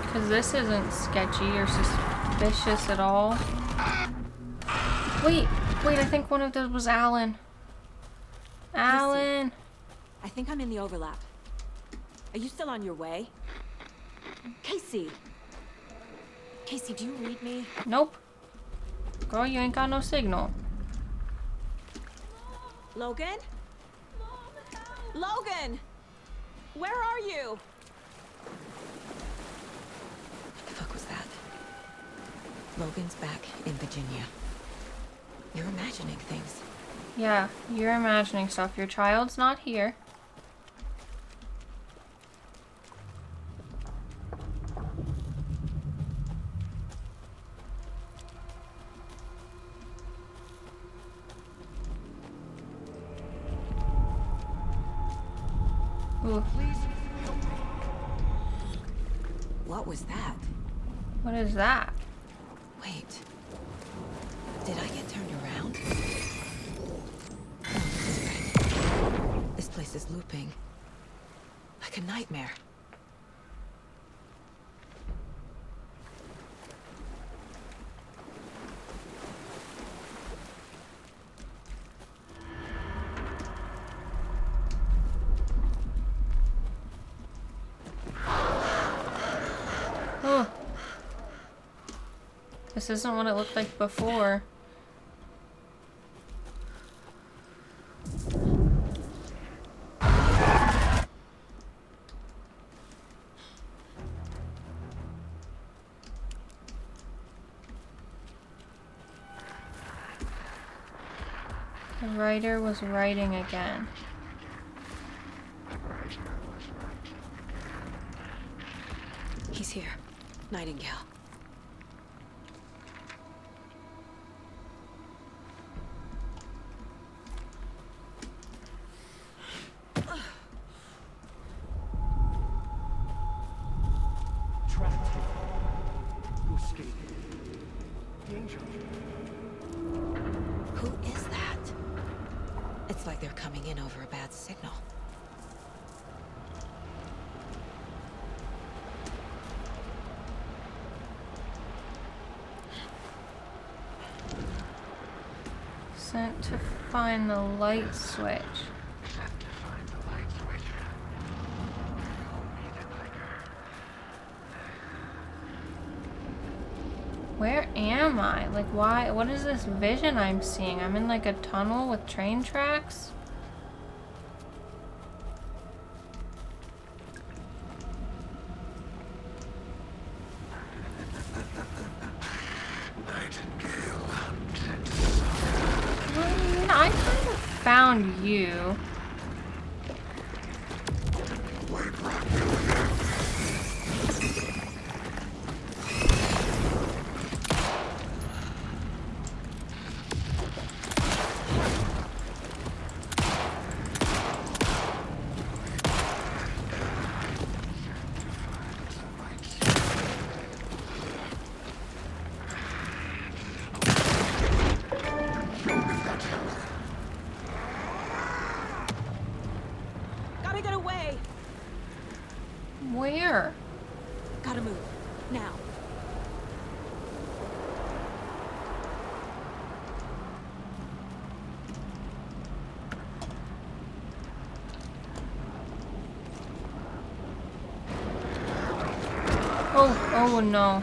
Speaker 1: Because this isn't sketchy or suspicious at all. Wait, I think one of those was Alan. Alan!
Speaker 16: I think I'm in the overlap. Are you still on your way? Casey! Casey, do you read me?
Speaker 1: Nope. Girl, you ain't got no signal.
Speaker 16: Logan? Logan! Where are you? What the fuck was that? Logan's back in Virginia. You're imagining things.
Speaker 1: Yeah, you're imagining stuff. Your child's not here. Ooh.
Speaker 16: What was that?
Speaker 1: What is that?
Speaker 16: Wait. Did I get turned around? This place is looping. Like a nightmare.
Speaker 1: This isn't what it looked like before. The writer was writing again.
Speaker 16: He's here. Nightingale.
Speaker 2: Trapped here. You escaped. Danger.
Speaker 16: Who is that? It's like they're coming in over a bad signal.
Speaker 1: Sent to find the light switch. Where am I? Like, why? What is this vision I'm seeing? I'm in like a tunnel with train tracks? I kind of found you.
Speaker 16: Gotta get away!
Speaker 1: Where?
Speaker 16: Gotta move. Now.
Speaker 1: Oh no.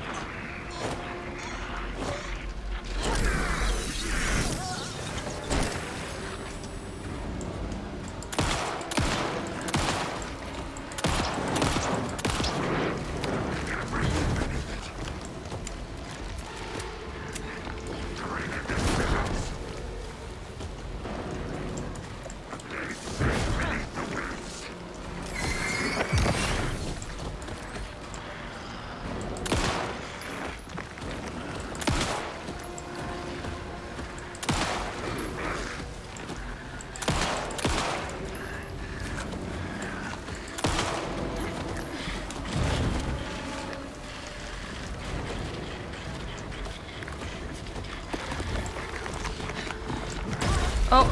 Speaker 1: Oh,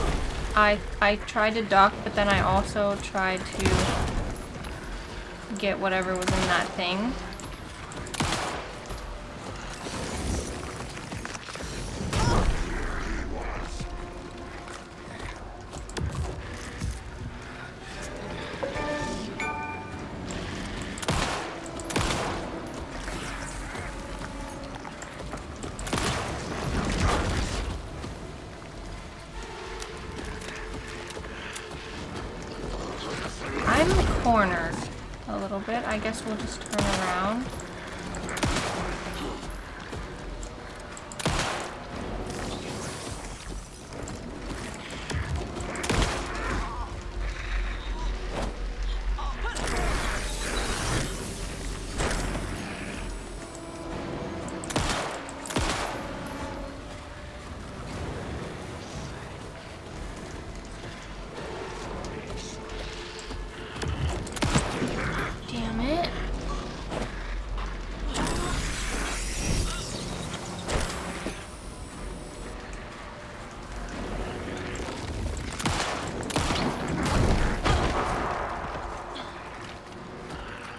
Speaker 1: I tried to duck, but then I also tried to get whatever was in that thing. I'm cornered a little bit. I guess we'll just turn around. Damn it.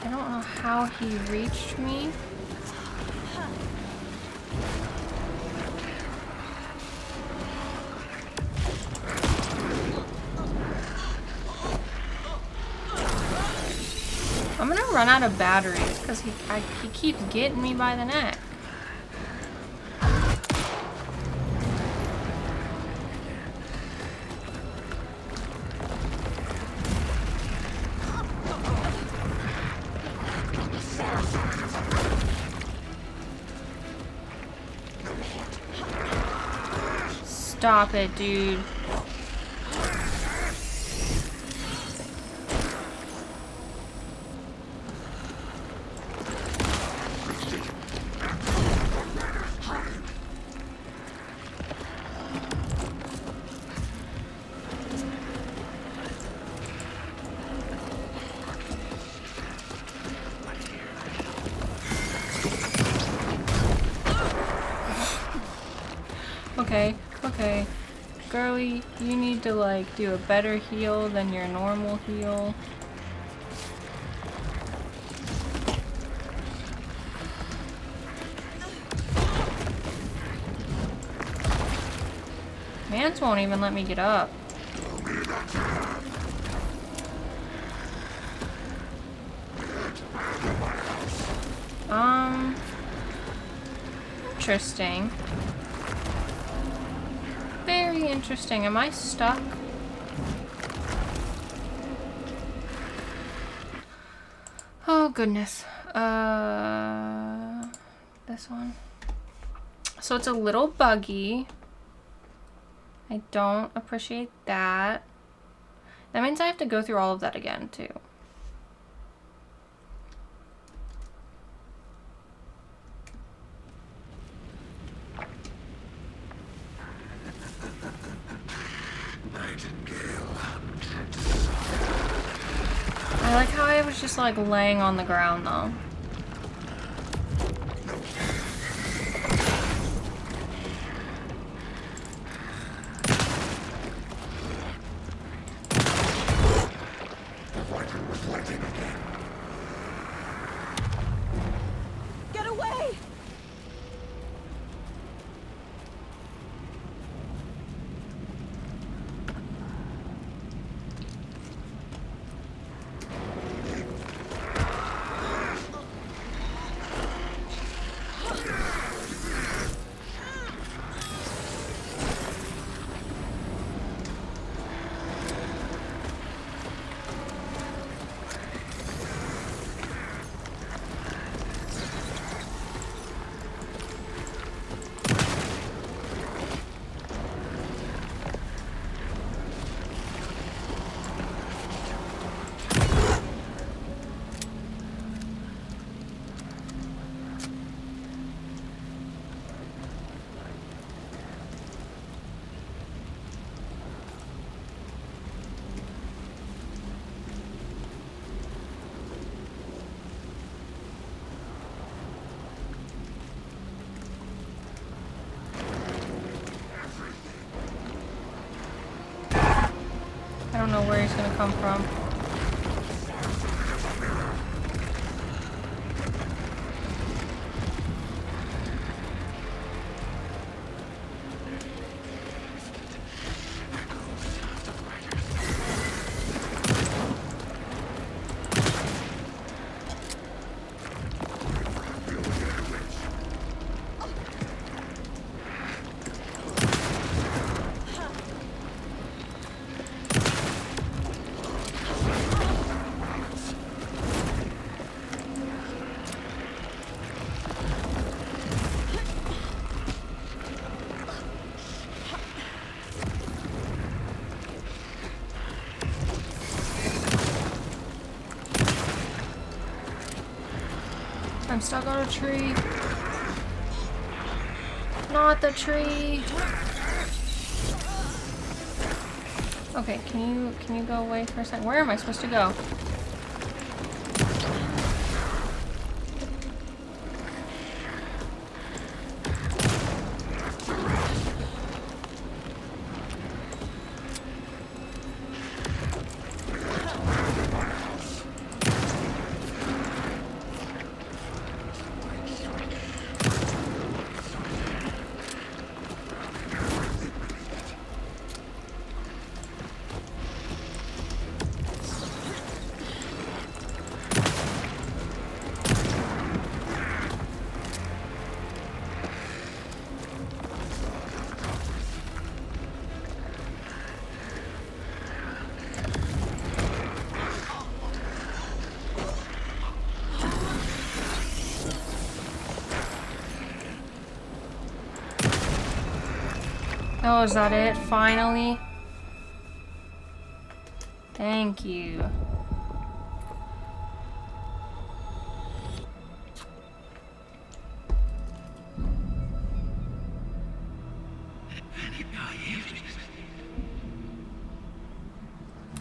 Speaker 1: I don't know how he reached me. I'm gonna run out of batteries because he keeps getting me by the neck. Stop it, dude. Okay, okay. Girly, you need to like do a better heal than your normal heal. Mance won't even let me get up. Interesting. Very interesting. Am I stuck? Oh goodness. This one. So it's a little buggy. I don't appreciate that. That means I have to go through all of that again too. I like how I was just like laying on the ground though.
Speaker 15: Get away! I don't know where he's gonna come from. I'm stuck on a tree. Not the tree. Okay, can you go away for a second? Where am I supposed to go?
Speaker 1: Oh, is that it? Finally? Thank you.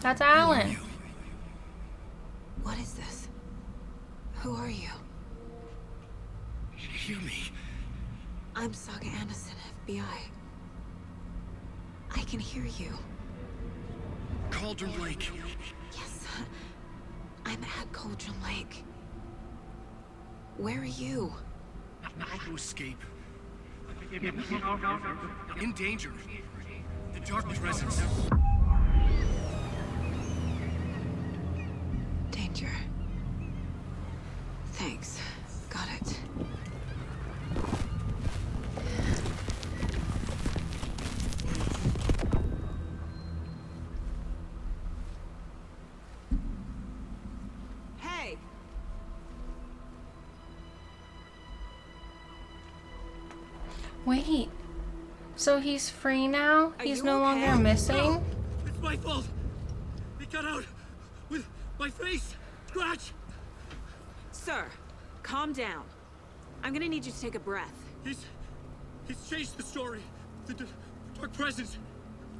Speaker 1: That's Alan.
Speaker 16: What is this? Who are you?
Speaker 22: Hear me.
Speaker 16: I'm Saga Anderson, FBI. I can hear you.
Speaker 22: Cauldron Lake.
Speaker 16: Yes, I'm at Cauldron Lake. Where are you?
Speaker 22: How to escape. In danger. The dark presence.
Speaker 16: Danger. Thanks. Got it. Hey!
Speaker 1: Wait. So he's free now? He's no
Speaker 16: okay?
Speaker 1: longer missing?
Speaker 22: It's my fault. It got out with my face. Scratch.
Speaker 16: Sir, calm down. I'm gonna need you to take a breath.
Speaker 22: He's changed the story. The dark presence.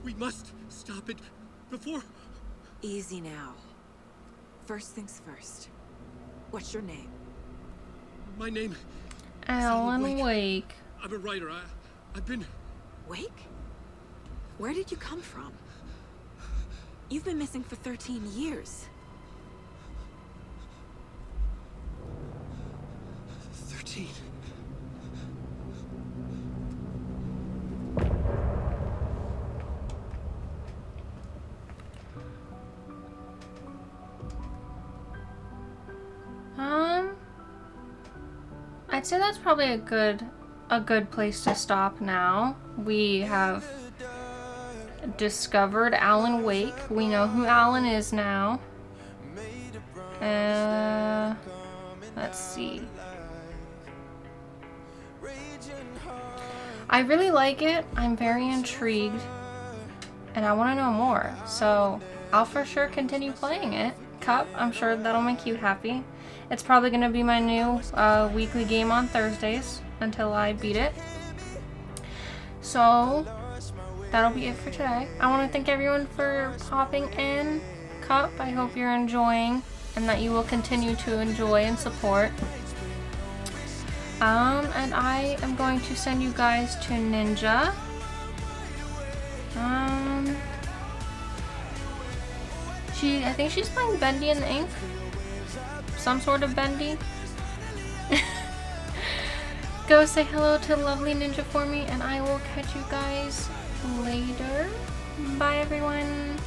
Speaker 22: We must stop it before.
Speaker 16: Easy now. First things first. What's your name?
Speaker 22: My name.
Speaker 1: Alan Wake.
Speaker 22: I'm a writer. I've been.
Speaker 16: Wake? Where did you come from? You've been missing for 13 years.
Speaker 22: 13.
Speaker 1: I'd say that's probably a good place to stop now. We have discovered Alan Wake. We know who Alan is now. Let's see. I really like it. I'm very intrigued. And I want to know more. So I'll for sure continue playing it. Cup, I'm sure that'll make you happy. It's probably going to be my new weekly game on Thursdays until I beat it. So that'll be it for today. I want to thank everyone for popping in. Cup, I hope you're enjoying and that you will continue to enjoy and support. And I am going to send you guys to Ninja. I think she's playing Bendy in the Ink. Some sort of Bendy. Go say hello to lovely Ninja for me, and I will catch you guys later. Bye, everyone.